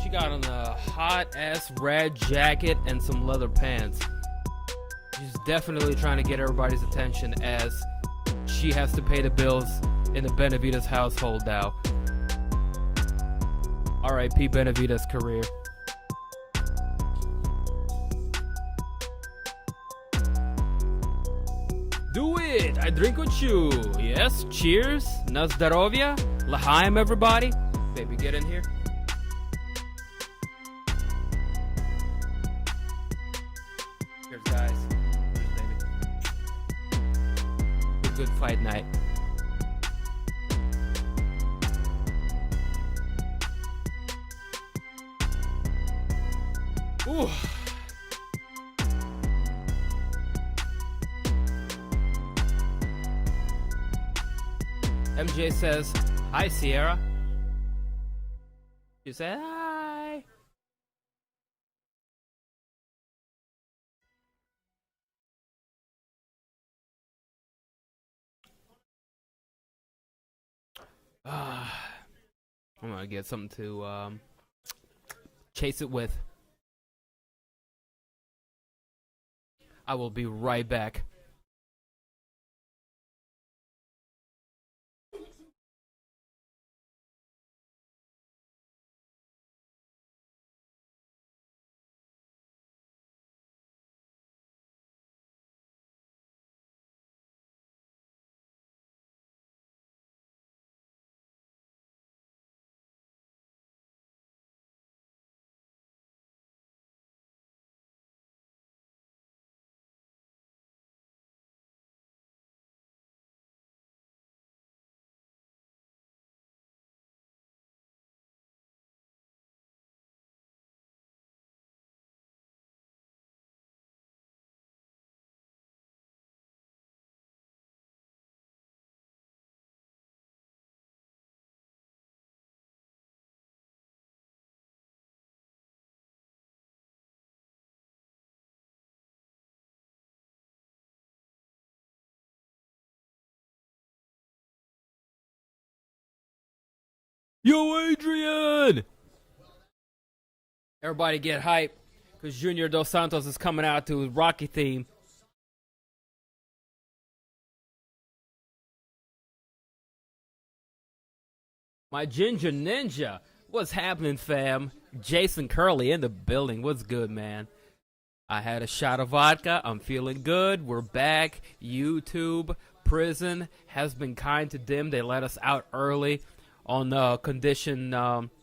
She got on a hot ass red jacket and some leather pants. She's definitely trying to get everybody's attention as she has to pay the bills in the Benavides household now. R.I.P. Benavides' career. Do it! I drink with you. Yes, cheers. Na zdarovia. L'chaim, everybody. Baby, get in here. Cheers, guys. Good fight night. Ooh. MJ says, "Hi, Sierra." You say hi. I'm gonna get something to chase it with. I will be right back. Yo, Adrian! Everybody get hype, because Junior Dos Santos is coming out to his Rocky theme. My Ginger Ninja. What's happening, fam? Jason Curley in the building. What's good, man? I had a shot of vodka. I'm feeling good. We're back. YouTube. Prison has been kind to Dim. They let us out early on condition,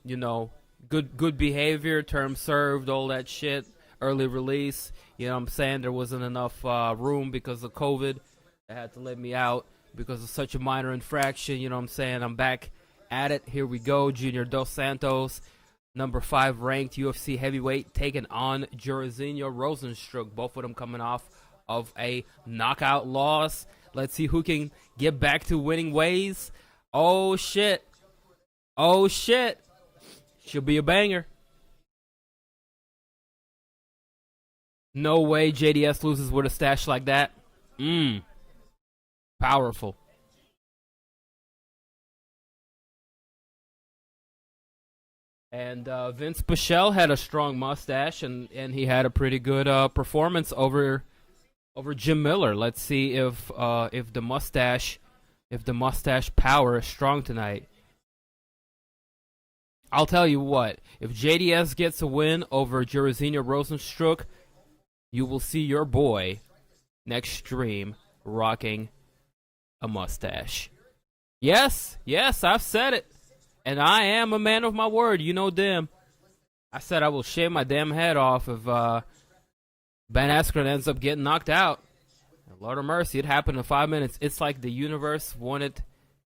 you know, good behavior, term served, all that shit, early release. You know what I'm saying? There wasn't enough room because of COVID. They had to let me out because of such a minor infraction. You know what I'm saying? I'm back at it. Here we go. Junior Dos Santos, number 5 ranked UFC heavyweight, taking on Jairzinho Rozenstruik. Both of them coming off of a knockout loss. Let's see who can get back to winning ways. Oh, shit. Oh, shit. Should be a banger. No way JDS loses with a stash like that. Powerful. And Vince Pichel had a strong mustache, and he had a pretty good performance over Jim Miller. Let's see if the mustache power is strong tonight. I'll tell you what, if JDS gets a win over Jairzinho Rozenstruik, you will see your boy next stream rocking a mustache. Yes, I've said it. And I am a man of my word, you know Dim. I said I will shave my damn head off if Ben Askren ends up getting knocked out. Lord of mercy, it happened in 5 minutes. It's like the universe wanted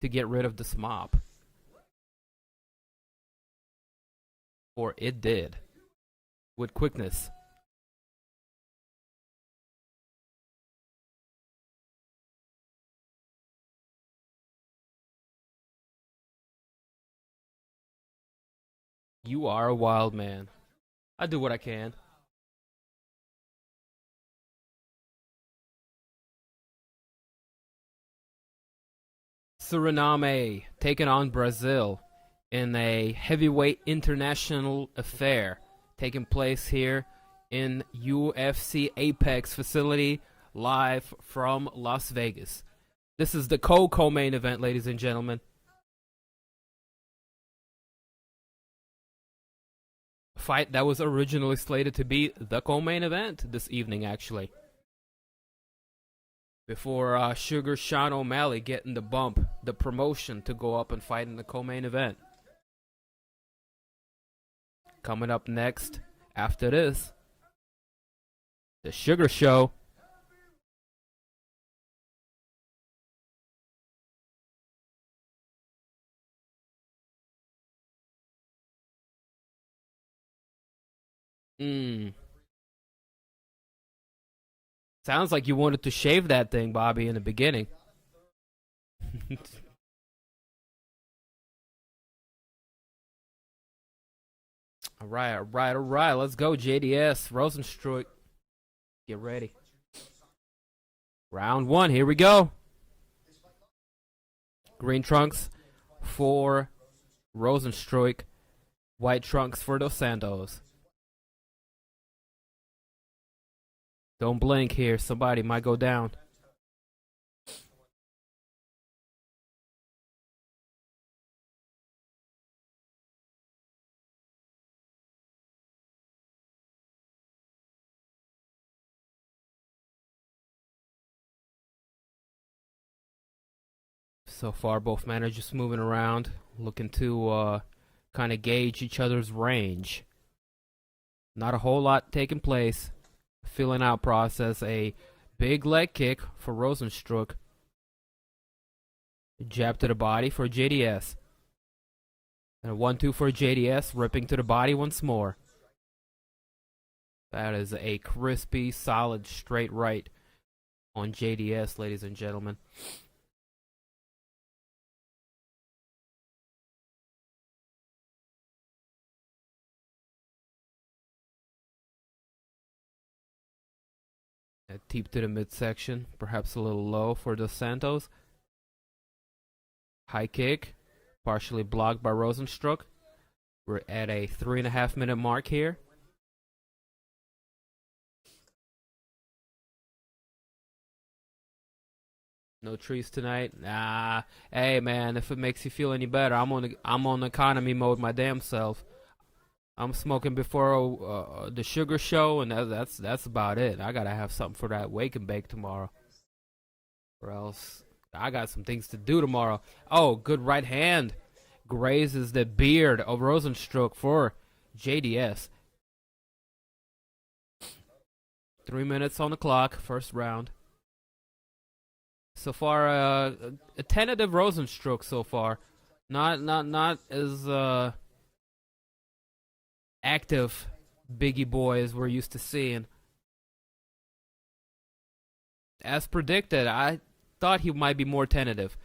to get rid of this mob. Or it did. With quickness. You are a wild man. I do what I can. Suriname taking on Brazil in a heavyweight international affair taking place here in UFC APEX facility live from Las Vegas. This is the co-main event, ladies and gentlemen. Fight that was originally slated to be the co-main event this evening, actually. Before Sugar Sean O'Malley getting the bump, the promotion to go up and fight in the co-main event. Coming up next, after this, the Sugar Show. Sounds like you wanted to shave that thing, Bobby, in the beginning. All right. Let's go, JDS. Rozenstruik. Get ready. Round one. Here we go. Green trunks for Rozenstruik. White trunks for Dos Santos. Don't blink here. Somebody might go down. So far, both men are just moving around, looking to kind of gauge each other's range. Not a whole lot taking place. Feeling out process. A big leg kick for Rozenstruik. Jab to the body for JDS. And a 1-2 for JDS, ripping to the body once more. That is a crispy, solid, straight right on JDS, ladies and gentlemen. Deep to the midsection, perhaps a little low for Dos Santos. High kick, partially blocked by Rozenstruik. We're at a 3.5 minute mark here. No trees tonight. Nah. Hey man, if it makes you feel any better, I'm on economy mode my damn self. I'm smoking before the Sugar Show, and that's about it. I gotta have something for that wake and bake tomorrow, or else I got some things to do tomorrow. Oh, good right hand grazes the beard of Rozenstruik for JDS. 3 minutes on the clock, first round. So far, a tentative Rozenstruik so far. Not as active Biggie boy as we're used to seeing. As predicted, I thought he might be more tentative.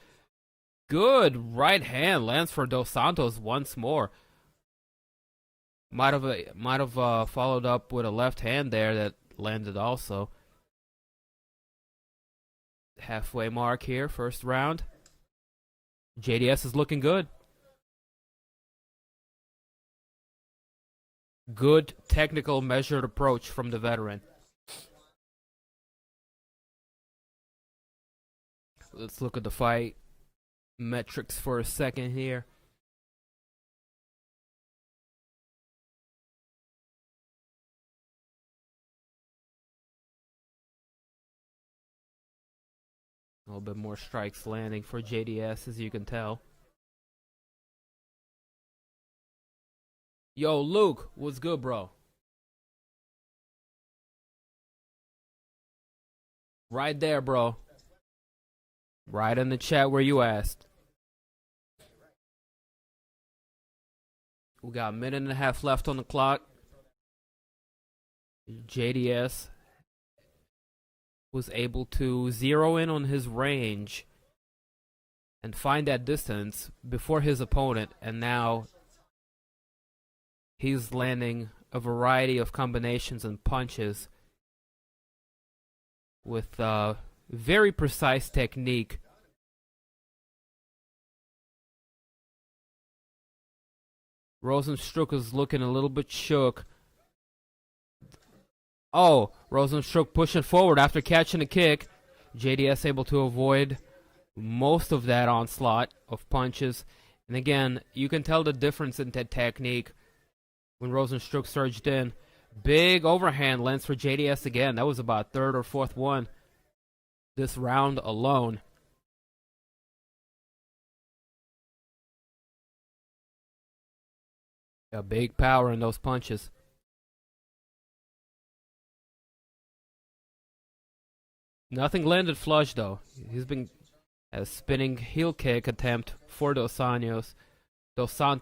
Good right hand lands for Dos Santos once more. Might have followed up with a left hand there that landed also. Halfway mark here, first round. JDS is looking good. Good technical measured approach from the veteran. Let's look at the fight metrics for a second here. A little bit more strikes landing for JDS, as you can tell. Yo, Luke, what's good, bro? Right there, bro. Right in the chat where you asked. We got a minute and a half left on the clock. JDS was able to zero in on his range and find that distance before his opponent, and now he's landing a variety of combinations and punches with very precise technique. Rozenstruik is looking a little bit shook. Oh, Rozenstruik pushing forward after catching a kick. JDS able to avoid most of that onslaught of punches. And again, you can tell the difference in that technique when Rozenstruik surged in. Big overhand lands for JDS again. That was about third or fourth one this round alone. A big power in those punches. Nothing landed flush though. He's been a spinning heel kick attempt for Dos Santos,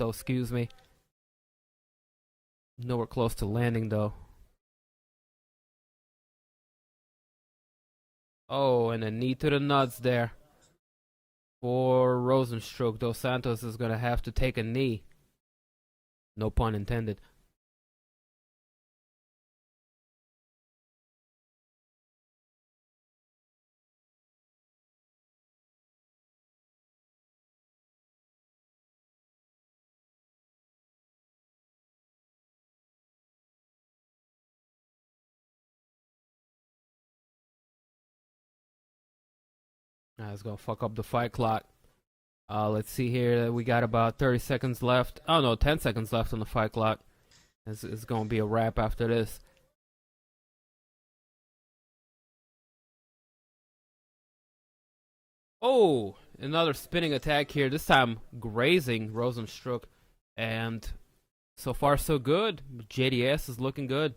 excuse me. Nowhere close to landing though. Oh, and a knee to the nuts there for Rozenstruik. Dos Santos is gonna have to take a knee. No pun intended. It's gonna fuck up the fight clock. Let's see here. We got about 30 seconds left. Oh no, 10 seconds left on the fight clock. It's gonna be a wrap after this. Oh, another spinning attack here. This time grazing Rozenstruik, and so far so good. JDS is looking good.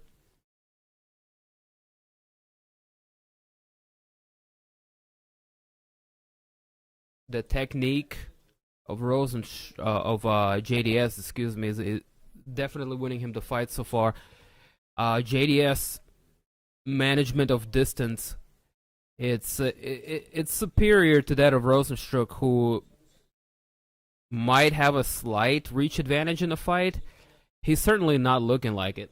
The technique of JDS, excuse me, is definitely winning him the fight so far. JDS management of distance, it's superior to that of Rozenstruik, who might have a slight reach advantage in the fight. He's certainly not looking like it.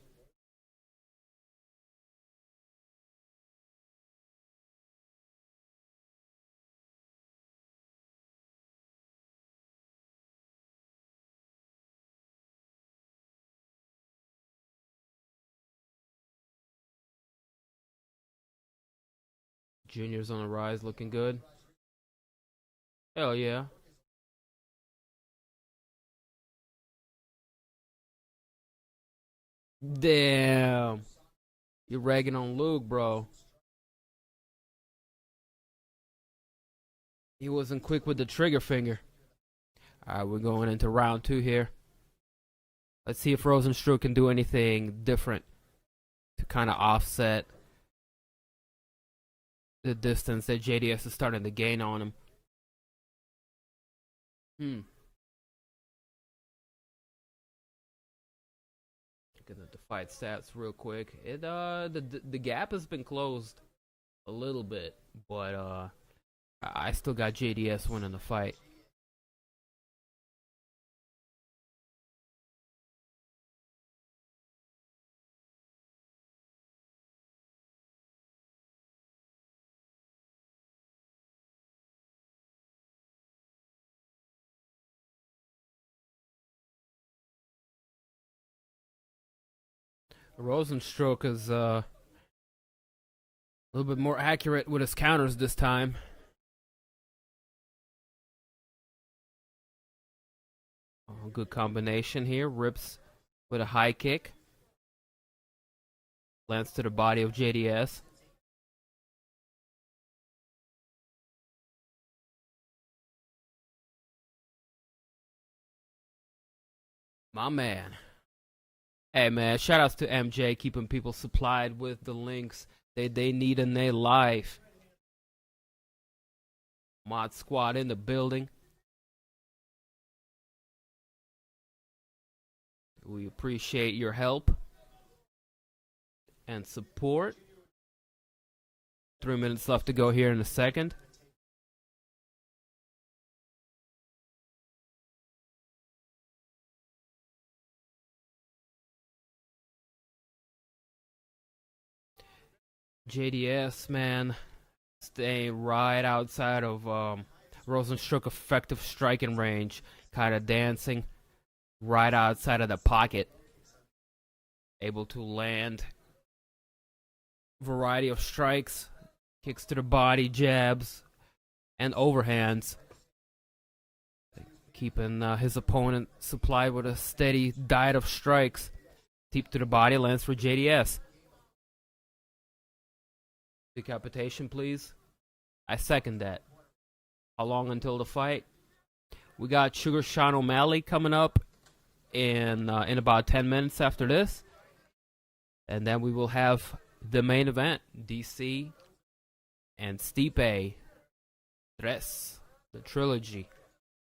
Junior's on the rise, looking good. Hell yeah. Damn. You're ragging on Luke, bro. He wasn't quick with the trigger finger. Alright, we're going into round 2 here. Let's see if Rozenstruik can do anything different to kind of offset the distance that JDS is starting to gain on him. Looking at the fight stats real quick. The gap has been closed a little bit, but I still got JDS winning the fight. Rozenstruik is a little bit more accurate with his counters this time. Oh, good combination here. Rips with a high kick. Lands to the body of JDS. My man. Hey man, shout outs to MJ keeping people supplied with the links they need in their life. Mod Squad in the building. We appreciate your help and support. 3 minutes left to go here in a second. JDS, man, staying right outside of Rozenstruik effective striking range, kind of dancing right outside of the pocket, able to land variety of strikes, kicks to the body, jabs, and overhands, keeping his opponent supplied with a steady diet of strikes. Deep to the body, lands for JDS. Decapitation, please. I second that. How long until the fight? We got Sugar Sean O'Malley coming up in about 10 minutes after this. And then we will have the main event, DC and Stipe III, the trilogy,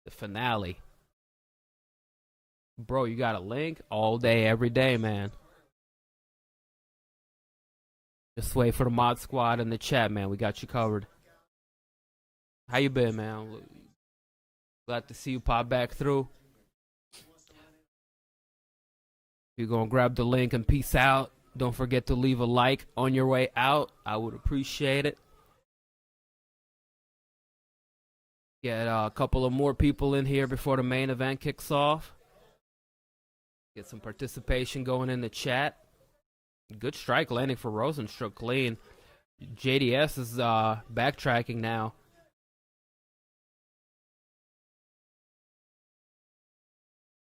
the finale. Bro, you got a link all day, every day, man. Just wait for the mod squad in the chat, man. We got you covered. How you been, man? Glad to see you pop back through. You're gonna grab the link and peace out. Don't forget to leave a like on your way out. I would appreciate it. Get a couple of more people in here before the main event kicks off. Get some participation going in the chat. Good strike landing for Rozenstruik, clean. JDS is backtracking now.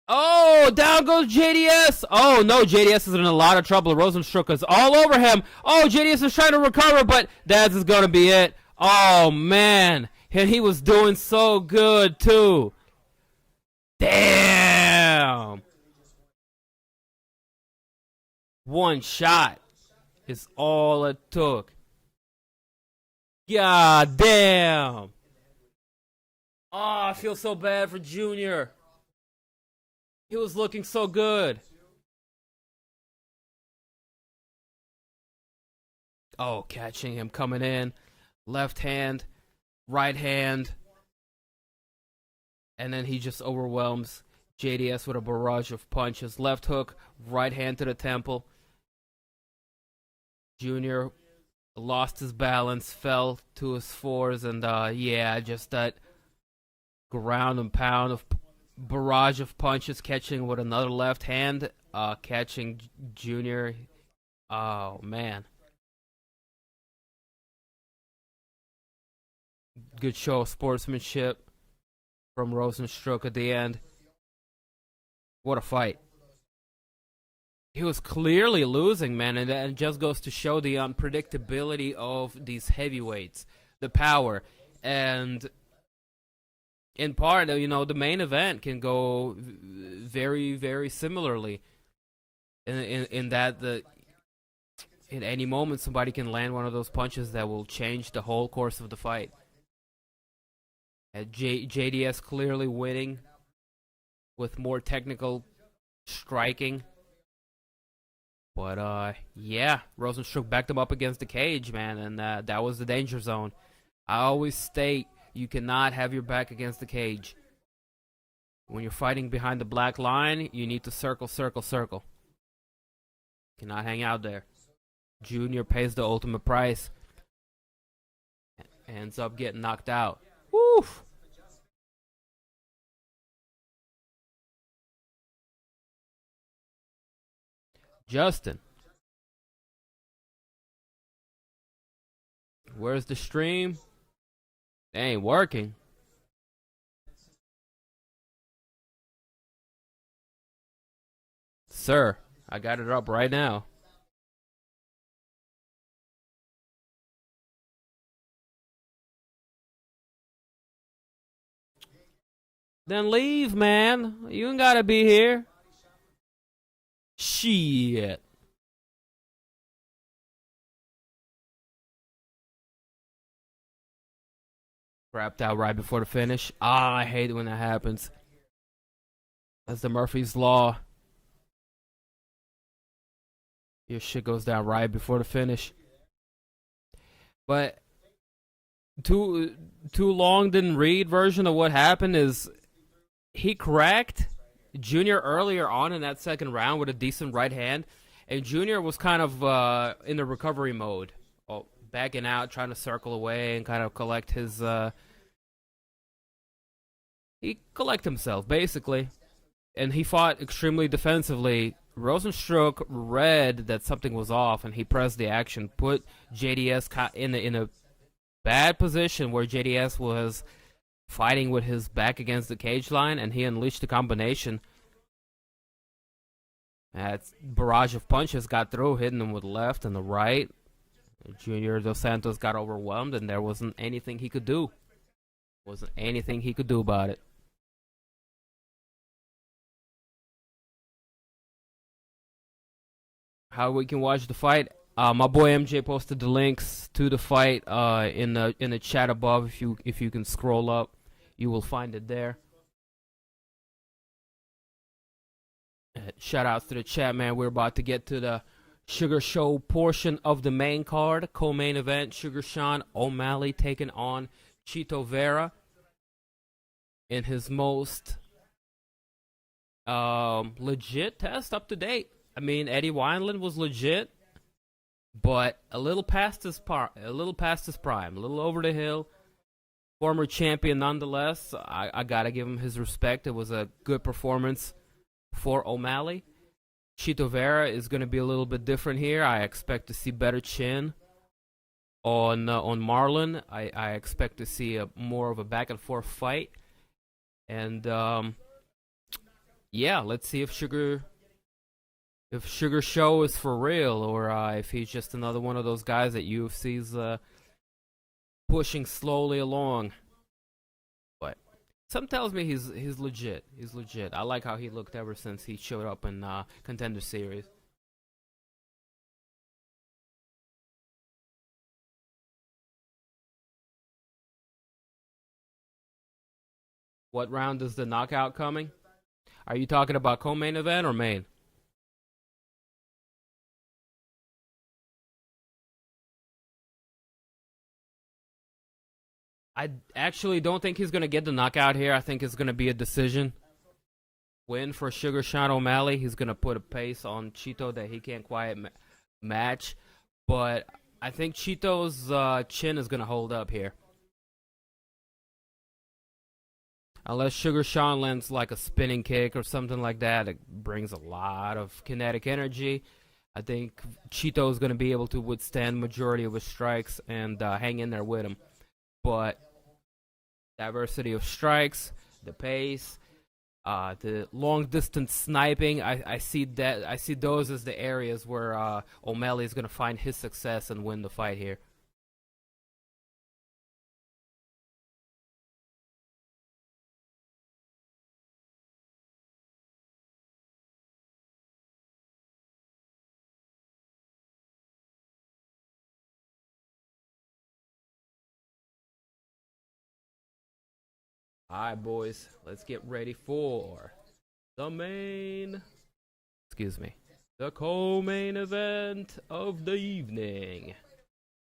Oh, down goes JDS. Oh, no, JDS is in a lot of trouble. Rozenstruik is all over him. Oh, JDS is trying to recover, but Dads is going to be it. Oh, man. And he was doing so good, too. Damn. One shot is all it took. God damn. Oh, I feel so bad for Junior. He was looking so good. Oh, catching him coming in. Left hand, right hand. And then he just overwhelms JDS with a barrage of punches. Left hook, right hand to the temple. Junior lost his balance, fell to his fours, and yeah, just that ground and pound of barrage of punches, catching with another left hand, catching Junior. Oh, man. Good show of sportsmanship from Rozenstruik at the end. What a fight. He was clearly losing, man, and that just goes to show the unpredictability of these heavyweights, the power, and in part, you know, the main event can go very, very similarly. In that in any moment somebody can land one of those punches that will change the whole course of the fight. And JDS clearly winning with more technical striking. But, yeah, Rozenstruik backed him up against the cage, man, and that was the danger zone. I always state you cannot have your back against the cage. When you're fighting behind the black line, you need to circle, circle, circle. Cannot hang out there. Junior pays the ultimate price. Ends up getting knocked out. Woo! Justin. Where's the stream? It ain't working. Sir, I got it up right now. Then leave, man. You ain't gotta be here. Shit. Grabbed out right before the finish. Ah, I hate it when that happens. That's the Murphy's Law. Your shit goes down right before the finish. But too long didn't read version of what happened is he cracked Junior earlier on in that second round with a decent right hand, and Junior was kind of in the recovery mode, backing out, trying to circle away and kind of collect his collect himself basically, and he fought extremely defensively. Rozenstruik read that something was off, and he pressed the action, put JDS in a bad position where JDS was fighting with his back against the cage line, and he unleashed the combination. That barrage of punches got through, hitting him with the left and the right. Junior Dos Santos got overwhelmed, and there wasn't anything he could do. Wasn't anything he could do about it. How we can watch the fight? My boy MJ posted the links to the fight in the chat above. If you can scroll up, you will find it there. Shout outs to the chat, man. We're about to get to the Sugar Show portion of the main card. Co-main event, Sugar Sean O'Malley taking on Chito Vera in his most legit test up to date. I mean, Eddie Wineland was legit, but a little past his prime, a little over the hill. Former champion nonetheless. I gotta give him his respect. It was a good performance for O'Malley. Chito Vera is going to be a little bit different here. I expect to see better chin on Marlon. I expect to see more of a back and forth fight. And yeah, let's see if Sugar Show is for real, or if he's just another one of those guys that UFC's pushing slowly along. But something tells me he's legit. He's legit. I like how he looked ever since he showed up in Contender Series. What round is the knockout coming? Are you talking about co-main event or main? I actually don't think he's going to get the knockout here. I think it's going to be a decision win for Sugar Sean O'Malley. He's going to put a pace on Chito that he can't quite match. But I think Chito's chin is going to hold up here. Unless Sugar Sean lands like a spinning kick or something like that, it brings a lot of kinetic energy. I think Chito is going to be able to withstand majority of his strikes and hang in there with him. But diversity of strikes, the pace, the long distance sniping, I see those as the areas where O'Malley is going to find his success and win the fight here. Alright, boys, let's get ready for the co-main event of the evening.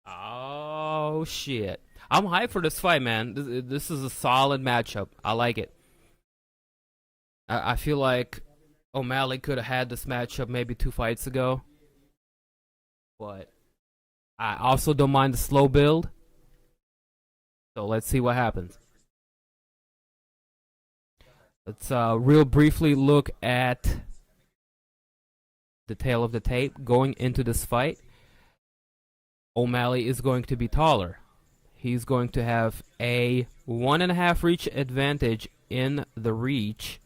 Oh, shit. I'm hyped for this fight, man. This is a solid matchup. I like it. I feel like O'Malley could have had this matchup maybe 2 fights ago. But I also don't mind the slow build. So let's see what happens. Let's real briefly look at the tail of the tape going into this fight. O'Malley is going to be taller. He's going to have a 1.5 reach advantage in the reach.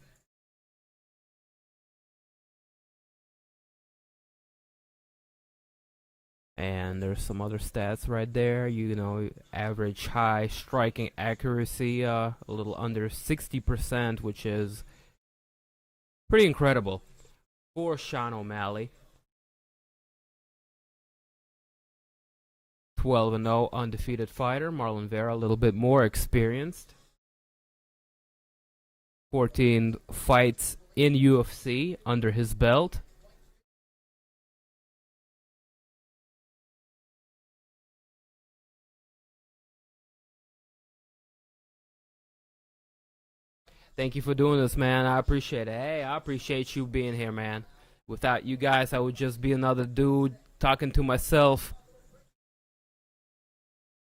And there's some other stats right there. You know, average high striking accuracy, a little under 60%, which is pretty incredible. for Sean O'Malley. 12-0 undefeated fighter. Marlon Vera, a little bit more experienced. 14 fights in UFC under his belt. Thank you for doing this, man. I appreciate it. Hey, I appreciate you being here, man. Without you guys, I would just be another dude talking to myself,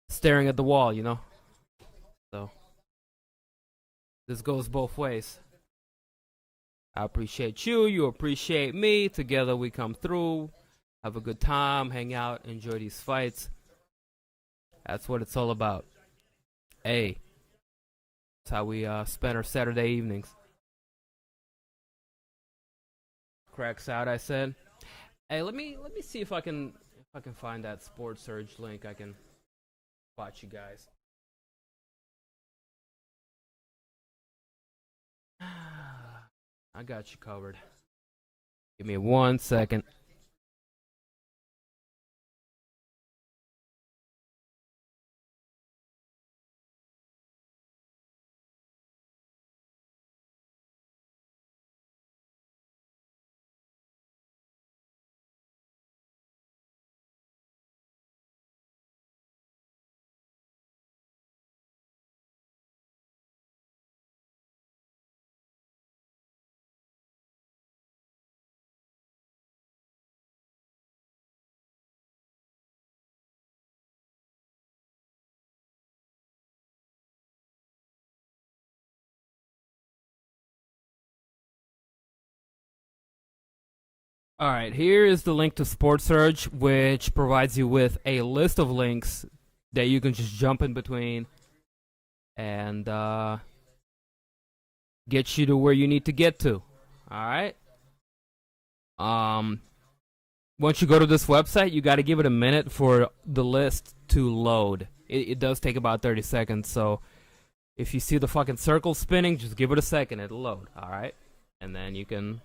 staring at the wall, you know? So, this goes both ways. I appreciate you. You appreciate me. Together we come through, have a good time, hang out, enjoy these fights. That's what it's all about. Hey. That's how we spend our Saturday evenings. Cracks out, I said. Hey, let me see if I can find that Sports Surge link. I can watch you guys. I got you covered. Give me 1 second. Alright, here is the link to Sports Surge, which provides you with a list of links that you can just jump in between and get you to where you need to get to. Alright? Once you go to this website, you gotta give it a minute for the list to load. It does take about 30 seconds, so if you see the fucking circle spinning, just give it a second, it'll load, alright? And then you can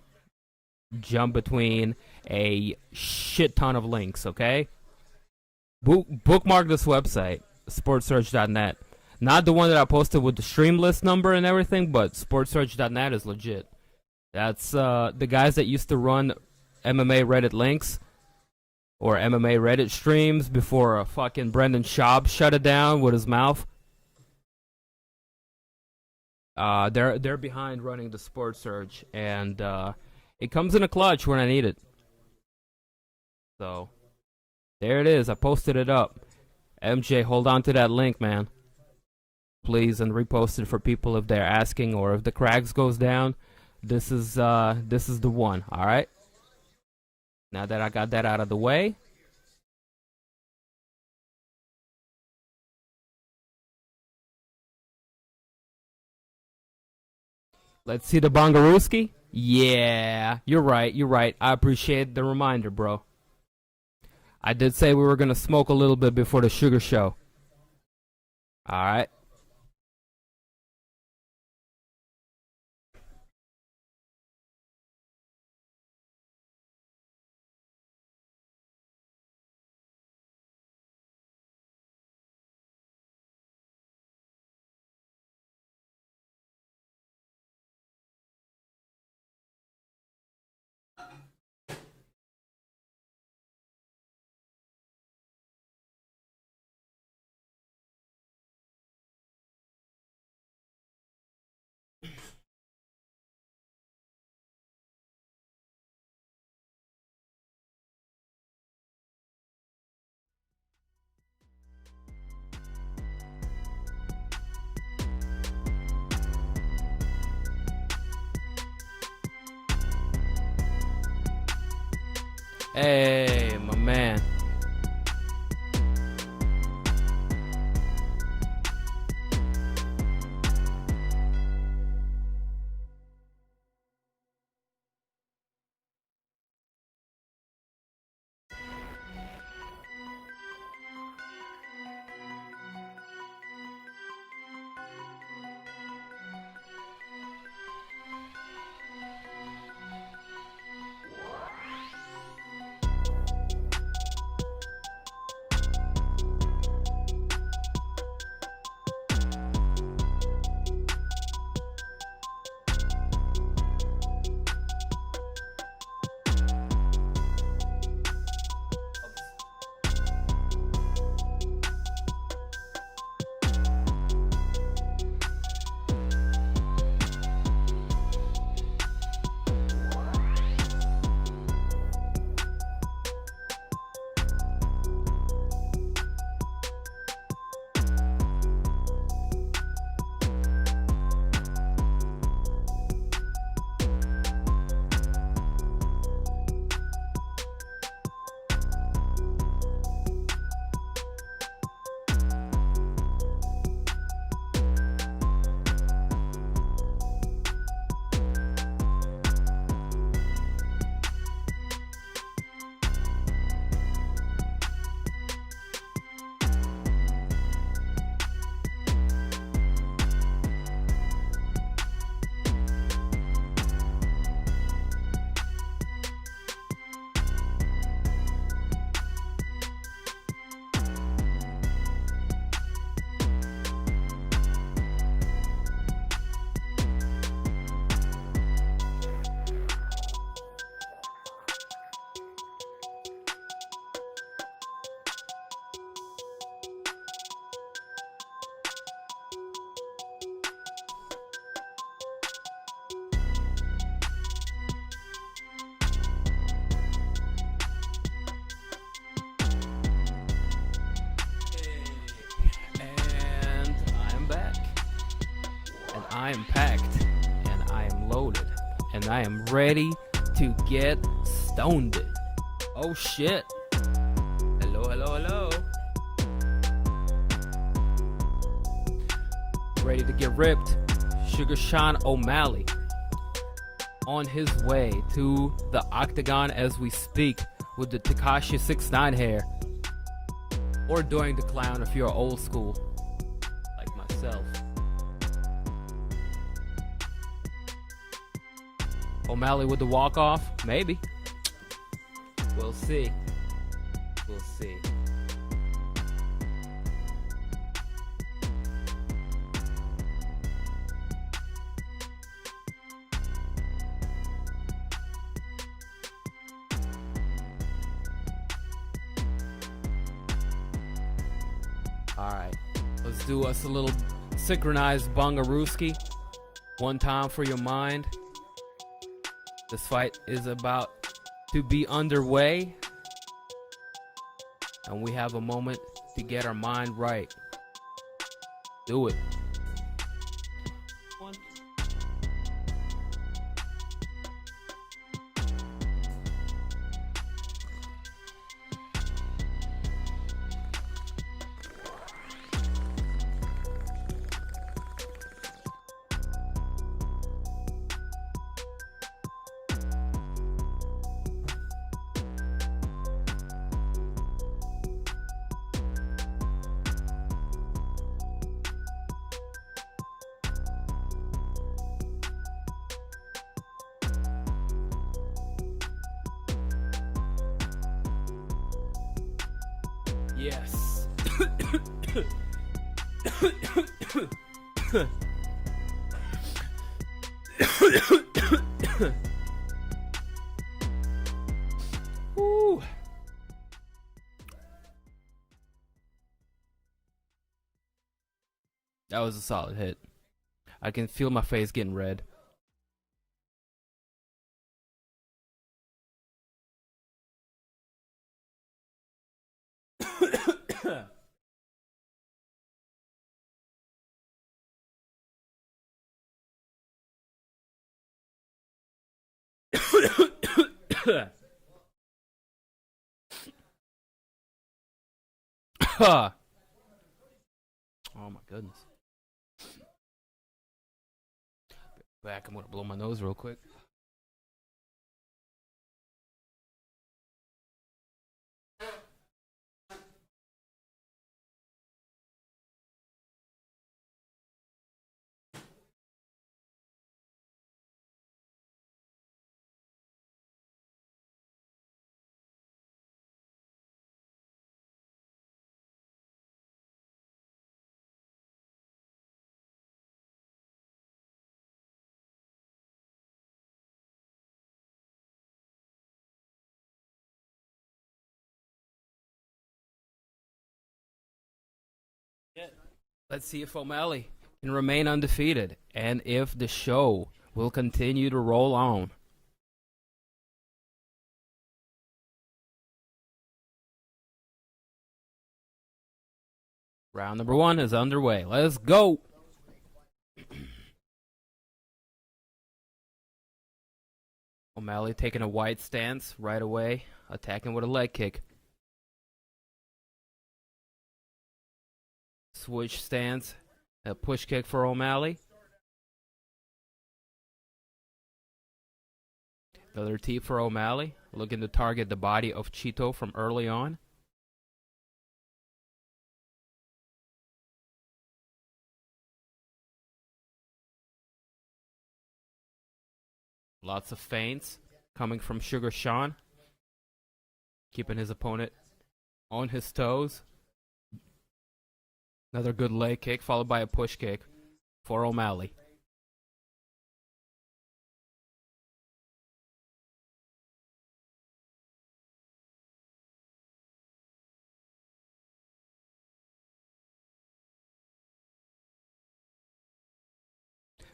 jump between a shit ton of links, okay? Bookmark this website, sportsurge.net. Not the one that I posted with the stream list number and everything, but sportsurge.net is legit. That's the guys that used to run MMA Reddit links or MMA Reddit streams before fucking Brendan Schaub shut it down with his mouth. They're behind running the Sports Surge, and it comes in a clutch when I need it. So, there it is. I posted it up. MJ, hold on to that link, man. Please, and repost it for people if they're asking, or if the Craigs goes down. This is the one, alright? Now that I got that out of the way. Let's see the Bongarooski. Yeah, you're right. I appreciate the reminder, bro. I did say we were gonna smoke a little bit before the sugar show. Alright. Hey, my man. I am packed, and I am loaded, and I am ready to get stoned. Oh shit. Hello, hello, hello. Ready to get ripped. Sugar Sean O'Malley on his way to the Octagon as we speak with the Tekashi 6ix9ine hair. Or doing the clown if you're old school, like myself. O'Malley with the walk-off? Maybe. We'll see. We'll see. Alright, let's do us a little synchronized bungarooski. One time for your mind. This fight is about to be underway, and we have a moment to get our mind right. Do it. One. Yes. Woo. That was a solid hit. I can feel my face getting red. Oh my goodness. Back, I'm gonna blow my nose real quick. Let's see if O'Malley can remain undefeated and if the show will continue to roll on. Round number 1 is underway. Let's go. O'Malley taking a wide stance right away, attacking with a leg kick. Switch stance, a push kick for O'Malley. Another tee for O'Malley, looking to target the body of Chito from early on. Lots of feints coming from Sugar Sean, keeping his opponent on his toes. Another good leg kick followed by a push kick for O'Malley.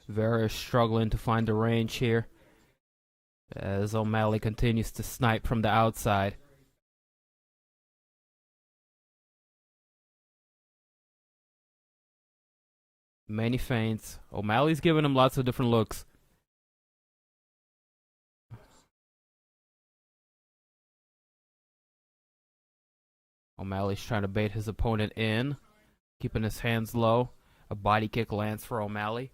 Vera is struggling to find the range here as O'Malley continues to snipe from the outside. Many feints. O'Malley's giving him lots of different looks. O'Malley's trying to bait his opponent in, keeping his hands low. A body kick lands for O'Malley.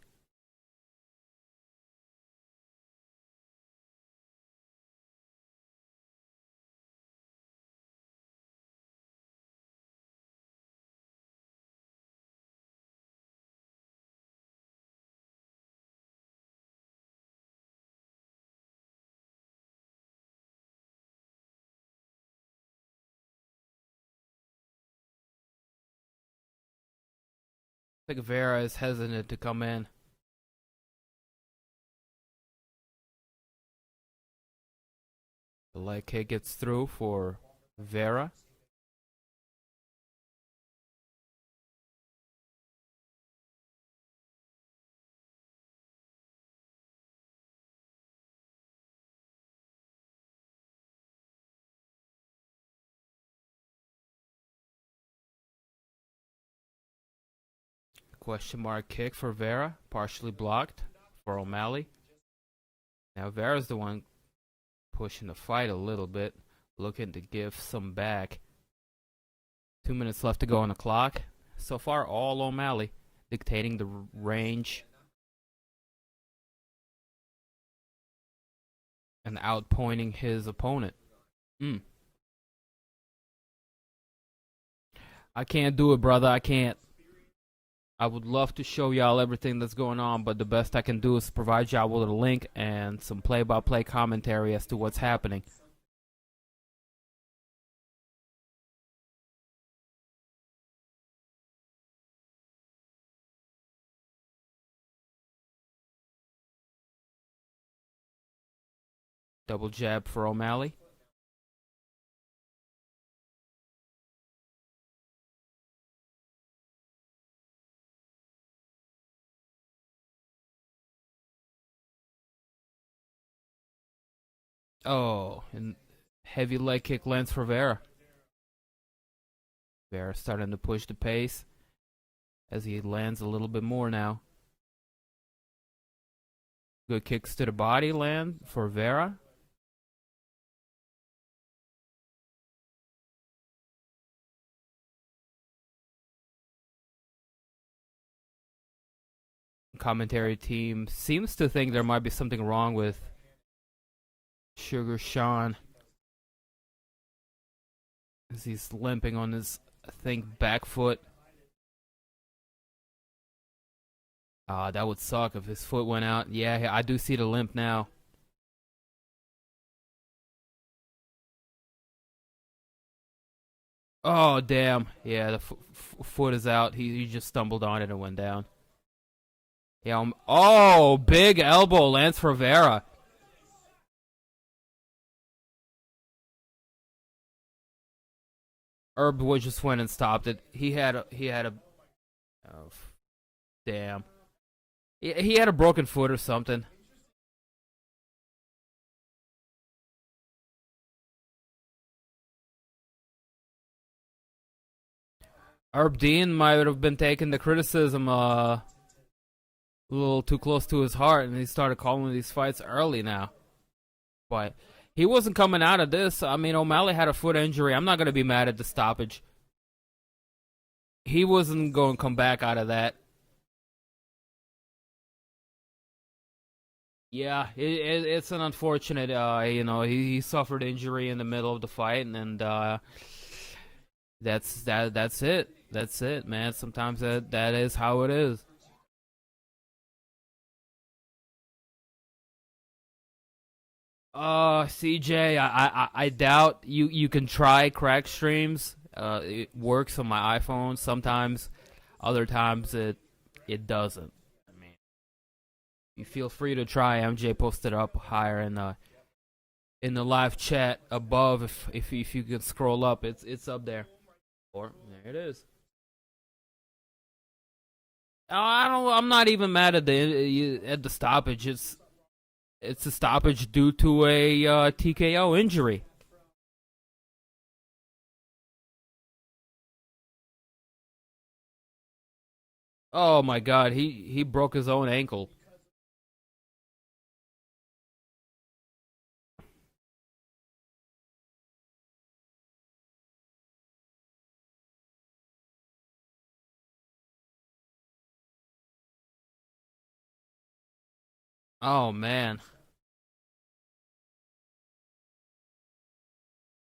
I think Vera is hesitant to come in. The leg kick gets through for Vera. Question mark kick for Vera, partially blocked for O'Malley. Now Vera's the one pushing the fight a little bit, looking to give some back. 2 minutes left to go on the clock. So far, all O'Malley dictating the range and outpointing his opponent. I can't do it, brother. I can't. I would love to show y'all everything that's going on, but the best I can do is provide y'all with a link and some play-by-play commentary as to what's happening. Double jab for O'Malley. Oh, and heavy leg kick lands for Vera. Vera starting to push the pace as he lands a little bit more now. Good kicks to the body land for Vera. Commentary team seems to think there might be something wrong with Sugar Sean as he's limping on his, I think, back foot. That would suck if his foot went out. Yeah, I do see the limp now. Oh, damn. Yeah, the foot is out. He just stumbled on it and went down. Yeah. Oh, big elbow lands for Vera. Herb Wood just went and stopped it. He had a oh, damn. He had a broken foot or something. Herb Dean might have been taking the criticism a little too close to his heart, and he started calling these fights early now. But he wasn't coming out of this. I mean, O'Malley had a foot injury. I'm not going to be mad at the stoppage. He wasn't going to come back out of that. Yeah, it's an unfortunate, he suffered injury in the middle of the fight, and that's it. That's it, man. Sometimes that is how it is. CJ, I doubt you can try crack streams. It works on my iPhone sometimes. Other times it doesn't. I mean, you feel free to try. MJ posted up higher in the live chat above. If you can scroll up, it's up there. Or there it is. I'm not even mad at the stoppage. It's a stoppage due to a TKO injury. Oh my God, he broke his own ankle. Oh man,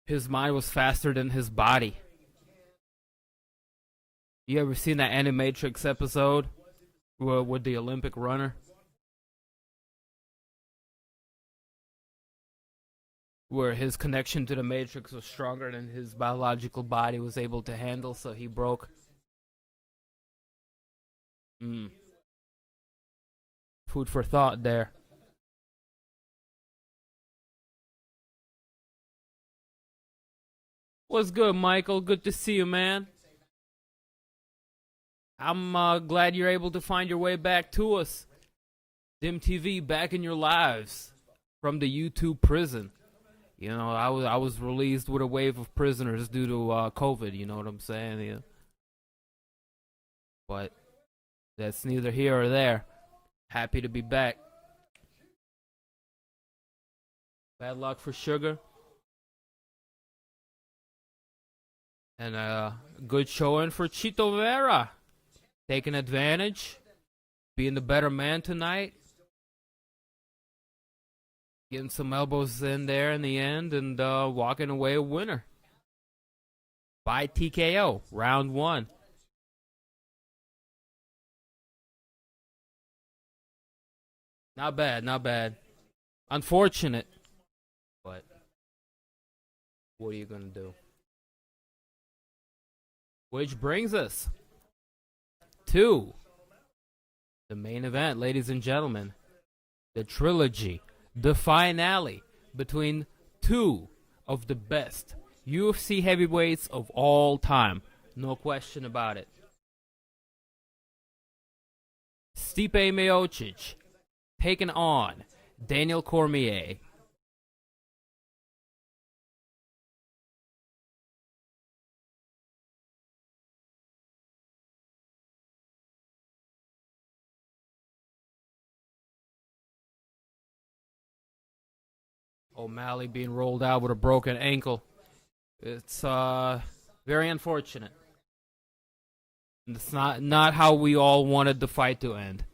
his mind was faster than his body. You ever seen that Animatrix episode with the Olympic runner? Where his connection to the Matrix was stronger than his biological body was able to handle, so he broke. Mm. Food for thought there. What's good, Michael? Good to see you, man. I'm glad you're able to find your way back to us. DIMtv back in your lives from the YouTube prison. You know, I was released with a wave of prisoners due to COVID. You know what I'm saying? Yeah. But that's neither here or there. Happy to be back. Bad luck for Sugar. And good showing for Chito Vera. Taking advantage. Being the better man tonight. Getting some elbows in there in the end and walking away a winner. By TKO. Round 1. Not bad, not bad. Unfortunate. But what are you going to do? Which brings us to the main event, ladies and gentlemen. The trilogy, the finale between two of the best UFC heavyweights of all time. No question about it. Stipe Miocic taking on Daniel Cormier. O'Malley being rolled out with a broken ankle. It's very unfortunate. It's not how we all wanted the fight to end.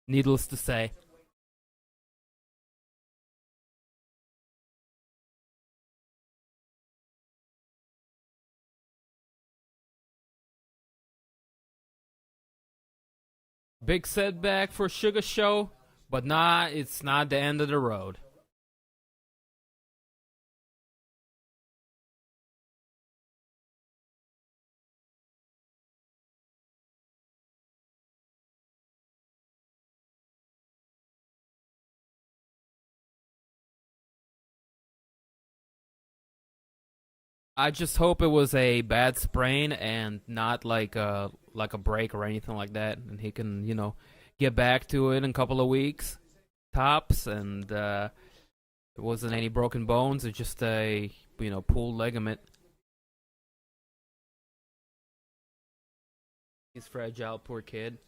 Needless to say. Big setback for Sugar Show, but it's not the end of the road. I just hope it was a bad sprain and not like a break or anything like that, and he can get back to it in a couple of weeks tops, and it wasn't any broken bones. It's just a pulled ligament. He's fragile, poor kid.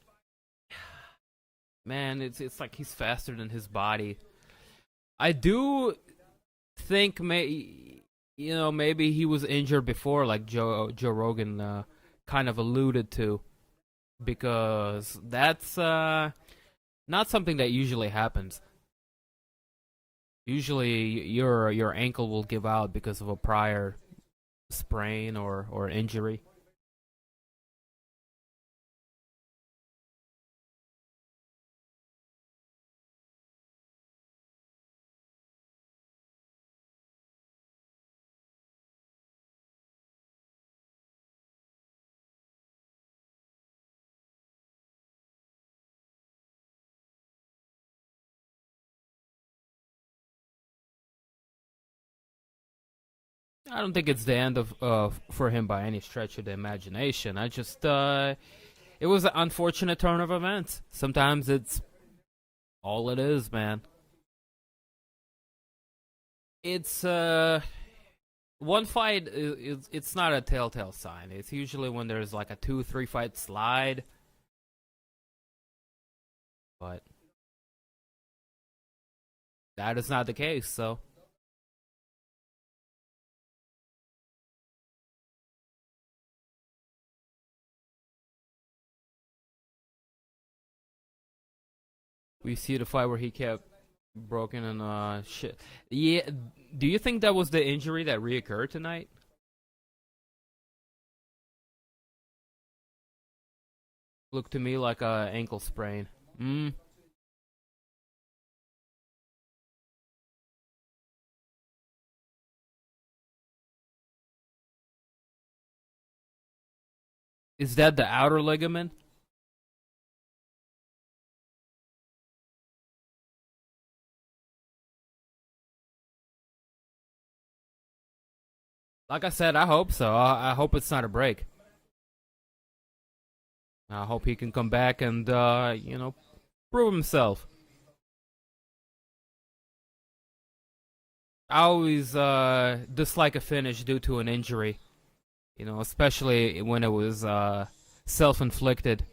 Man, it's like he's faster than his body. I do think maybe he was injured before, like Joe Rogan kind of alluded to, because that's not something that usually happens. Usually, your ankle will give out because of a prior sprain or injury. I don't think it's the end of for him by any stretch of the imagination. I just it was an unfortunate turn of events. Sometimes it's all it is, man. It's one fight it's not a telltale sign. It's usually when there's like a 2-3 fight slide. But that is not the case, so we see the fight where he kept broken and shit. Yeah, do you think that was the injury that reoccurred tonight? Looked to me like a ankle sprain. Is that the outer ligament? Like I said, I hope so. I hope it's not a break. I hope he can come back and, prove himself. I always dislike a finish due to an injury, especially when it was self-inflicted.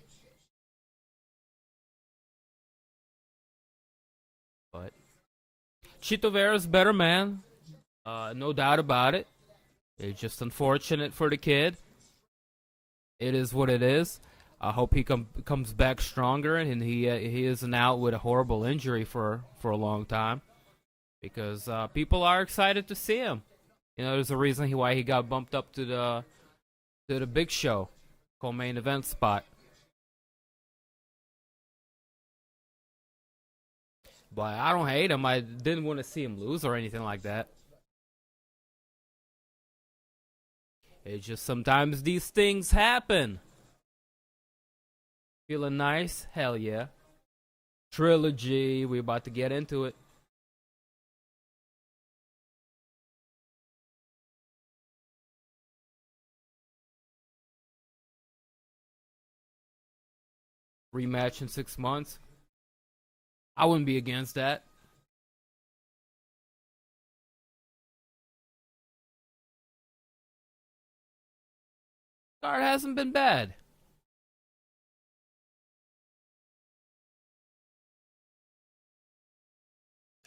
But Chito Vera's better man, no doubt about it. It's just unfortunate for the kid. It is what it is. I hope he comes back stronger and he isn't out with a horrible injury for a long time, because people are excited to see him. There's a reason why he got bumped up to the big show, co-main event spot. But I don't hate him. I didn't want to see him lose or anything like that. It's just sometimes these things happen. Feeling nice? Hell yeah. Trilogy, we about to get into it. Rematch in 6 months. I wouldn't be against that. Card hasn't been bad.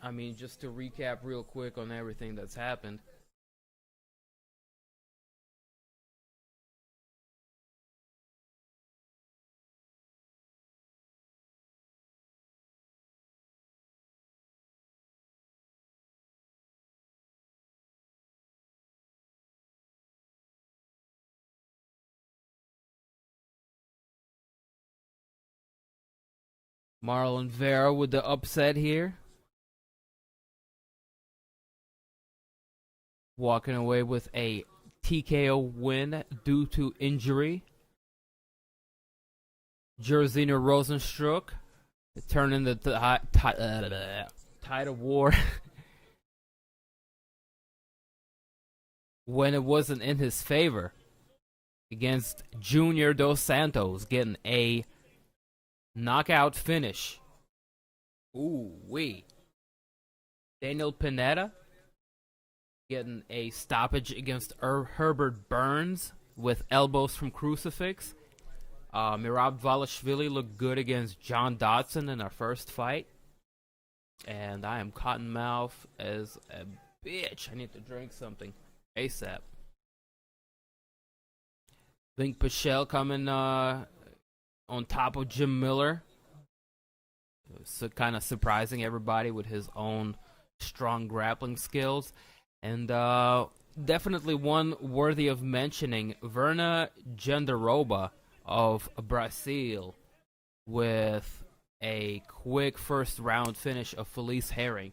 I mean, just to recap real quick on everything that's happened. Marlon Vera with the upset here. Walking away with a TKO win due to injury. Jairzinho Rozenstruik turning the tide of war when it wasn't in his favor against Junior Dos Santos, getting a knockout finish. Ooh wee. Daniel Pineda getting a stoppage against Herbert Burns with elbows from crucifix. Merab Dvalishvili looked good against John Dodson in our first fight. And I am cottonmouth as a bitch. I need to drink something ASAP. Think Pichel coming on top of Jim Miller. So kind of surprising everybody with his own strong grappling skills. And definitely one worthy of mentioning, Verna Jandaroba of Brazil with a quick first round finish of Felice Herring.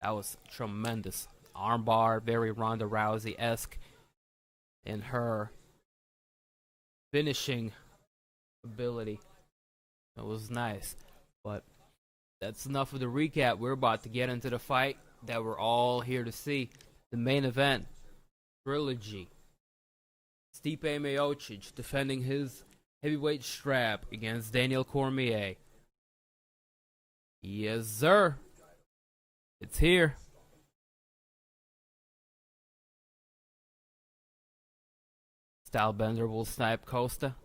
That was tremendous. Armbar, very Ronda Rousey-esque in her finishing ability. It was nice. But that's enough of the recap. We're about to get into the fight that we're all here to see. The main event, trilogy. Stipe Miocic defending his heavyweight strap against Daniel Cormier. Yes, sir. It's here. Stylebender will snipe Costa.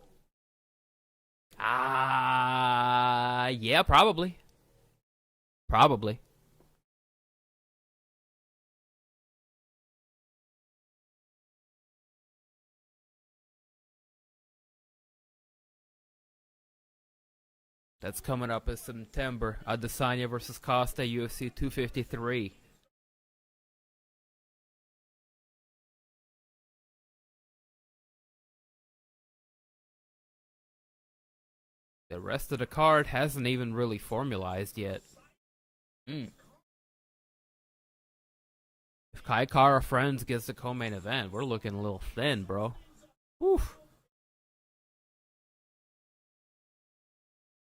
Yeah, probably. Probably. That's coming up in September. Adesanya versus Costa, UFC 253. The rest of the card hasn't even really formalized yet. If Kai Kara Friends gets the co-main event, we're looking a little thin, bro. Oof.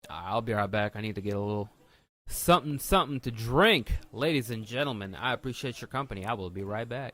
I'll be right back. I need to get a little something to drink. Ladies and gentlemen, I appreciate your company. I will be right back.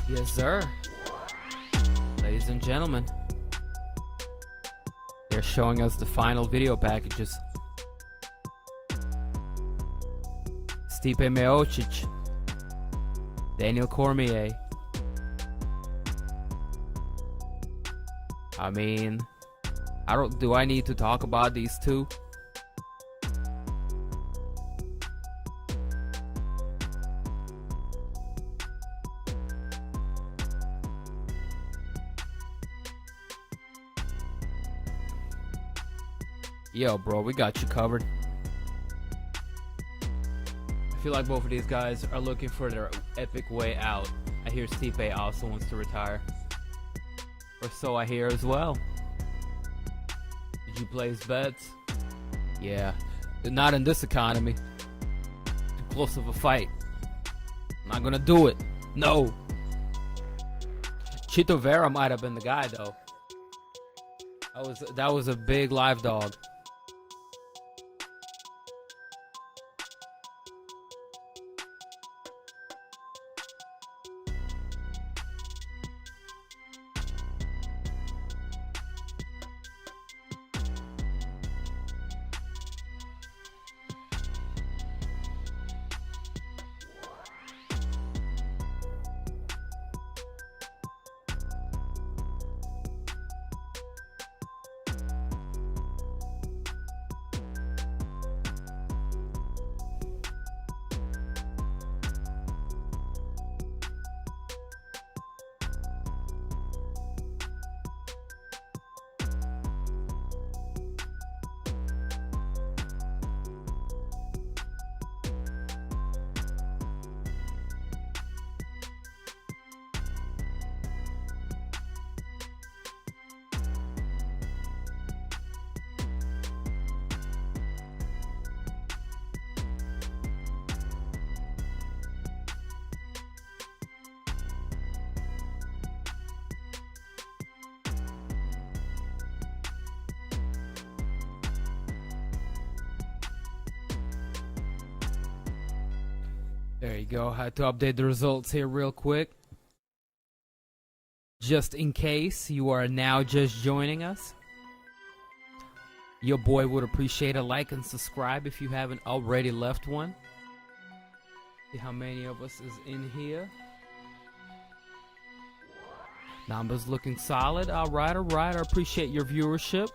Yes, sir. Ladies and gentlemen, they're showing us the final video packages. Stipe Miocic, Daniel Cormier. I mean, do I need to talk about these two? Yo, bro, we got you covered. I feel like both of these guys are looking for their epic way out. I hear Stipe also wants to retire. Or so I hear as well. Did you place bets? Yeah. Not in this economy. Too close of a fight. I'm not gonna do it. No. Chito Vera might have been the guy, though. That was a big live dog. There you go. Had to update the results here real quick. Just in case you are now just joining us, your boy would appreciate a like and subscribe if you haven't already left one. See how many of us is in here. Numbers looking solid. Alright. I appreciate your viewership.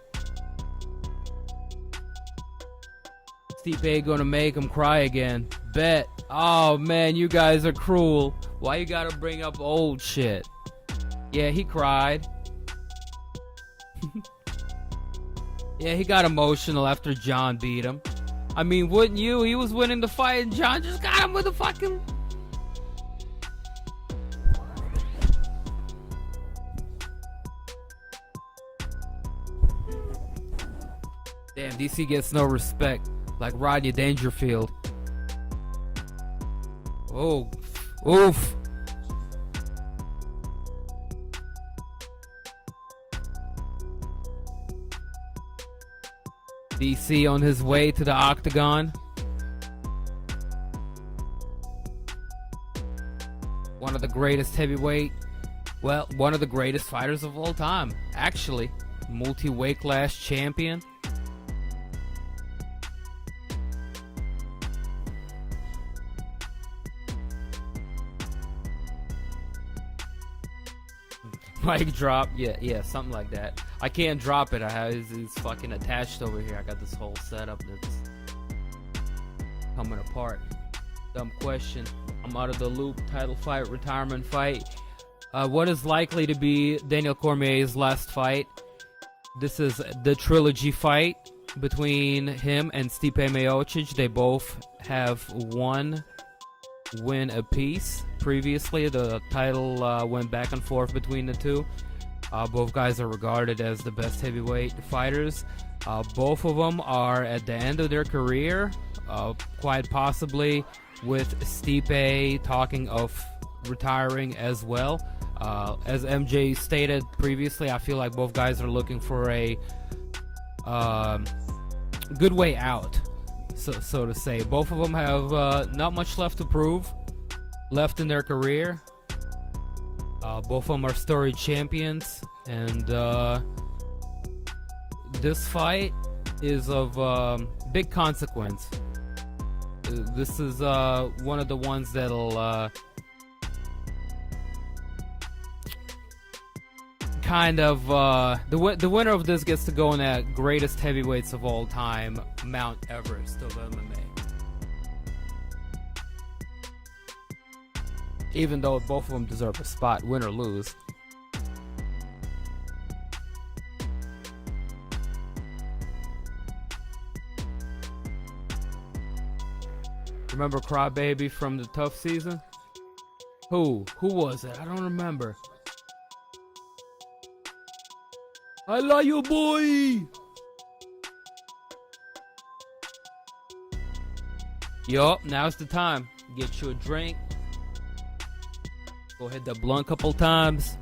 Stipe gonna make him cry again. Bet. Oh man, you guys are cruel. Why you gotta bring up old shit? Yeah, he cried. Yeah, he got emotional after John beat him. I mean, wouldn't you? He was winning the fight and John just got him with a fucking... Damn, DC gets no respect. Like Rodney Dangerfield. Oh, oof. DC on his way to the Octagon. One of the greatest heavyweight, well, one of the greatest fighters of all time, actually. Multi-weight class champion. Mic drop, yeah, something like that. I can't drop it. I have it's fucking attached over here. I got this whole setup that's coming apart. Dumb question. I'm out of the loop. Title fight, retirement fight. What is likely to be Daniel Cormier's last fight? This is the trilogy fight between him and Stipe Miocic. They both have one win apiece. Previously, the title went back and forth between the two. Both guys are regarded as the best heavyweight fighters. Both of them are at the end of their career, quite possibly with Stipe talking of retiring as well. As MJ stated previously, I feel like both guys are looking for a good way out, so to say. Both of them have not much left to prove left in their career. Both of them are storied champions, and this fight is of big consequence. This is one of the ones that'll kind of the winner of this gets to go on that greatest heavyweights of all time, Mount Everest of MMA. Even though both of them deserve a spot, win or lose. Remember Crybaby from the Tough season? Who was it? I don't remember. I love you, boy! Yup, now's the time. Get you a drink. Go hit the blunt a couple times.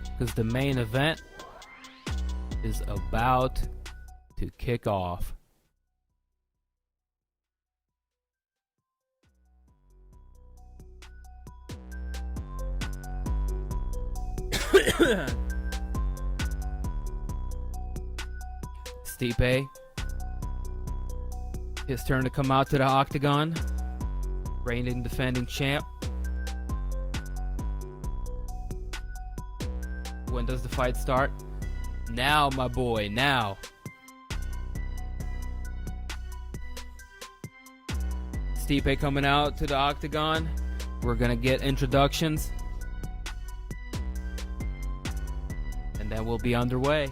Because the main event is about to kick off. Stipe, his turn to come out to the Octagon. Reigning defending champ. When does the fight start? Now, my boy, now. Stipe coming out to the Octagon. We're gonna get introductions, and then we'll be underway.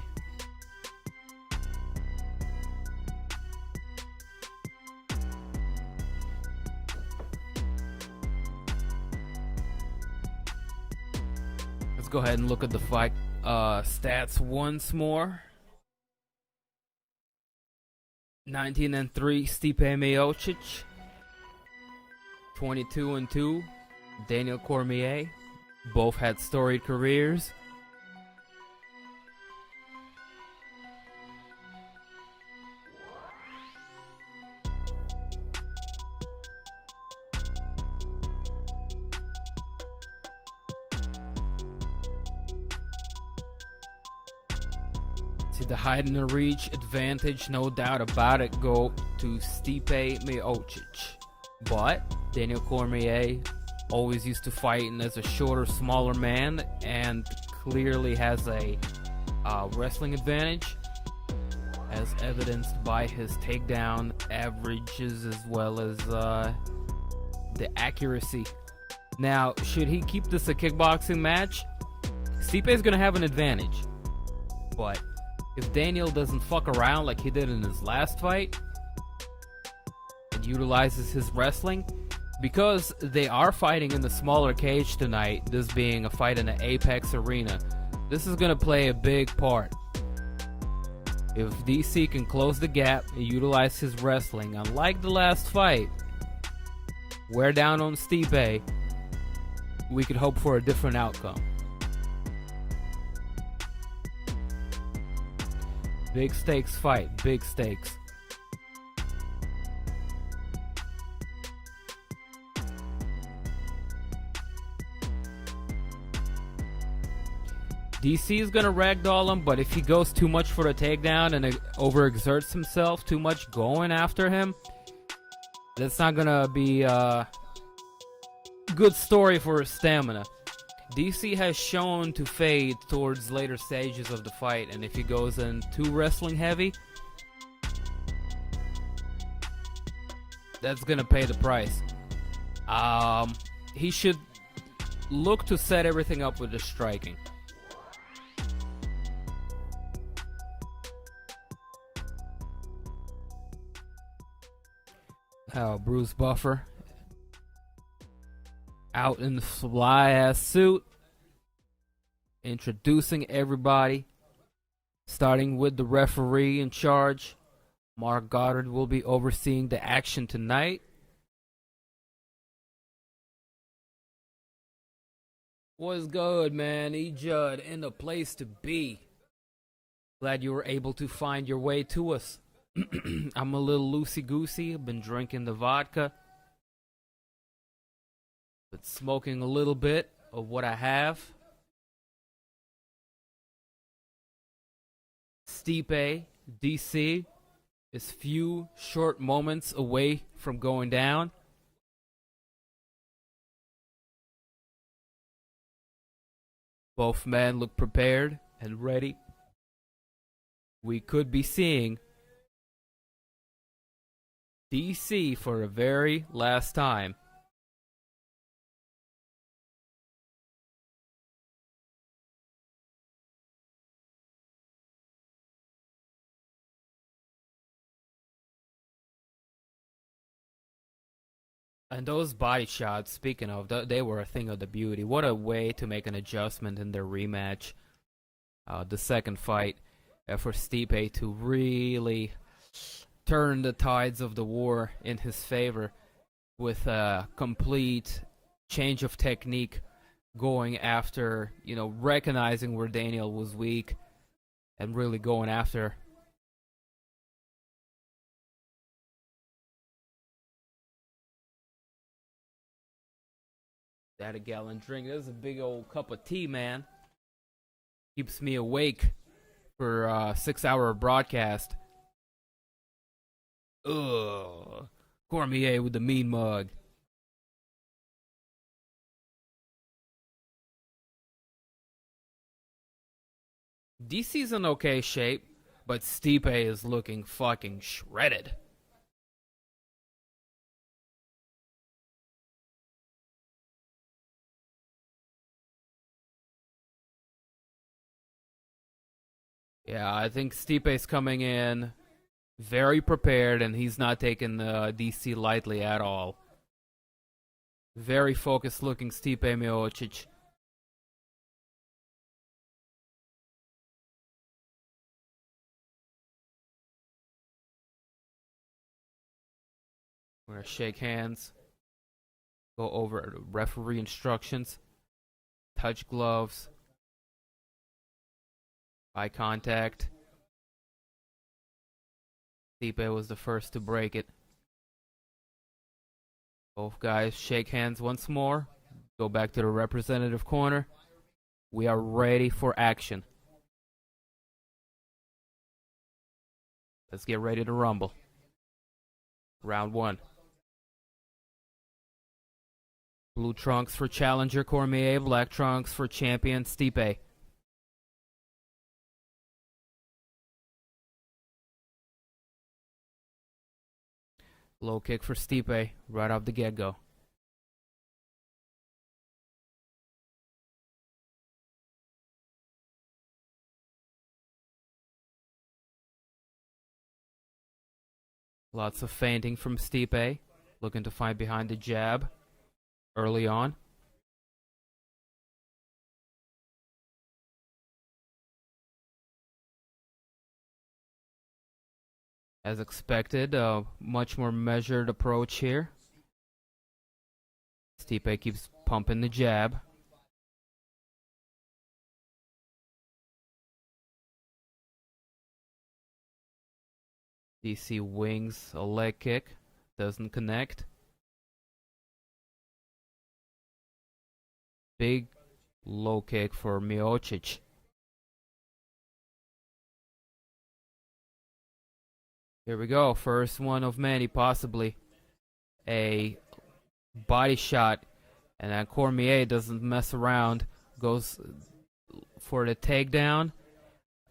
Let's go ahead and look at the fight stats once more. 19-3 Stipe Miocic. 22-2 Daniel Cormier. Both had storied careers. See the hide and the reach advantage, no doubt about it, go to Stipe Miocic. But Daniel Cormier always used to fight as a shorter, smaller man, and clearly has a wrestling advantage, as evidenced by his takedown averages as well as the accuracy. Now, should he keep this a kickboxing match, Stipe is going to have an advantage. But if Daniel doesn't fuck around like he did in his last fight and utilizes his wrestling, because they are fighting in the smaller cage tonight, this being a fight in the Apex arena, this is going to play a big part. If DC can close the gap and utilize his wrestling, unlike the last fight, wear down on Stipe, we could hope for a different outcome. Big stakes fight, big stakes. DC is going to ragdoll him, but if he goes too much for the takedown and overexerts himself too much going after him, that's not going to be a good story for his stamina. DC has shown to fade towards later stages of the fight, and if he goes in too wrestling heavy, that's going to pay the price. He should look to set everything up with the striking. Bruce Buffer out in the fly ass suit, introducing everybody, starting with the referee in charge. Mark Goddard will be overseeing the action tonight. What's good, man? E. Judd in the place to be. Glad you were able to find your way to us. I'm a little loosey-goosey. I've been drinking the vodka, but smoking a little bit of what I have. Stipe, DC, is few short moments away from going down. Both men look prepared and ready. We could be seeing DC for a very last time. And those body shots, speaking of, they were a thing of the beauty. What a way to make an adjustment in their rematch. The second fight for Stipe to really turn the tides of the war in his favor with a complete change of technique, going after, recognizing where Daniel was weak and really going after. That a gallon drink. This is a big old cup of tea, man. Keeps me awake for a 6-hour broadcast. Ugh. Cormier with the mean mug. DC's in okay shape, but Stipe is looking fucking shredded. Yeah, I think Stipe's coming in very prepared, and he's not taking DC lightly at all. Very focused looking Stipe Miocic. We're going to shake hands, go over referee instructions, touch gloves, eye contact. Stipe was the first to break it. Both guys shake hands once more. Go back to the representative corner. We are ready for action. Let's get ready to rumble. Round 1. Blue trunks for challenger Cormier, black trunks for champion Stipe. Low kick for Stipe right off the get-go. Lots of feinting from Stipe, looking to find behind the jab early on. As expected, a much more measured approach here. Stipe keeps pumping the jab. DC wings a leg kick, doesn't connect. Big low kick for Miocic. Here we go, first one of many, possibly. A body shot, and then Cormier doesn't mess around, goes for the takedown,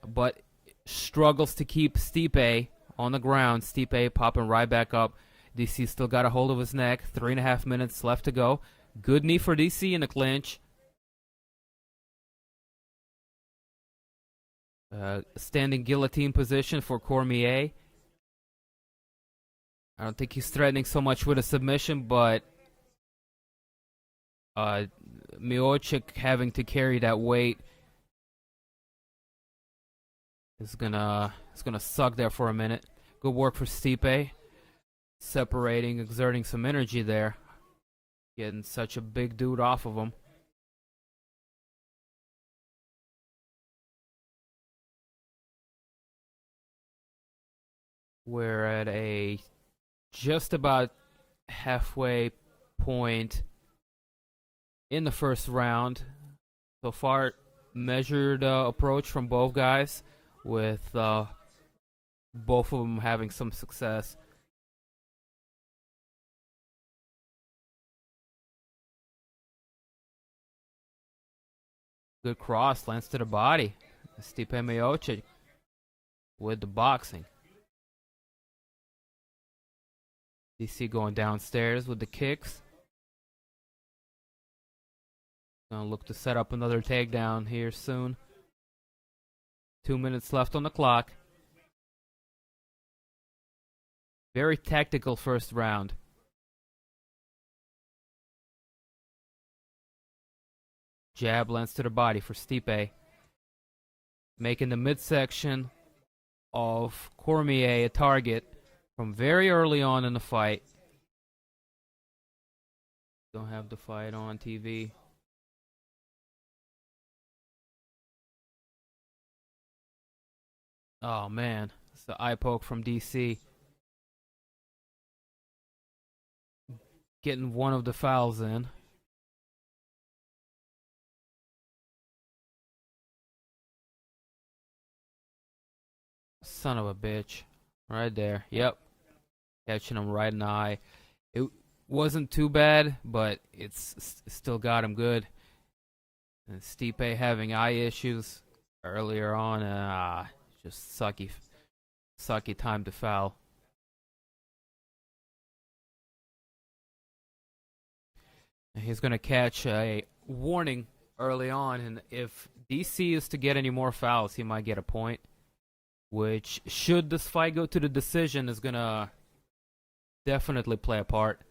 but struggles to keep Stipe on the ground. Stipe popping right back up. DC still got a hold of his neck. 3.5 minutes left to go. Good knee for DC in the clinch. Standing guillotine position for Cormier. I don't think he's threatening so much with a submission, but Miocic having to carry that weight is gonna suck there for a minute. Good work for Stipe, separating, exerting some energy there, getting such a big dude off of him. We're at a just about halfway point in the first round. So far, measured approach from both guys, with both of them having some success. Good cross, lands to the body. Stipe Miocic with the boxing. DC going downstairs with the kicks. Gonna look to set up another takedown here soon. 2 minutes left on the clock. Very tactical first round. Jab lands to the body for Stipe, making the midsection of Cormier a target from very early on in the fight. Don't have the fight on TV. Oh man, it's the eye poke from DC. Getting one of the fouls in. Son of a bitch. Right there. Yep. Catching him right in the eye. It wasn't too bad, but it's still got him good. And Stipe having eye issues earlier on. Just sucky time to foul. And he's going to catch a warning early on, and if DC is to get any more fouls, he might get a point, which, should this fight go to the decision, is going to definitely play a part.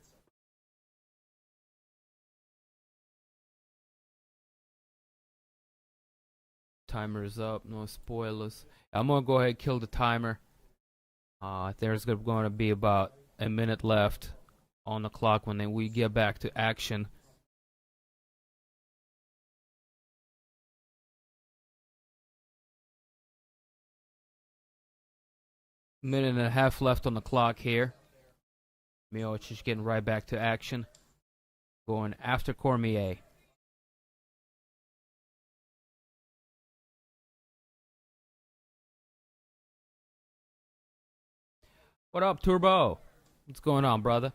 Timer is up, no spoilers. I'm going to go ahead and kill the timer. There's going to be about a minute left on the clock when we get back to action. Minute and a half left on the clock here. Miocic getting right back to action. Going after Cormier. What up, Turbo? What's going on, brother?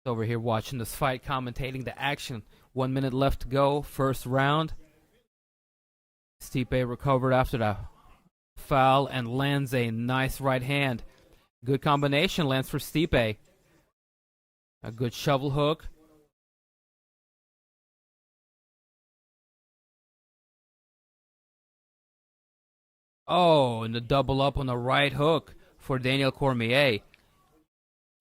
Over here watching this fight, commentating the action. 1 minute left to go, first round. Stipe recovered after the foul and lands a nice right hand. Good combination lands for Stipe. A good shovel hook. Oh, and the double up on the right hook for Daniel Cormier.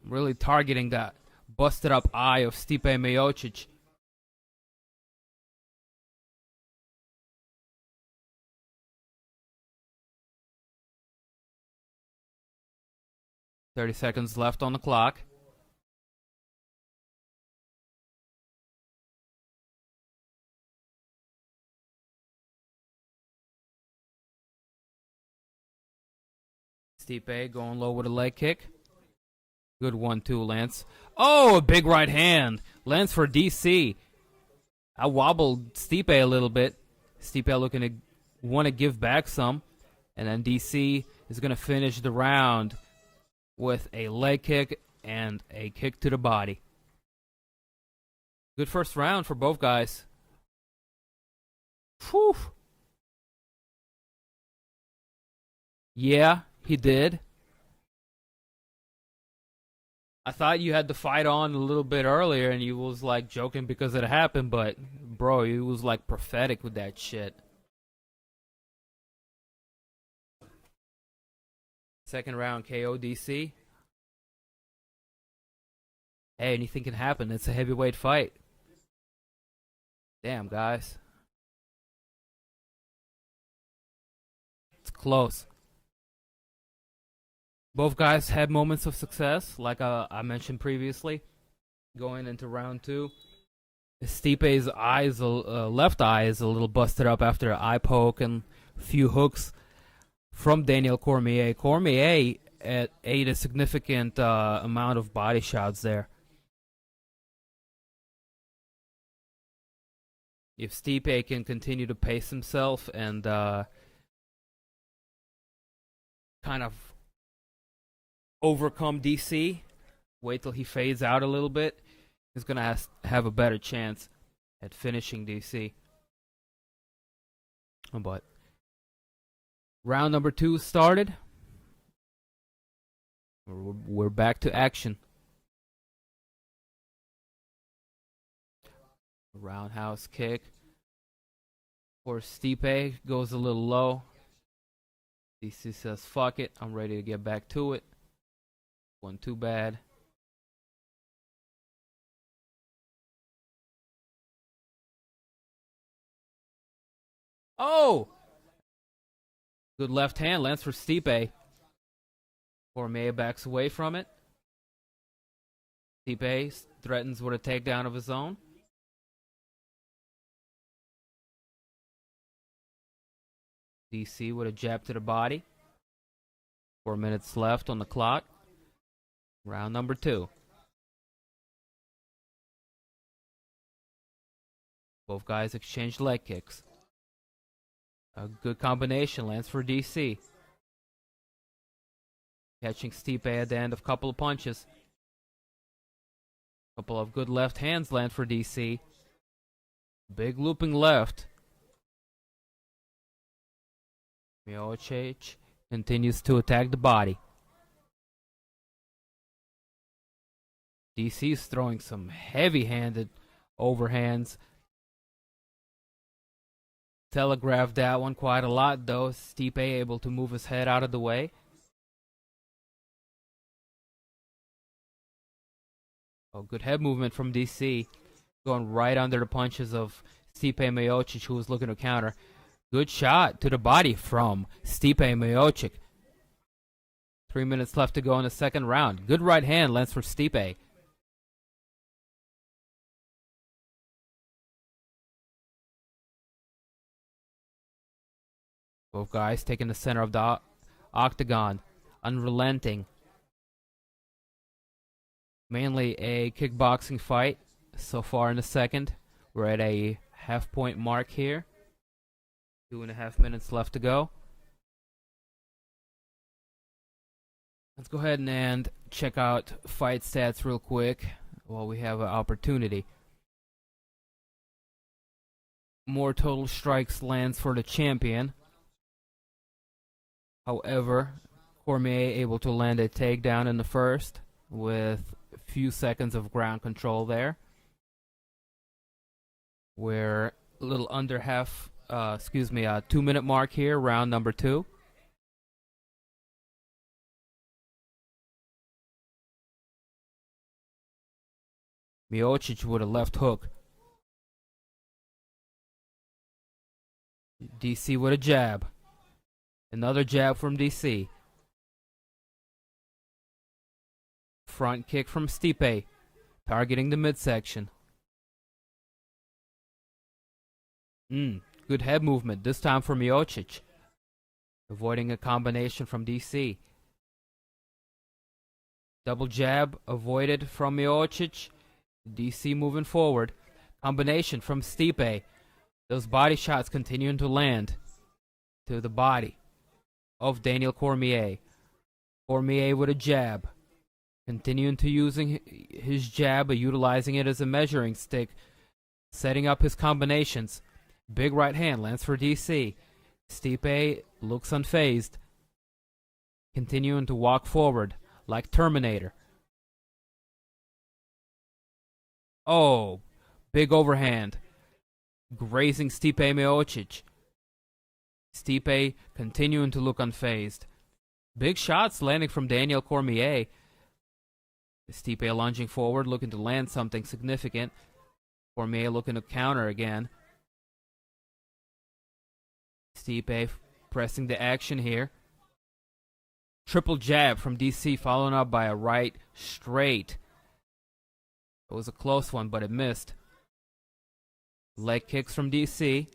Really targeting that busted up eye of Stipe Miocic. "30 seconds left on the clock. Stipe going low with a leg kick. Good 1-2, Lance. Oh, a big right hand. Lance for DC. I wobbled Stipe a little bit. Stipe looking to want to give back some. And then DC is going to finish the round with a leg kick and a kick to the body. Good first round for both guys. Whew. Yeah, he did. I thought you had the fight on a little bit earlier and you was like joking because it happened, but bro, you was like prophetic with that shit. Second round KO DC. Hey, anything can happen. It's a heavyweight fight. Damn, guys. It's close. Both guys had moments of success, like I mentioned previously. Going into round 2, Stipe's eyes, left eye is a little busted up after an eye poke and a few hooks from Daniel Cormier. Cormier ate a significant amount of body shots there. If Stipe can continue to pace himself and kind of overcome DC, wait till he fades out a little bit, he's going to have a better chance at finishing DC. But round number 2 started. We're back to action. Roundhouse kick for Stipe goes a little low. DC says, fuck it, I'm ready to get back to it. Wasn't too bad. Oh! Good left hand lands for Stipe. Cormier backs away from it. Stipe threatens with a takedown of his own. DC with a jab to the body. 4 minutes left on the clock. Round number 2. Both guys exchange leg kicks. A good combination lands for DC. Catching Stipe at the end of a couple of punches. Couple of good left hands land for DC. Big looping left. Miocic continues to attack the body. DC is throwing some heavy-handed overhands. Telegraphed that one quite a lot, though. Stipe able to move his head out of the way. Oh, good head movement from DC. Going right under the punches of Stipe Miocic, who was looking to counter. Good shot to the body from Stipe Miocic. 3 minutes left to go in the second round. Good right hand lands for Stipe. Both guys taking the center of the octagon. Unrelenting. mainly a kickboxing fight so far in the second. We're at a half-point mark here. 2.5 minutes left to go. Let's go ahead and check out fight stats real quick while we have an opportunity. More total strikes lands for the champion. However, Cormier able to land a takedown in the first with a few seconds of ground control there. We're a little under 2-minute mark here, round number 2. Miocic with a left hook. DC with a jab. Another jab from DC. Front kick from Stipe, targeting the midsection. Good head movement, this time for Miocic. Avoiding a combination from DC. Double jab avoided from Miocic. DC moving forward. Combination from Stipe. Those body shots continuing to land to the body of Daniel Cormier. Cormier with a jab. Continuing to using his jab, but utilizing it as a measuring stick. Setting up his combinations. Big right hand lands for DC. Stipe looks unfazed. Continuing to walk forward like Terminator. Oh, big overhand. Grazing Stipe Miocic. Stipe continuing to look unfazed. Big shots landing from Daniel Cormier. Stipe lunging forward, looking to land something significant. Cormier looking to counter again. Stipe pressing the action here. Triple jab from DC, following up by a right straight. It was a close one, but it missed. Leg kicks from DC.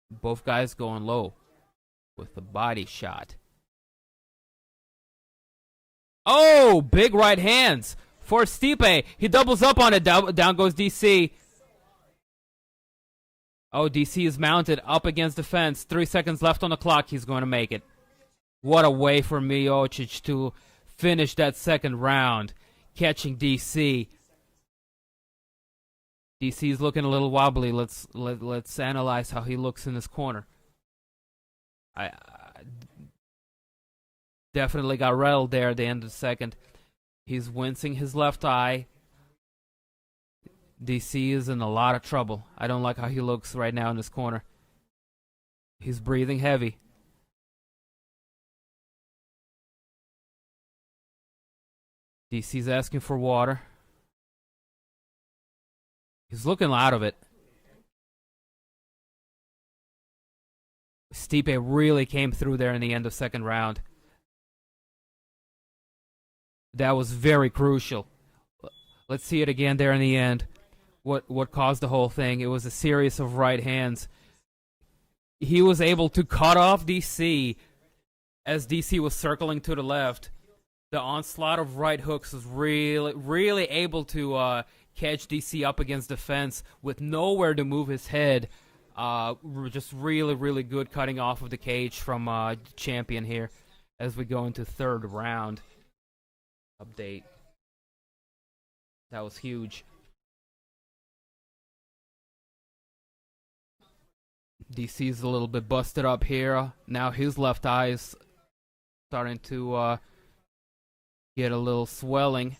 Both guys going low with the body shot. Oh, big right hands for Stipe. He doubles up on it. Down goes DC. Oh, DC is mounted up against the fence. 3 seconds left on the clock. He's going to make it. What a way for Miocic to finish that second round, catching DC. DC is looking a little wobbly. Let's analyze how he looks in this corner. I definitely got rattled there at the end of the second. He's wincing his left eye. DC is in a lot of trouble. I don't like how he looks right now in this corner. He's breathing heavy. DC's asking for water. He's looking out of it. Stipe really came through there in the end of second round. That was very crucial. Let's see it again there in the end. What caused the whole thing? It was a series of right hands. He was able to cut off DC as DC was circling to the left. The onslaught of right hooks was really able to catch DC up against the fence with nowhere to move his head. Just really good cutting off of the cage from the champion here as we go into third round. Update. That was huge. DC's a little bit busted up here. Now his left eye is starting to get a little swelling.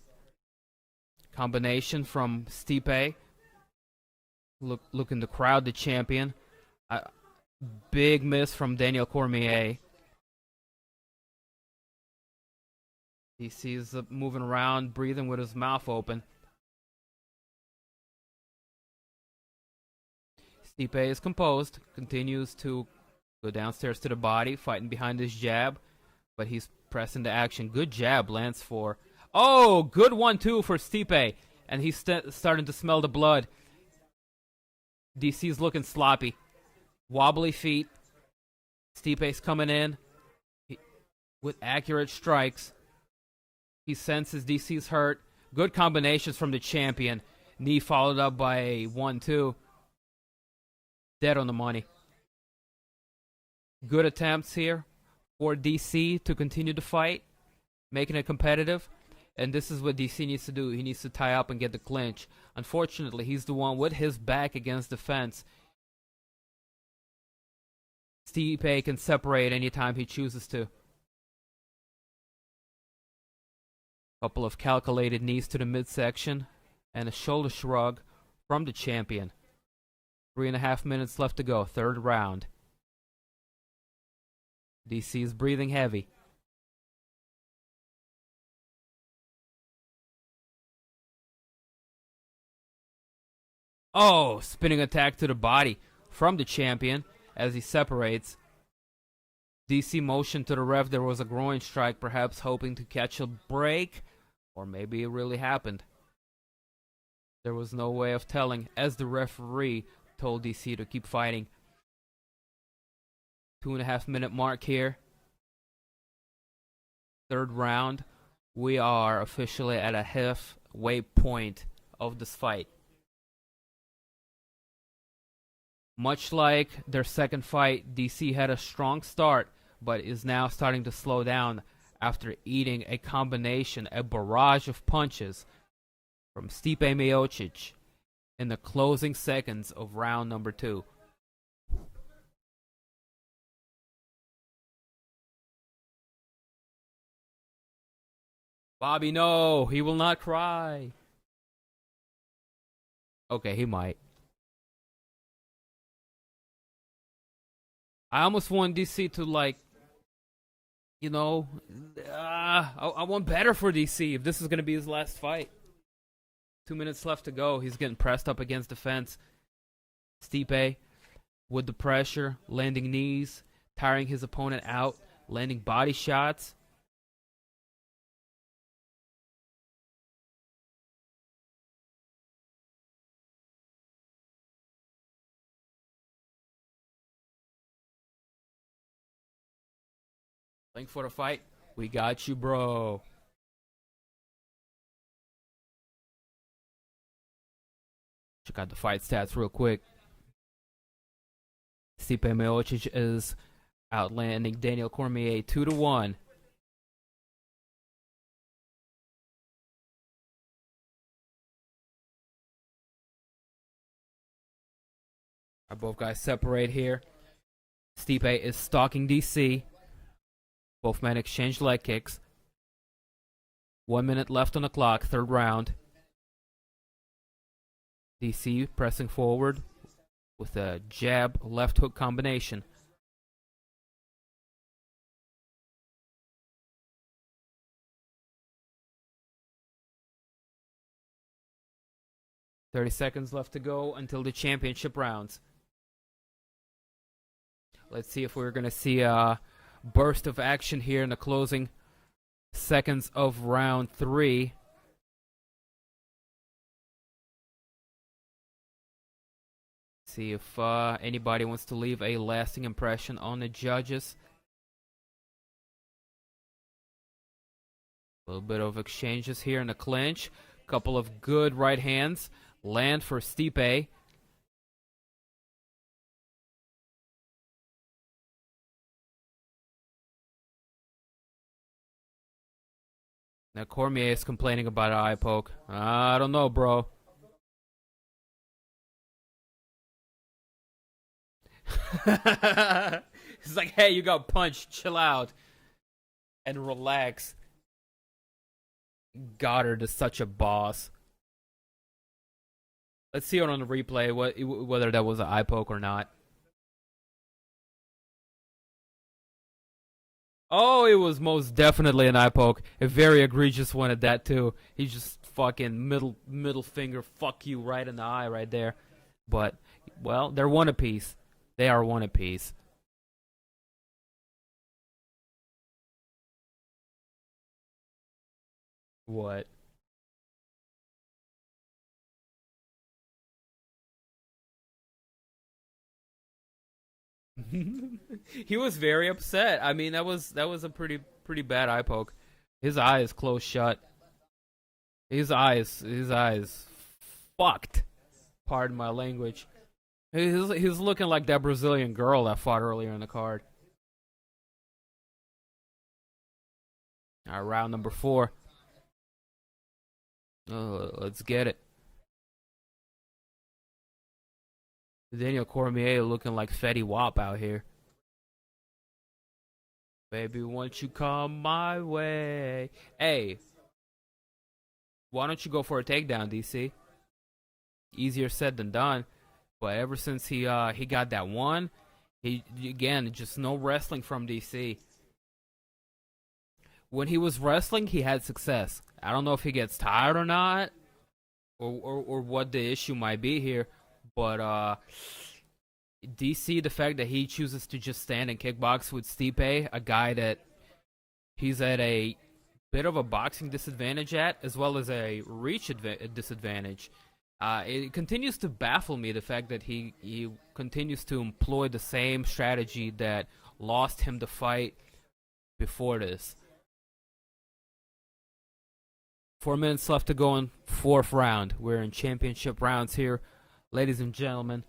Combination from Stipe. Looking to crowd the champion. Big miss from Daniel Cormier. DC's moving around, breathing with his mouth open. Stipe is composed, continues to go downstairs to the body, fighting behind his jab, but he's pressing the action. Good jab lands for... Oh, good 1-2 for Stipe, and he's starting to smell the blood. DC's looking sloppy. Wobbly feet. Stipe's coming in with accurate strikes. He senses DC's hurt. Good combinations from the champion. Knee followed up by a 1-2. Dead on the money. Good attempts here for DC to continue the fight, making it competitive. And this is what DC needs to do. He needs to tie up and get the clinch. Unfortunately, he's the one with his back against the fence. Stipe can separate anytime he chooses to. Couple of calculated knees to the midsection and a shoulder shrug from the champion. 3.5 minutes left to go, third round. DC is breathing heavy. Oh, spinning attack to the body from the champion as he separates. DC motioned to the ref. There was a groin strike, perhaps hoping to catch a break, or maybe it really happened. There was no way of telling, as the referee told DC to keep fighting. 2.5 minute mark here. Third round. We are officially at a halfway point of this fight. Much like their second fight, DC had a strong start, but is now starting to slow down after eating a combination, a barrage of punches from Stipe Miocic in the closing seconds of round number 2. Bobby, no, he will not cry. Okay, he might. I almost want DC to, like, you know, I want better for DC if this is going to be his last fight. 2 minutes left to go. He's getting pressed up against the fence. Stipe with the pressure, landing knees, tiring his opponent out, landing body shots. Link for the fight. We got you, bro. Check out the fight stats real quick. Stipe Miocic is outlanding Daniel Cormier 2-1. Our both guys separate here. Stipe is stalking DC. Both men exchange leg kicks. 1 minute left on the clock, third round. DC pressing forward with a jab left hook combination. "30 seconds left to go until the championship rounds." Let's see if we're going to see a burst of action here in the closing seconds of round 3. See if anybody wants to leave a lasting impression on the judges. A little bit of exchanges here in the clinch. Couple of good right hands land for Stipe. Now Cormier is complaining about an eye poke. I don't know, bro. He's like, hey, you got punched. Chill out. And relax. Goddard is such a boss. Let's see it on the replay, whether that was an eye poke or not. Oh, it was most definitely an eye poke. A very egregious one at that, too. He just fucking middle finger, fuck you, right in the eye right there. But, well, they're one apiece. They are one apiece. What? He was very upset. I mean, that was a pretty Pretty bad eye poke. His eye is closed shut. His eyes fucked. Pardon my language. He's looking like that Brazilian girl that fought earlier in the card. All right, round number 4. Let's get it. Daniel Cormier looking like Fetty Wap out here. Baby, won't you come my way? Hey, why don't you go for a takedown, DC? Easier said than done. But ever since he got that one, again, just no wrestling from DC. When he was wrestling, he had success. I don't know if he gets tired or not, or what the issue might be here. But DC, the fact that he chooses to just stand and kickbox with Stipe, a guy that he's at a bit of a boxing disadvantage at, as well as a reach disadvantage. It continues to baffle me, the fact that he continues to employ the same strategy that lost him the fight before this. 4 minutes left to go in 4th round. We're in championship rounds here, ladies and gentlemen.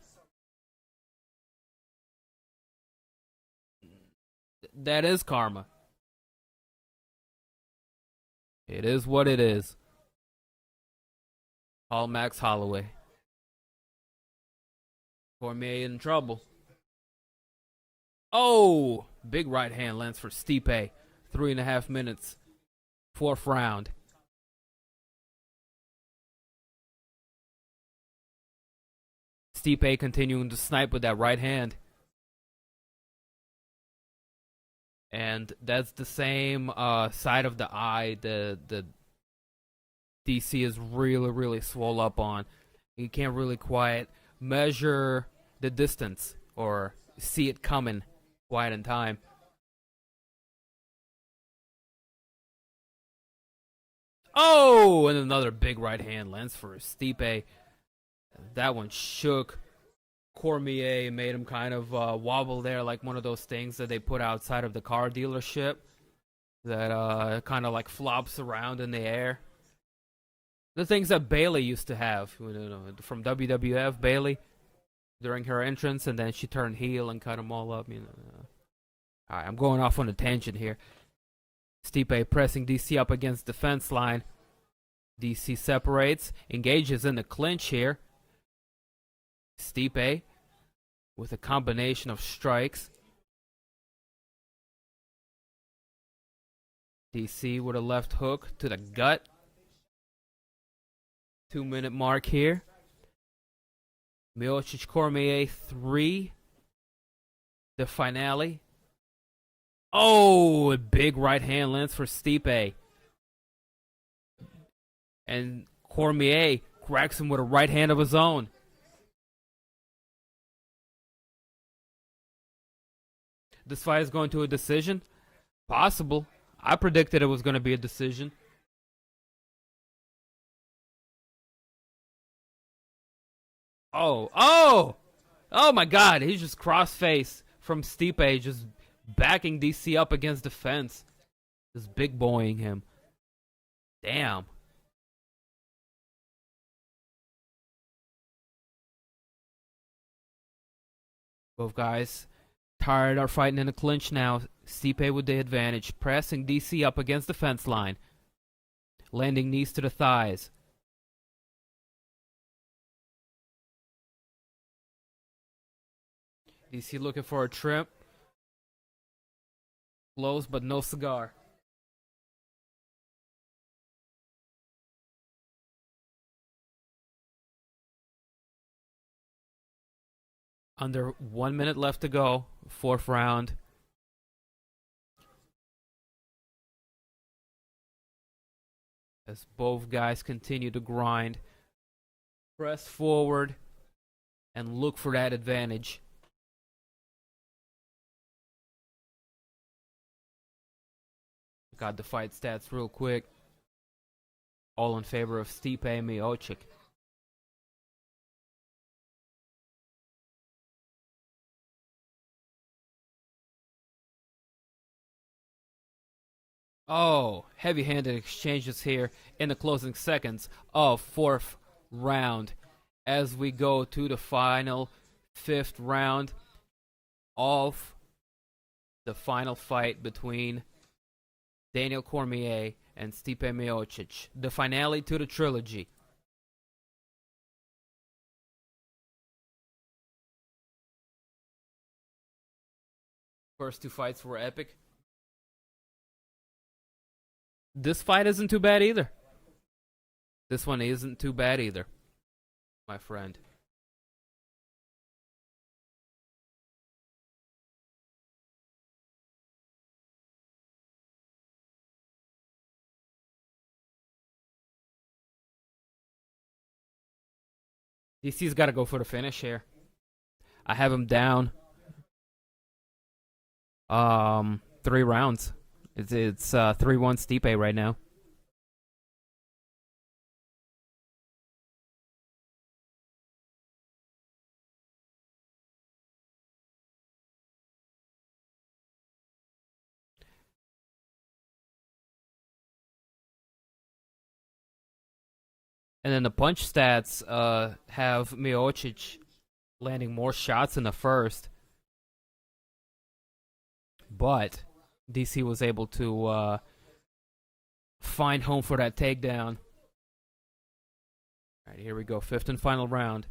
That is karma. It is what it is. Call Max Holloway. Cormier in trouble. Oh! Big right hand lands for Stipe. 3.5 minutes. 4th round. Stipe continuing to snipe with that right hand. And that's the same side of the eye the DC is really swole up on. You can't really quite measure the distance or see it coming quite in time. Oh, and another big right hand lands for Stipe. That one shook. Cormier made him kind of wobble there, like one of those things that they put outside of the car dealership that kind of like flops around in the air. The things that Bayley used to have, from WWF, Bayley, during her entrance, and then she turned heel and cut them all up. All right, I'm going off on a tangent here. Stipe pressing DC up against the fence line. DC separates, engages in the clinch here. Stipe with a combination of strikes. DC with a left hook to the gut. 2-minute mark here. Miocic Cormier 3. The finale. Oh, a big right hand lands for Stipe. And Cormier cracks him with a right hand of his own. This fight is going to a decision? Possible. I predicted it was going to be a decision. Oh my God, he's just cross-face from Stipe, just backing DC up against the fence. Just big boying him. Damn. Both guys tired are fighting in a clinch now. Stipe with the advantage, pressing DC up against the fence line. Landing knees to the thighs. DC looking for a trip. Blows, but no cigar. Under 1 minute left to go. 4th round. As both guys continue to grind. Press forward and look for that advantage. Got the fight stats real quick. All in favor of Stipe Miocic. Oh, heavy-handed exchanges here in the closing seconds of fourth round. As we go to the final fifth round of the final fight between Daniel Cormier and Stipe Miocic, the finale to the trilogy. First two fights were epic. This fight isn't too bad either. This one isn't too bad either, my friend. DC's got to go for the finish here. I have him down 3 rounds. It's 3-1 Stipe right now. And then the punch stats have Miocic landing more shots in the first. But DC was able to find home for that takedown. Alright, here we go. Fifth and final round.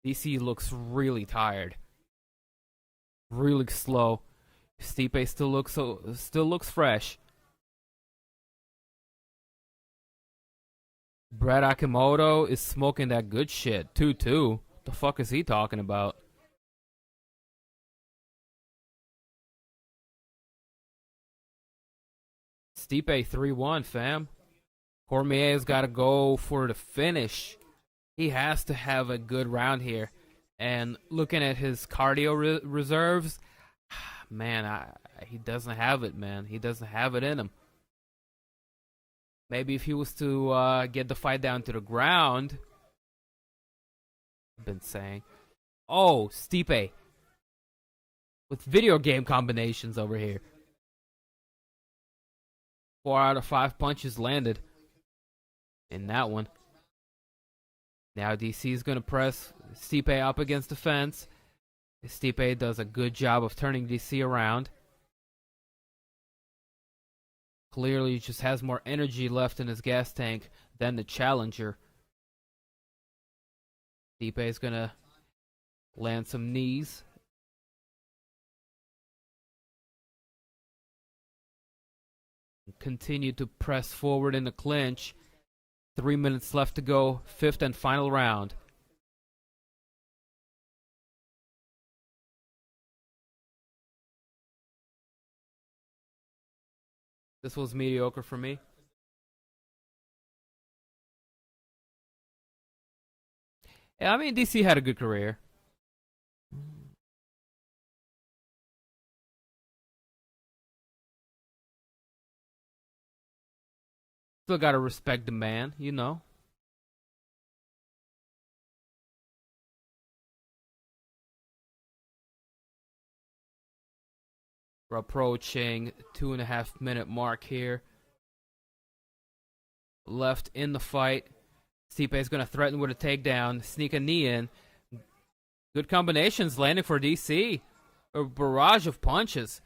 DC looks really tired. Really slow. Stipe still looks fresh. Brad Akimoto is smoking that good shit. 2-2. The fuck is he talking about? Stipe 3-1, fam. Cormier's got to go for the finish. He has to have a good round here. And looking at his cardio reserves, man, he doesn't have it, man. He doesn't have it in him. Maybe if he was to get the fight down to the ground. I've been saying. Oh, Stipe. With video game combinations over here. 4 out of 5 punches landed in that one. Now DC is going to press Stipe up against the fence. Stipe does a good job of turning DC around. Clearly just has more energy left in his gas tank than the challenger. Stipe is going to land some knees. Continue to press forward in the clinch. 3 minutes left to go. Fifth and final round. This was mediocre for me. Yeah, I mean, DC had a good career. Still gotta respect the man, you know. We're approaching 2.5 minute mark here. Left in the fight. Stipe is gonna threaten with a takedown, sneak a knee in. Good combinations landing for DC. A barrage of punches.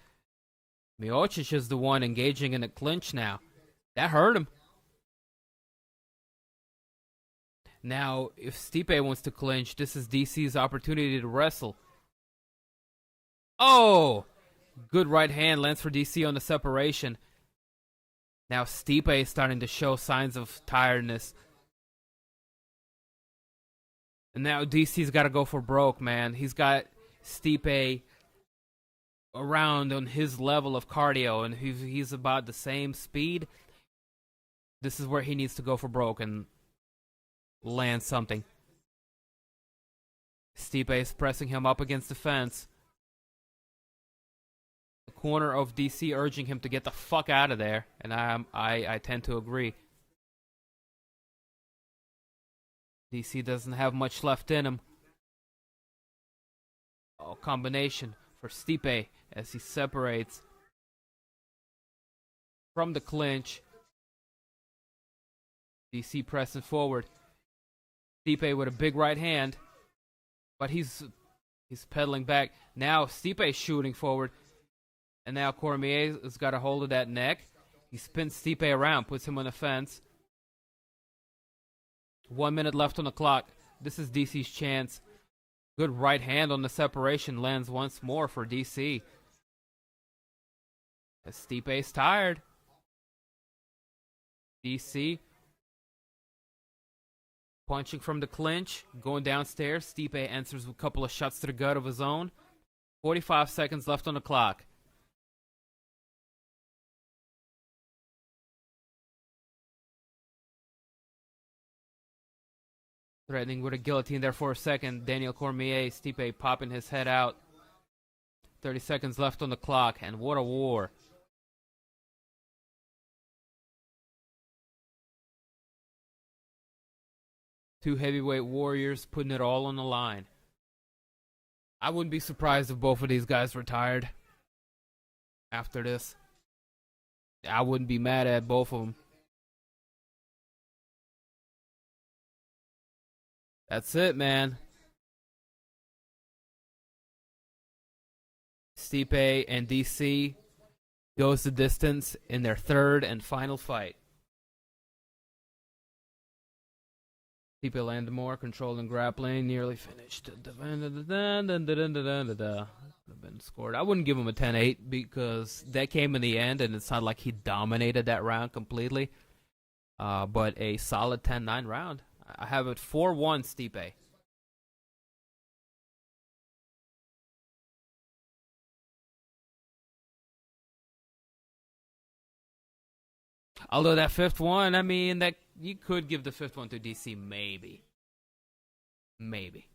Miocic is the one engaging in the clinch now. That hurt him. Now, if Stipe wants to clinch, this is DC's opportunity to wrestle. Oh! Good right hand lands for DC on the separation. Now Stipe is starting to show signs of tiredness. And now DC's got to go for broke, man. He's got Stipe around on his level of cardio, and he's about the same speed. This is where he needs to go for broke and land something. Stipe is pressing him up against the fence. The corner of DC urging him to get the fuck out of there, and I tend to agree. DC doesn't have much left in him. Oh, combination for Stipe as he separates. from the clinch. DC pressing forward. Stipe with a big right hand, but he's pedaling back. Now Stipe shooting forward, and now Cormier has got a hold of that neck. He spins Stipe around, puts him on the fence. 1 minute left on the clock. This is DC's chance. Good right hand on the separation lands once more for DC. As Stipe's tired. DC punching from the clinch, going downstairs. Stipe answers with a couple of shots to the gut of his own. 45 seconds left on the clock. Threatening with a guillotine there for a second. Daniel Cormier, Stipe popping his head out. 30 seconds left on the clock, and what a war. Two heavyweight warriors putting it all on the line. I wouldn't be surprised if both of these guys retired after this. I wouldn't be mad at both of them. That's it, man. Stipe and DC goes the distance in their third and final fight. Stipe Landemore controlling grappling, nearly finished. Been scored. I wouldn't give him a 10-8 because that came in the end, and it's not like he dominated that round completely. But a solid 10-9 round. I have it 4-1 Stipe. Although that fifth one, I mean, that you could give the fifth one to DC, maybe. Maybe.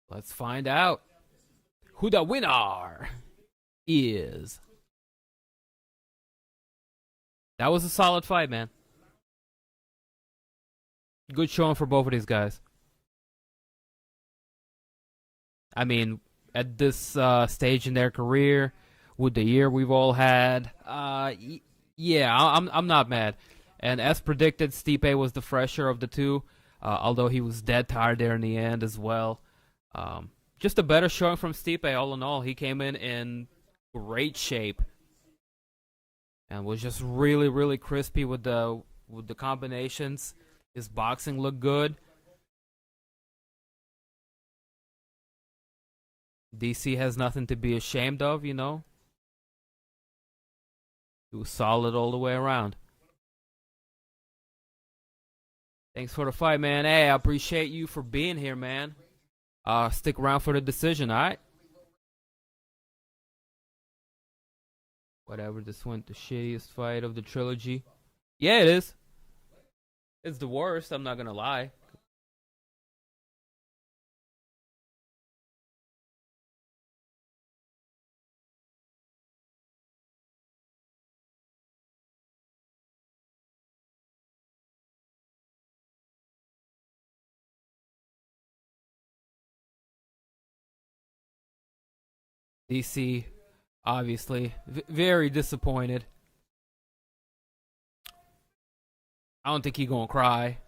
Let's find out who the winner is. That was a solid fight, man. Good showing for both of these guys. I mean, at this stage in their career, with the year we've all had, yeah, I'm not mad. And as predicted, Stipe was the fresher of the two, although he was dead tired there in the end as well. Just a better showing from Stipe all in all. He came in great shape and was just really, really crispy with the combinations. His boxing looked good. DC has nothing to be ashamed of, you know. He was solid all the way around. Thanks for the fight, man. Hey, I appreciate you for being here, man. Stick around for the decision, alright? Whatever, this went the shittiest fight of the trilogy. Yeah, it is. It's the worst, I'm not gonna lie. DC, obviously, very disappointed. I don't think he gonna cry.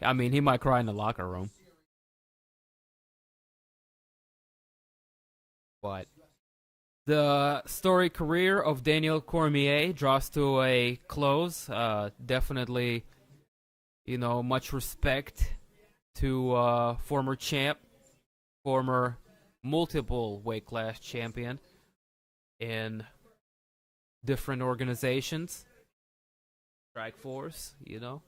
I mean, he might cry in the locker room. But the storied career of Daniel Cormier draws to a close. Definitely, you know, much respect to former champ, former multiple weight class champion in different organizations. Strike Force, you know.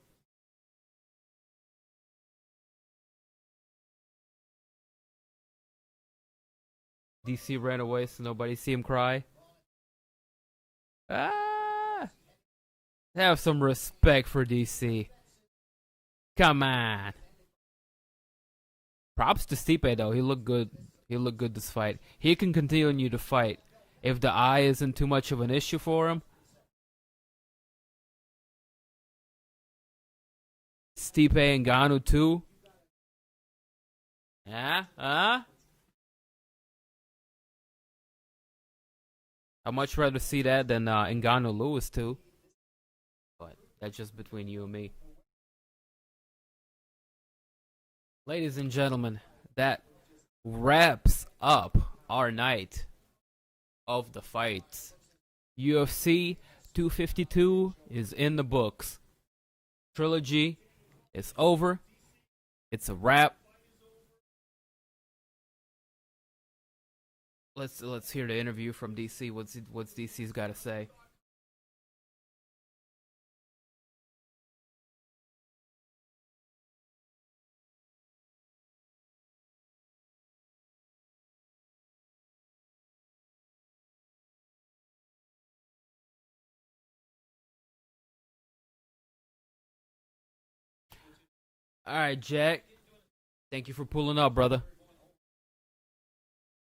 DC ran away so nobody see him cry. Ah! Have some respect for DC. Come on. Props to Stipe though. He looked good He'll look good this fight. He can continue to fight if the eye isn't too much of an issue for him. Stipe Ngannou too. Yeah, I'd much rather see that than Ngannou Lewis too. But that's just between you and me. Ladies and gentlemen, that wraps up our night of the fights. UFC 252 is in the books. Trilogy is over. It's a wrap. Let's hear the interview from DC. What's DC's got to say? All right, Jack. Thank you for pulling up, brother.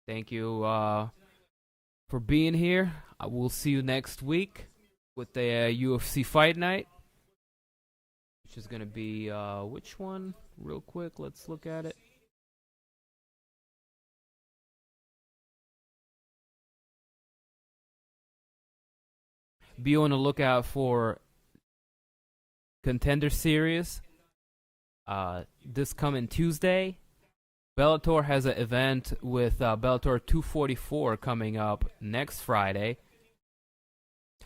Thank you for being here. I will see you next week with the UFC Fight Night, which is going to be which one? Real quick, let's look at it. Be on the lookout for Contender Series. This coming Tuesday, Bellator has an event with Bellator 244 coming up next Friday.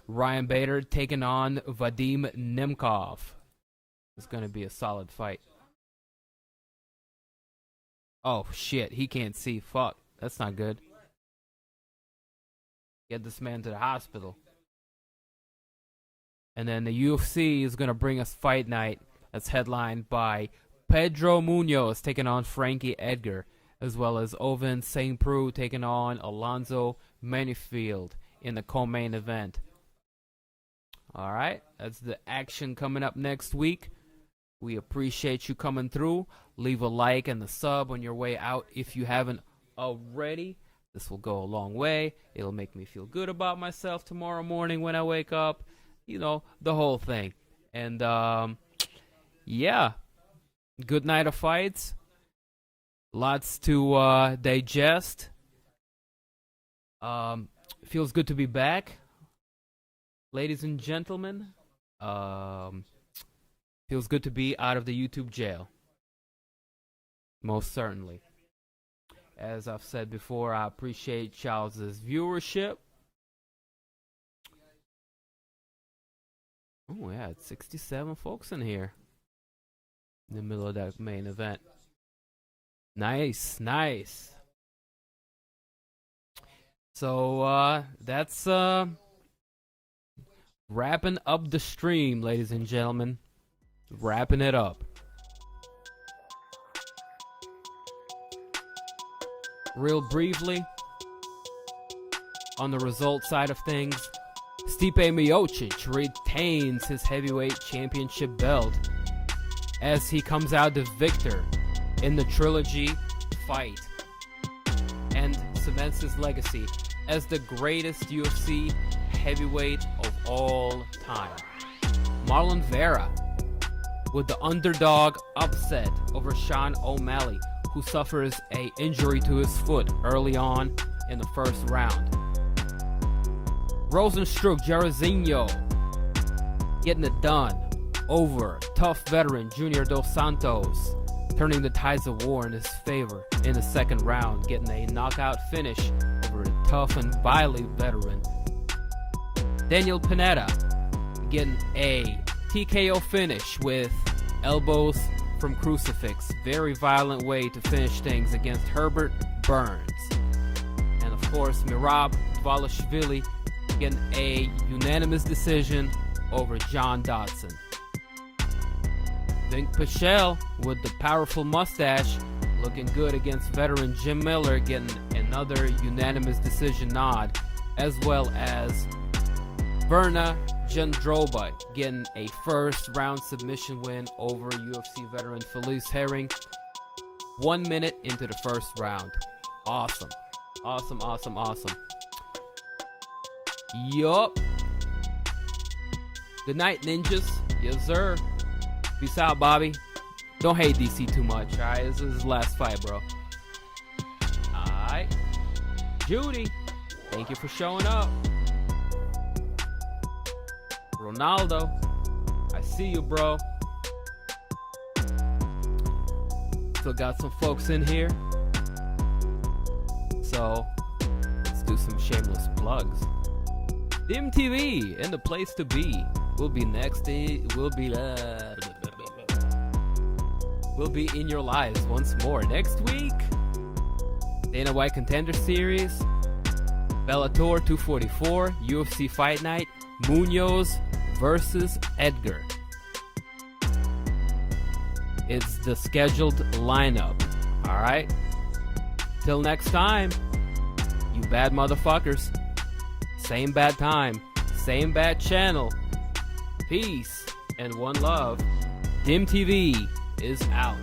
Ryan Bader taking on Vadim Nemkov. It's going to be a solid fight. Oh, shit. He can't see. Fuck. That's not good. Get this man to the hospital. And then the UFC is going to bring us Fight Night. That's headlined by Pedro Munoz taking on Frankie Edgar, as well as Ovince St. Preux taking on Alonzo Manifield in the co-main event. All right, that's the action coming up next week. We appreciate you coming through. Leave a like and the sub on your way out if you haven't already. This will go a long way. It'll make me feel good about myself tomorrow morning when I wake up. You know, the whole thing. And, yeah, good night of fights. Lots to digest. Feels good to be back, ladies and gentlemen. Feels good to be out of the YouTube jail. Most certainly. As I've said before, I appreciate Charles's viewership. Oh yeah, it's 67 folks in here. In the middle of that main event. Nice, nice. So that's wrapping up the stream, ladies and gentlemen. Wrapping it up. Real briefly, on the result side of things, Stipe Miocic retains his heavyweight championship belt as he comes out the victor in the trilogy fight and cements his legacy as the greatest UFC heavyweight of all time. Marlon Vera with the underdog upset over Sean O'Malley, who suffers an injury to his foot early on in the first round. Rozenstruik Jairzinho getting it done over tough veteran Junior Dos Santos, turning the tides of war in his favor in the second round, getting a knockout finish over a tough and wily veteran. Daniel Pineda getting a TKO finish with elbows from crucifix. Very violent way to finish things against Herbert Burns. And of course, Merab Dvalishvili getting a unanimous decision over John Dodson. Vink Pichel with the powerful mustache looking good against veteran Jim Miller, getting another unanimous decision nod, as well as Verna Jandroba getting a first round submission win over UFC veteran Felice Herring 1 minute into the first round. Awesome. Awesome, awesome, awesome. Yup. Good night, ninjas. Yes, sir. Peace out, Bobby. Don't hate DC too much, alright? This is his last fight, bro. Alright. Judy, thank you for showing up. Ronaldo, I see you, bro. Still got some folks in here. So, let's do some shameless plugs. DIMtv, and the place to be. We'll be next. We'll be in your lives once more next week. Dana White Contender Series, Bellator 244, UFC Fight Night, Munoz versus Edgar. It's the scheduled lineup. Alright? Till next time, you bad motherfuckers. Same bad time, same bad channel. Peace and one love. DIMtv is out.